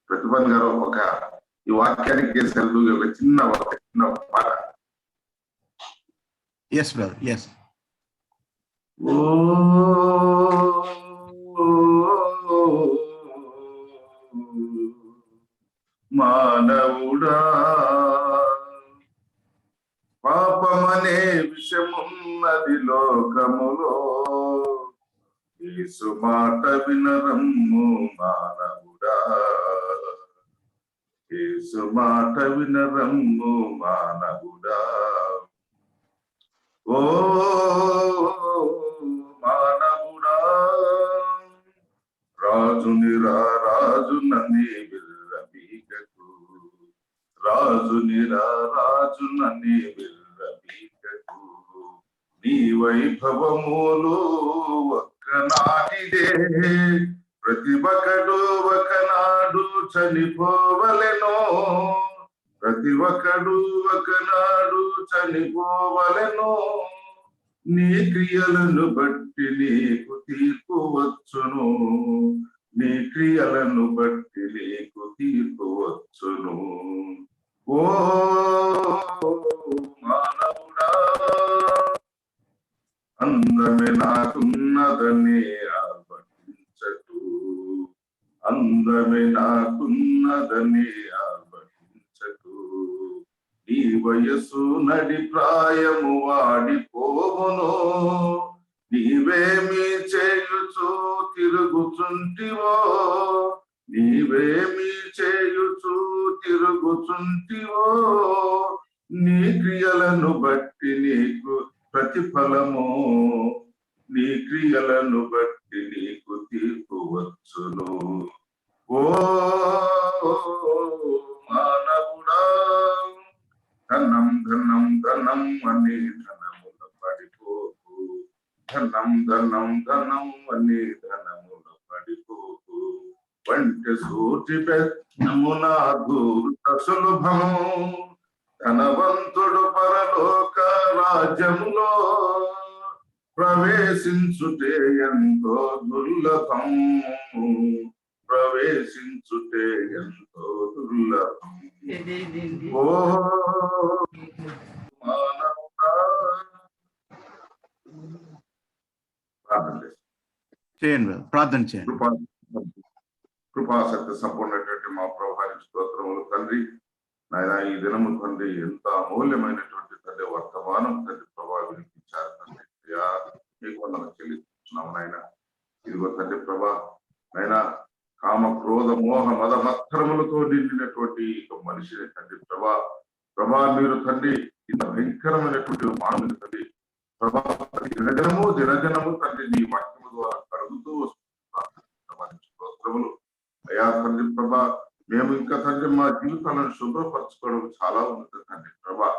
[SPEAKER 9] ప్రతిభన్ గారు ఈ వాక్యానికి ఒక చిన్న పాట.
[SPEAKER 4] Yes brother, yes.
[SPEAKER 9] మానవుడా, పాపమనే విషమున్నది లోకములో, యేసు మాట వినరమ్ము మానవుడా, యేసు మాట వినరమ్ము మానవుడా. ఓ మానవుడా, రాజుని రాజునని విర్రవీగకు, రాజుని రాజునని విర్రవీగకు. నీ వైభవములు ఒక్కనాటిదే, ప్రతి ఒక్కడు ఒకనాడు చనిపోవలెనో, ప్రతి ఒక్కడు ఒకనాడు చనిపోవలెనో. నీ క్రియలను బట్టి నీకు తీర్పు వచ్చును, నీ క్రియలను బట్టి నీకు తీర్పు వచ్చును. ఓ మానవుడా, అందమే నాకున్నదని ఆర్భటించకు, అందమే నాకున్నదని ఆర్భటించకు. నీ వయస్సు నడి ప్రాయము వాడిపోవును, నీవేమి చేయుచు తిరుగుచుంటివో, నీవేమి చేయుచు తిరుగుచుంటివో. నీ క్రియలను బట్టి నీకు ప్రతిఫలము, నీ క్రియలను బట్టి నీకు తీర్పు వచ్చును. ఓ మానవుడా, ధనం ధనం ధనం అని ధనముల పడిపోకు, ధనం ధనం ధనం అని ధనముల పడిపోకు. వంటి సూచి పెద్దమున దూత సులభము, ధనవంతుడు పరలోక రాజ్యములో ప్రవేశించుటే ఎంతో దుర్లభం, ప్రవేశించుటే ఎంతో దుర్లభం. ఓ మానవుడా,
[SPEAKER 4] చేయండి, ప్రార్థన చేయండి.
[SPEAKER 9] కృపాసక్తి సంపూర్ణటువంటి మా ప్రభావిత స్తోత్రములు తండ్రి. నాయన ఈ దినము తండ్రి ఎంత అమూల్యమైనటువంటి తండ్రి వర్తమానం తండ్రి ప్రభా వినిపించారు తండ్రి. మీకు వందనం చెల్లిస్తున్నాము నాయన. ఇదిగో తండ్రి ప్రభా, నాయన కామ క్రోధ మోహ మద మత్సరములతో నిండినటువంటి మనిషిని తండ్రి ప్రభా మీరు తండ్రి ఇంత భయంకరమైనటువంటి మానవుని తండ్రి ప్రభా దినదినము తండ్రి నీ వాక్యము ద్వారా కడుగుతూ వస్తున్నారు. అయా తండ్రి ప్రభా, మేము ఇంకా తండ్రి మా జీవితాలను శుభ్రపరచుకోవడం చాలా ఉంది తండ్రి ప్రభా.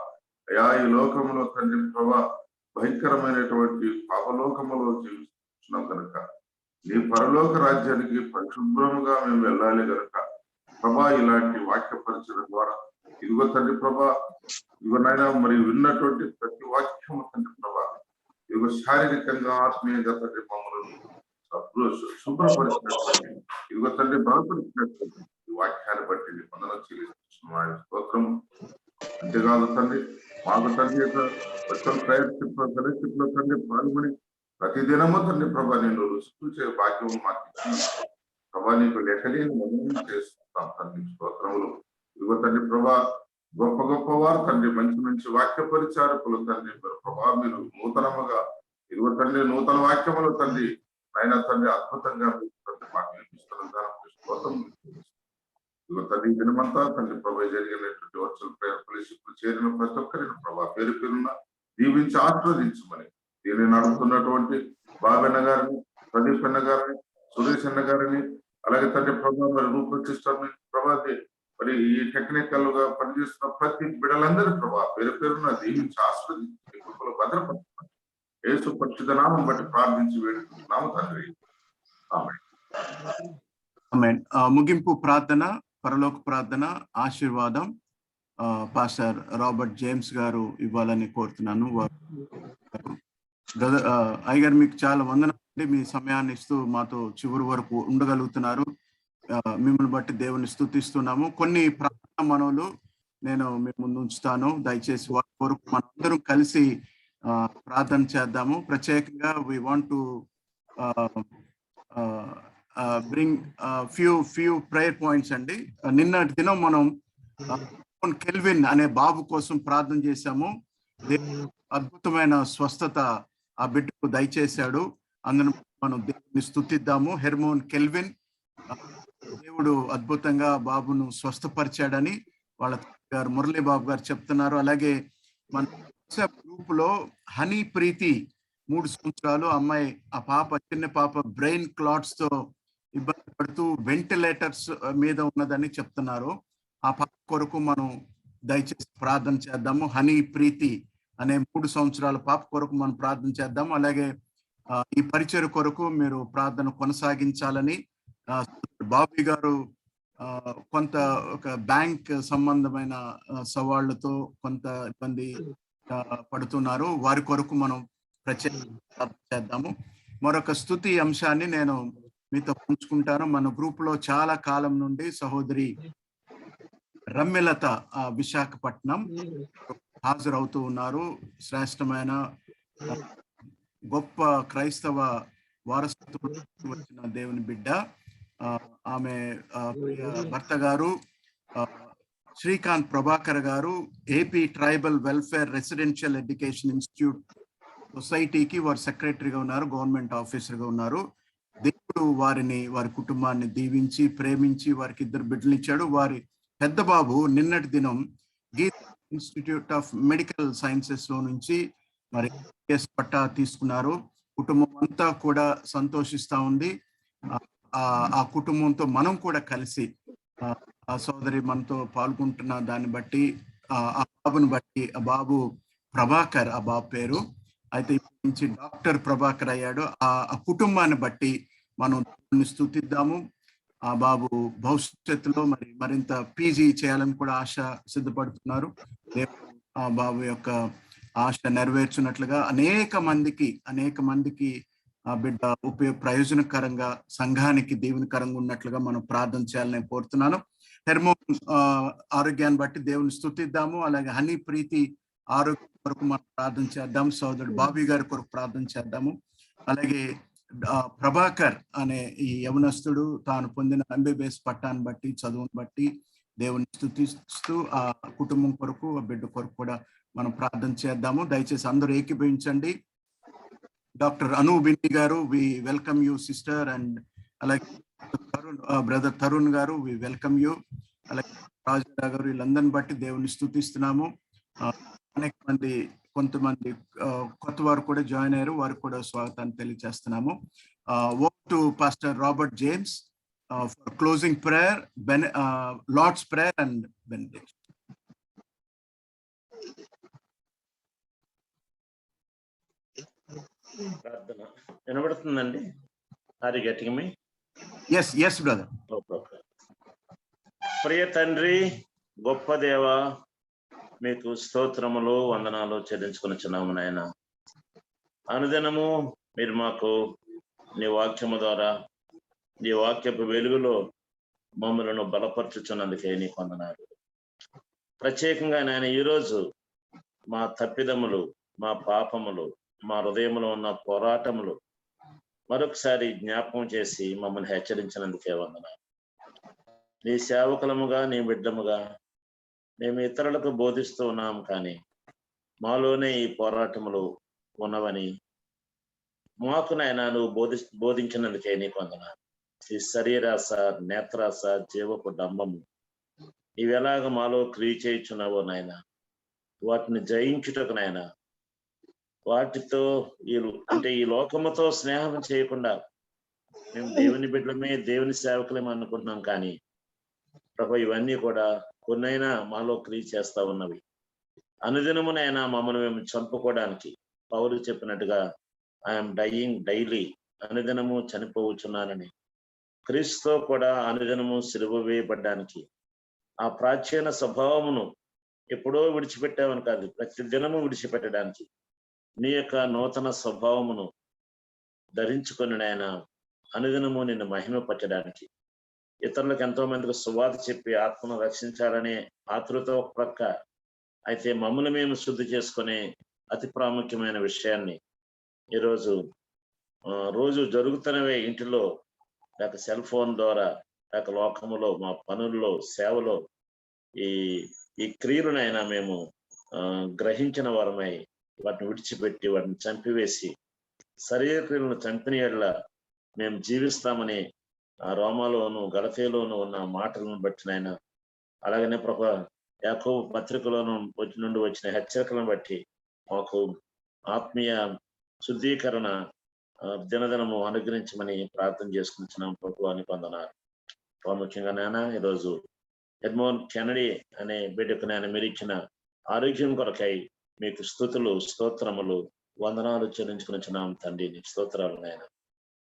[SPEAKER 9] అయా ఈ లోకంలో తండ్రి ప్రభా భయంకరమైనటువంటి పాపలోకములో జీవిస్తున్నాం కనుక నీ పరలోక రాజ్యానికి పరిశుభ్రముగా మేము వెళ్ళాలి కనుక ప్రభా ఇలాంటి వాక్య పరిచయం ద్వారా ఇదిగో తండ్రి ప్రభా, ఇదిగో నాయన మరి విన్నటువంటి ప్రతి వాక్యము తండ్రి ప్రభా ఇదిగో శారీరకంగా ఆత్మీయంగా తండ్రి మమ్మల్ని శుభ్రపరిచినటువంటి ఇదిగో తండ్రి బలపరిచినటువంటి ఈ వాక్యాన్ని బట్టి నీ వందనం చెల్లిస్తున్నాను. స్తోత్రం. అంతేకాదు తండ్రి మాకు తండ్రి ఫెలోషిప్ లో తండ్రి పాల్గొని ప్రతిదినము తండ్రి ప్రభా నేను రుచి భాగ్యం మాకు ప్రభా నీకు లెక్కలేని మమ్మల్ని చేస్తున్నాం తండ్రి. స్తోత్రములు. ఇదిగో తండ్రి ప్రభా గొప్ప గొప్ప వారు తండ్రి మంచి మంచి వాక్య పరిచారకులు తండ్రి ప్రభా మీరు నూతనముగా ఇదిగో తండ్రి నూతన వాక్యములు తండ్రి ఆయన తండ్రి అద్భుతంగా మాకు వినిపిస్తున్న స్తోత్రం. ఇదిగో తండ్రి దినమంతా తండ్రి ప్రభా జరిగినటువంటి వర్చువల్ ప్రేయర్ ఫెలోషిప్ చేరిన ప్రతి ఒక్కరిని ప్రభా పేరు పేరున దీవించి ఆశీర్వదించమని దీన్ని నడుపుతున్నటువంటి బాబన్న గారిని, ప్రదీప్ అన్న గారిని, సురేష్ అన్న గారిని, అలాగే తండ్రి ప్రభా మరి రూపొచ్చిస్తారని ప్రభా మరి ఈ టెక్నికల్ గా పనిచేస్తున్న ప్రతి బిడ్డలందరూ ప్రభా పేరు పేరున దీవించి ఆశీర్వదించి భద్రపరచమని యేసు పరిశుద్ధ నామం బట్టి ప్రార్థించి వేడుకుంటున్నాము తండ్రి.
[SPEAKER 4] ఆమేన్. ముగింపు ప్రార్థన, పరలోక ప్రార్థన, ఆశీర్వాదం పాస్టర్ రాబర్ట్ జేమ్స్ గారు ఇవ్వాలని కోరుతున్నాను. అయ్యగారు మీకు చాలా వందనాలండి, మీ సమయాన్ని ఇస్తూ మాతో చివరి వరకు ఉండగలుగుతున్నారు. మిమ్మల్ని బట్టి దేవుని స్తుతిస్తున్నాము. కొన్ని ప్రార్థన మనవులు నేను మీ ముందు ఉంచుతాను. దయచేసి వారి కొరకు మనందరం కలిసి ప్రార్థన చేద్దాము. ప్రత్యేకంగా we want to bring few prayer points అండి. నిన్నటి దినం మనం కెల్విన్ అనే బాబు కోసం ప్రార్థన చేశాము. అద్భుతమైన స్వస్థత ఆ బిడ్డకు దయచేశాడు. అందును మనం దేవుని స్తుతిద్దాము. హెర్మోన్ కెల్విన్, దేవుడు అద్భుతంగా బాబును స్వస్థపరిచాడని వాళ్ళ గారు మురళీ బాబు గారు చెప్తున్నారు. అలాగే మన గ్రూప్ లో హనీ ప్రీతి 3 సంవత్సరాలు అమ్మాయి, ఆ పాప చిన్న పాప బ్రెయిన్ క్లాట్స్ తో ఇబ్బంది పడుతూ వెంటిలేటర్స్ మీద ఉన్నదని చెప్తున్నారు. ఆ పాప కొరకు మనం దయచేసి ప్రార్థన చేద్దాము. హనీ ప్రీతి అనే 3 సంవత్సరాల పాప కొరకు మనం ప్రార్థన చేద్దాము. అలాగే ఈ పరిచయ కొరకు మీరు ప్రార్థన కొనసాగించాలని, బాబీ గారు కొంత ఒక బ్యాంక్ సంబంధమైన సవాళ్లతో కొంత ఇబ్బంది పడుతున్నారు. వారి కొరకు మనం ప్రత్యేకంగా చేద్దాము. మరొక స్తుతి అంశాన్ని నేను మీతో పంచుకుంటాను. మన గ్రూప్ లో చాలా కాలం నుండి సహోదరి రమ్యలత విశాఖపట్నం హాజరవుతూ ఉన్నారు. శ్రేష్టమైన గొప్ప క్రైస్తవ వారసత్వం వచ్చిన దేవుని బిడ్డ. ఆమె ప్రియ భర్త గారు శ్రీకాంత్ ప్రభాకర్ గారు AP tribal welfare residential education institute సొసైటీకి వారు సెక్రటరీగా ఉన్నారు, గవర్నమెంట్ ఆఫీసర్గా ఉన్నారు. దేవుడు వారిని, వారి కుటుంబాన్ని దీవించి ప్రేమించి వారికి 2 బిడ్డలు ఇచ్చాడు. వారి పెద్ద బాబు నిన్నటి దినం Geetha Institute of Medical Sciences లో నుంచి మరి పట్టా తీసుకున్నారు. కుటుంబం అంతా కూడా సంతోషిస్తా ఉంది. ఆ కుటుంబంతో మనం కూడా కలిసి ఆ సోదరి మనతో పాల్గొంటున్న దాన్ని బట్టి, ఆ బాబుని బట్టి, ఆ బాబు ప్రభాకర్, ఆ బాబు పేరు అయితే ఇప్పటి నుంచి డాక్టర్ ప్రభాకర్ అయ్యాడు. ఆ కుటుంబాన్ని బట్టి మనం స్తుతిద్దాము. ఆ బాబు భవిష్యత్తులో మరింత పీజీ చేయాలని కూడా ఆశ సిద్ధపడుతున్నారు. ఆ బాబు యొక్క ఆశ నెరవేర్చినట్లుగా అనేక మందికి ఆ బిడ్డ ప్రయోజనకరంగా, సంఘానికి దీవెనకరంగా ఉన్నట్లుగా మనం ప్రార్థన చేయాలని కోరుతున్నాను. హెర్మోన్ ఆరోగ్యాన్ని బట్టి దేవుని స్తుతిద్దాము. అలాగే హనీ ప్రీతి ఆరోగ్యం కొరకు మనం ప్రార్థన చేద్దాం. సోదరుడు బాబీ గారి కొరకు ప్రార్థన చేద్దాము. అలాగే ప్రభాకర్ అనే ఈ యవనస్తుడు తాను పొందిన ఎంబీబీఎస్ పట్టాన్ని బట్టి, చదువుని బట్టి దేవుని స్తుతిస్తూ ఆ కుటుంబం కొరకు, ఆ బిడ్డ కొరకు కూడా మనం ప్రార్థన చేద్దాము. దయచేసి అందరూ ఏకీభవించండి. Doctor Anu Binni garu, we welcome you sister. And అలాగే brother Tarun garu, we welcome you. అలాగే రాజా గారు, వీళ్ళందరిని బట్టి దేవుని స్తుతిస్తున్నాము. కొంతమంది కొత్త వారు కూడా జాయిన్ అయ్యారు, వారికి కూడా స్వాగతాన్ని తెలియజేస్తున్నాము. Over to pastor Robert James for closing prayer, Lord's prayer and benediction.
[SPEAKER 10] ప్రార్థన వినబడుతుందండి? అది గట్టిగా మీ
[SPEAKER 4] ఎస్ బ్రదర్.
[SPEAKER 10] ప్రియ తండ్రి, గొప్ప దేవ, మీకు స్తోత్రములు, వందనాలు చెల్లించుకొనిచున్నాము నాయన. అనుదినము మీరు మాకు నీ వాక్యము ద్వారా, నీ వాక్యపు వెలుగులో మమ్మలను బలపరచుచున్నందుకే నీకు వందనాలు. ప్రత్యేకంగా నాయన ఈరోజు మా తప్పిదములు, మా పాపములు, మా హృదయంలో ఉన్న పోరాటములు మరొకసారి జ్ఞాపకం చేసి మమ్మల్ని హెచ్చరించినందుకే వందనాలు. నీ సేవకులముగా, నీ బిడ్డముగా మేము ఇతరులకు బోధిస్తూ ఉన్నాం, కానీ మాలోనే ఈ పోరాటములు ఉన్నవని మాకు నాయన నువ్వు బోధించినందుకే నీకు వందనాలు. ఈ శరీరాశ, నేత్రాశ, జీవపు డంబము ఇవి ఎలాగ మాలో క్రియ చేయుచున్నావో నాయన, వాటిని జయించుటకు నాయన, వాటితో ఈ లోకముతో స్నేహం చేయకుండా మేము దేవుని బిడ్డలమే, దేవుని సేవకులేమో అనుకుంటున్నాం, కానీ ప్రభు ఇవన్నీ కూడా కొన్నైనా మాలో క్రియ చేస్తా ఉన్నవి. అనుదినమునైనా మమ్మల్ని మేము చంపుకోవడానికి పౌలు చెప్పినట్టుగా ఐఎమ్ డయింగ్ డైలీ, అనుదినము చనిపోవచ్చున్నానని, క్రీస్తుతో కూడా అనుదినము సిలువ వేయబడ్డానికి, ఆ ప్రాచీన స్వభావమును ఎప్పుడో విడిచిపెట్టామని కాదు, ప్రతి దినము విడిచిపెట్టడానికి నీ యొక్క నూతన స్వభావమును ధరించుకొని నాయన అనుదినము నిన్ను మహిమపరచడానికి, ఇతరులకు ఎంతో మందికి సువార్త చెప్పి ఆత్మను రక్షించాలనే ఆతృత ఒక ప్రక్క అయితే, మమ్మల్ని మేము శుద్ధి చేసుకునే అతి ప్రాముఖ్యమైన విషయాన్ని ఈరోజు రోజు జరుగుతున్నవే ఇంటిలో, లేక సెల్ ఫోన్ ద్వారా, లేక లోకములో, మా పనుల్లో, సేవలో ఈ క్రియలనైనా మేము గ్రహించిన వారమై వాటిని విడిచిపెట్టి, వాటిని చంపివేసి శరీర క్రియలను చంపిన ఎడల మేము జీవిస్తామని ఆ రోమాలోను గలతీలోను ఉన్న మాటలను బట్టి నాయన, అలాగనే ప్రభా యాకోబు పత్రికలోను నుండి వచ్చిన హెచ్చరికలను బట్టి మాకు ఆత్మీయ శుద్ధీకరణ దినదినము అనుగ్రహించమని ప్రార్థన చేసుకుంటున్నాం ప్రభువానికి వందనాలు. ప్రాముఖ్యంగా నాయన ఈరోజు ఎడ్మోన్ కెనడీ అనే బిడ్డకు నాయన మీరు ఇచ్చిన ఆరోగ్యం కొరకై మీకు స్తుతులు స్తోత్రములు వందనాలు చెల్లించుకునిచున్నాం తండ్రి, నీకు స్తోత్రాలు నాయన.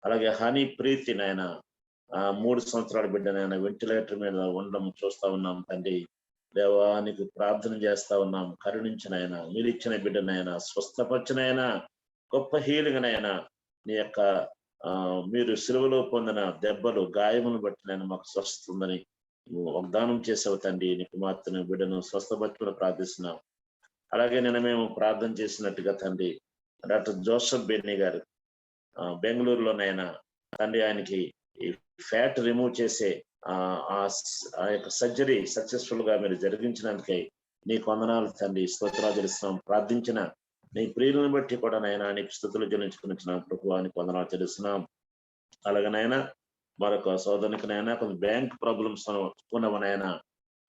[SPEAKER 10] అలాగే హనీ ప్రీతి నాయన 3 సంవత్సరాల బిడ్డ నాయన వెంటిలేటర్ మీద ఉండడం చూస్తా ఉన్నాం తండ్రి. దేవానికి ప్రార్థన చేస్తా ఉన్నాం, కరుణించినైనా మీరు ఇచ్చిన బిడ్డనైనా స్వస్థపరిచినైనా గొప్ప హీలింగ్నైనా నీ యొక్క మీరు సిలువలో పొందిన దెబ్బలు గాయమును బట్టి నేను మాకు స్వస్థత ఉందని వాగ్దానం చేసావు తండ్రి. నీకు మాత్రం బిడ్డను స్వస్థపరచుకుని ప్రార్థిస్తున్నాం. అలాగే నేను మేము ప్రార్థన చేసినట్టుగా తండ్రి డాక్టర్ జోసెఫ్ బెన్నీ గారు బెంగళూరులోనైనా తండ్రి ఆయనకి ఈ ఫ్యాట్ రిమూవ్ చేసే ఆ యొక్క సర్జరీ సక్సెస్ఫుల్ గా మీరు జరిగించినందుకై నీకు వందనాలు తండ్రి, స్తోత్రాలు చెల్లిస్తున్నాం. ప్రార్థించిన నీ ప్రియులను బట్టి కూడా నైనా నీకు స్తుతులు చెల్లించుకునిచ్చినాం ప్రభువానికి వందనాలు చెల్లిస్తున్నాం. అలాగనైనా మరొక సోదరునికినైనా కొంచెం బ్యాంక్ ప్రాబ్లమ్స్ ఉన్నవనైనా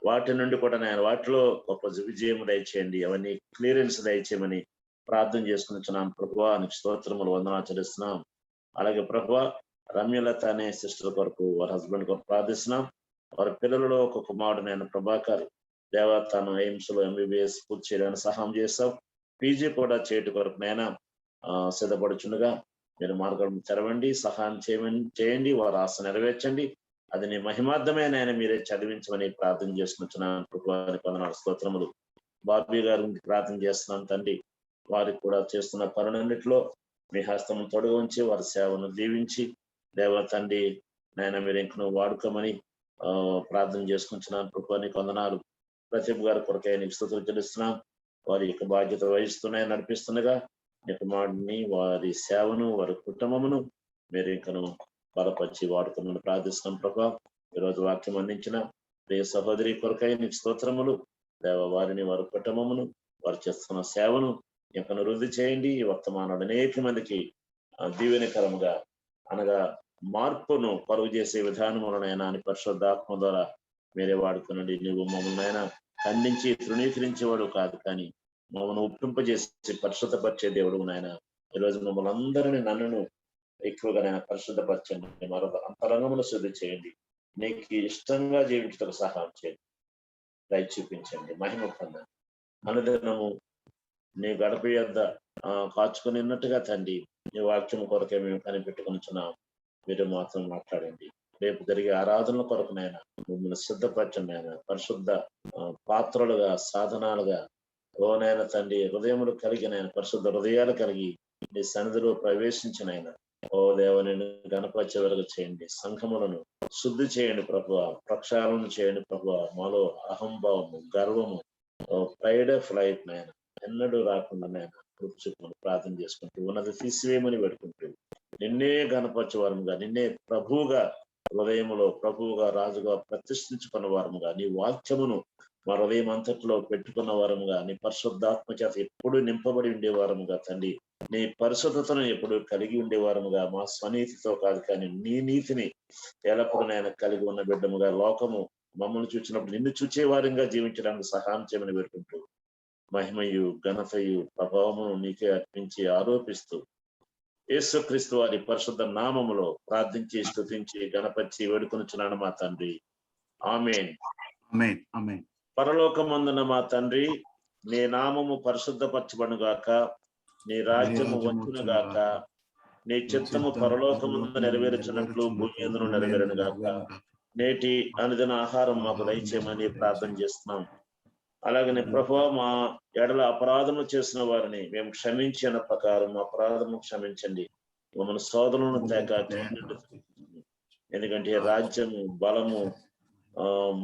[SPEAKER 10] వాటి నుండి కూడా నేను వాటిలో గొప్ప విజయం దయచేయండి, అవన్నీ క్లియరెన్స్ దయచేయమని ప్రార్థన చేసుకునిచ్చున్నాం ప్రభువానికి స్తోత్రములు వందనాలు చెల్లిస్తున్నాం. అలాగే ప్రభువా రమ్యలత అనే సిస్టర్ కొరకు వారి హస్బెండ్ కొరకు ప్రార్థిస్తున్నాం. వారి పిల్లలలో ఒక కుమారుడు నేను ప్రభాకర్ దేవా తను ఎయిమ్స్ లో MBBS పూర్తి చేయడానికి సహాయం చేస్తాం. PG కూడా చేయటి కొరకు నైనా సిద్ధపడుచుండగా మీరు మార్గం తెరవండి, సహాయం చేయండి, వారి ఆశ నెరవేర్చండి. అది నీ మహిమార్థమైన మీరే చదివించమని ప్రార్థన చేసుకుంటున్నాను ప్రభువానికి వందనాలు స్తోత్రములు. బాబీ గారి ప్రార్థన చేస్తున్నాను తండ్రి, వారికి కూడా చేస్తున్న పనులన్నిటిలో మీ హస్తం తొడగ ఉంచి వారి సేవను దీవించి దేవ తండ్రి నాయన మీరు ఇంకను వాడుకోమని ప్రార్థన చేసుకుంటున్నాను ప్రభువానికి వందనాలు. ప్రతిభ గారి కొరకై నీకు స్తుతులు చెల్లిస్తున్నాం. వారి యొక్క బాధ్యత వహిస్తున్నాయి నడిపిస్తుండగా నీకు మాడిని వారి సేవను వారి కుటుంబమును మీరు ఇంకను బలపరిచి వాడుకోమని ప్రార్థిస్తున్నాం ప్రభా. ఈరోజు వాక్యం అందించిన ప్రియ సహోదరి కొరకై నీకు స్తోత్రములు దేవ. వారిని వారి కుటుంబమును వారు చేస్తున్న సేవను ఇంకను వృద్ధి చేయండి. ఈ వర్తమానాలు అనేక మందికి దీవెనకరముగా అనగా మార్పును కలుగు చేసే విధానములనైనా అని పరిశుద్ధాత్మ ద్వారా మీరే వాడుకునండి. నువ్వు మమ్మల్ని అయినా ఖండించి తృణీకరించేవాడు కాదు, కానీ మమ్మల్ని ఒప్పింపజేసి పరిశుద్ధపరిచే దేవుడు నాయన. ఈరోజు మమ్మల్ని అందరినీ నన్ను ఎక్కువగా నేను పరిశుద్ధపరచండి, మరొక అంతరంగమును శుద్ధి చేయండి, నీకు ఇష్టంగా జీవించడానికి సహాయం చేయండి, దయ చూపించండి, మహిమ పొందండి. అనుదినము నీ గడప యొద్ద కాచుకుని ఉన్నట్టుగా తండ్రి నీ వాక్యం కొరకే మేము కనిపెట్టుకునిచున్నాం. మీరు మాత్రం మాట్లాడండి. రేపు జరిగే ఆరాధనల కొరకునైనా మిమ్మల్ని సిద్ధపరచండి ఆయన. పరిశుద్ధ పాత్రలుగా సాధనాలుగా ఓనైనా తండ్రి హృదయములు కలిగిన పరిశుద్ధ హృదయాలు కలిగి నీ సన్నిధిలో ప్రవేశించిన ఆయన ఓ దేవుని గణపరిచే వరకు చేయండి. సంఘములను శుద్ధి చేయండి ప్రభువ, ప్రక్షాళన చేయండి ప్రభువ. మాలో అహంభావము గర్వము ప్రైడ్ ఆఫ్ లైఫ్ నాయన ఎన్నడూ రాకుండా నాయన చూపుని ప్రార్థన చేసుకుంటూ ఉన్నది తీసివేయమని పెట్టుకుంటూ నిన్నే గణపరిచే వారముగా, నిన్నే ప్రభువుగా హృదయములో ప్రభువుగా రాజుగా ప్రతిష్ఠించుకున్న వారముగా, నీ వాక్యమును మా హృదయం అంతట్లో పెట్టుకున్న వారముగా, నీ పరిశుద్ధాత్మ చేత ఎప్పుడు నింపబడి ఉండేవారముగా తండ్రి, నీ పరిశుద్ధతను ఎప్పుడు కలిగి ఉండేవారముగా, మా స్వనీతితో కాదు కానీ నీ నీతిని ఎల్లప్పుడూ నేను కలిగి ఉన్న బిడ్డముగా లోకము మమ్మల్ని చూసినప్పుడు నిన్ను చూచేవారంగా జీవించడానికి సహాయం చేయమని పెట్టుకుంటూ మహిమయు ఘనతయు ప్రభావమును నీకే అర్పించి ఆరోపిస్తూ యేసుక్రీస్తు వారి పరిశుద్ధ నామములో ప్రార్థించి స్తుతించి గణపరిచి వేడుకొనుచున్నాను మా తండ్రి. ఆమేన్.
[SPEAKER 4] ఆమేన్. ఆమేన్.
[SPEAKER 10] పరలోకమందున మా తండ్రి, నీ నామము పరిశుద్ధపరచబడును గాక, నీ రాజ్యము వచ్చును గాక, నీ చిత్తము పరలోకమందు నెరవేర్చినట్లు భూమి యందును నెరవేరును గాక. నేటి అనుదిన ఆహారం మాకు దయచేయమని ప్రార్థన చేస్తున్నాం. అలాగనే ప్రభువా మా ఎడల అపరాధము చేసిన వారిని మేము క్షమించిన ప్రకారం అపరాధము క్షమించండి. మమ్మల్ని శోధనను తేక, ఎందుకంటే రాజ్యము బలము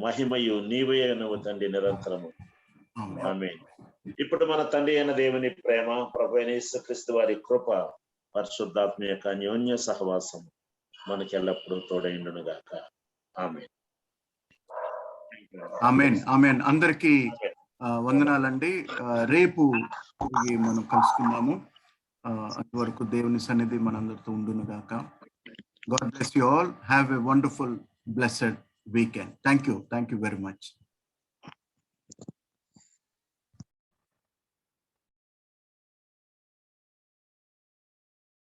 [SPEAKER 10] మహిమయు నీవే నువ్వు తండ్రి నిరంతరము. ఆమేన్. ఇప్పుడు మన తండ్రి అయిన దేవుని ప్రేమ, ప్రభు అయిన యేసుక్రీస్తు వారి కృప, పరిశుద్ధాత్మ యొక్క అన్యోన్య సహవాసం మనకి ఎల్లప్పుడూ తోడైండును గాక. ఆమేన్.
[SPEAKER 4] ఆమేన్. ఆమేన్. అందరికీ వందనాలండి. రేపు మనం కలుసుకుందాము. అంతవరకు దేవుని సన్నిధి మనందరితో ఉండును గాక. God bless you all. Have a wonderful, blessed weekend. Thank you very much.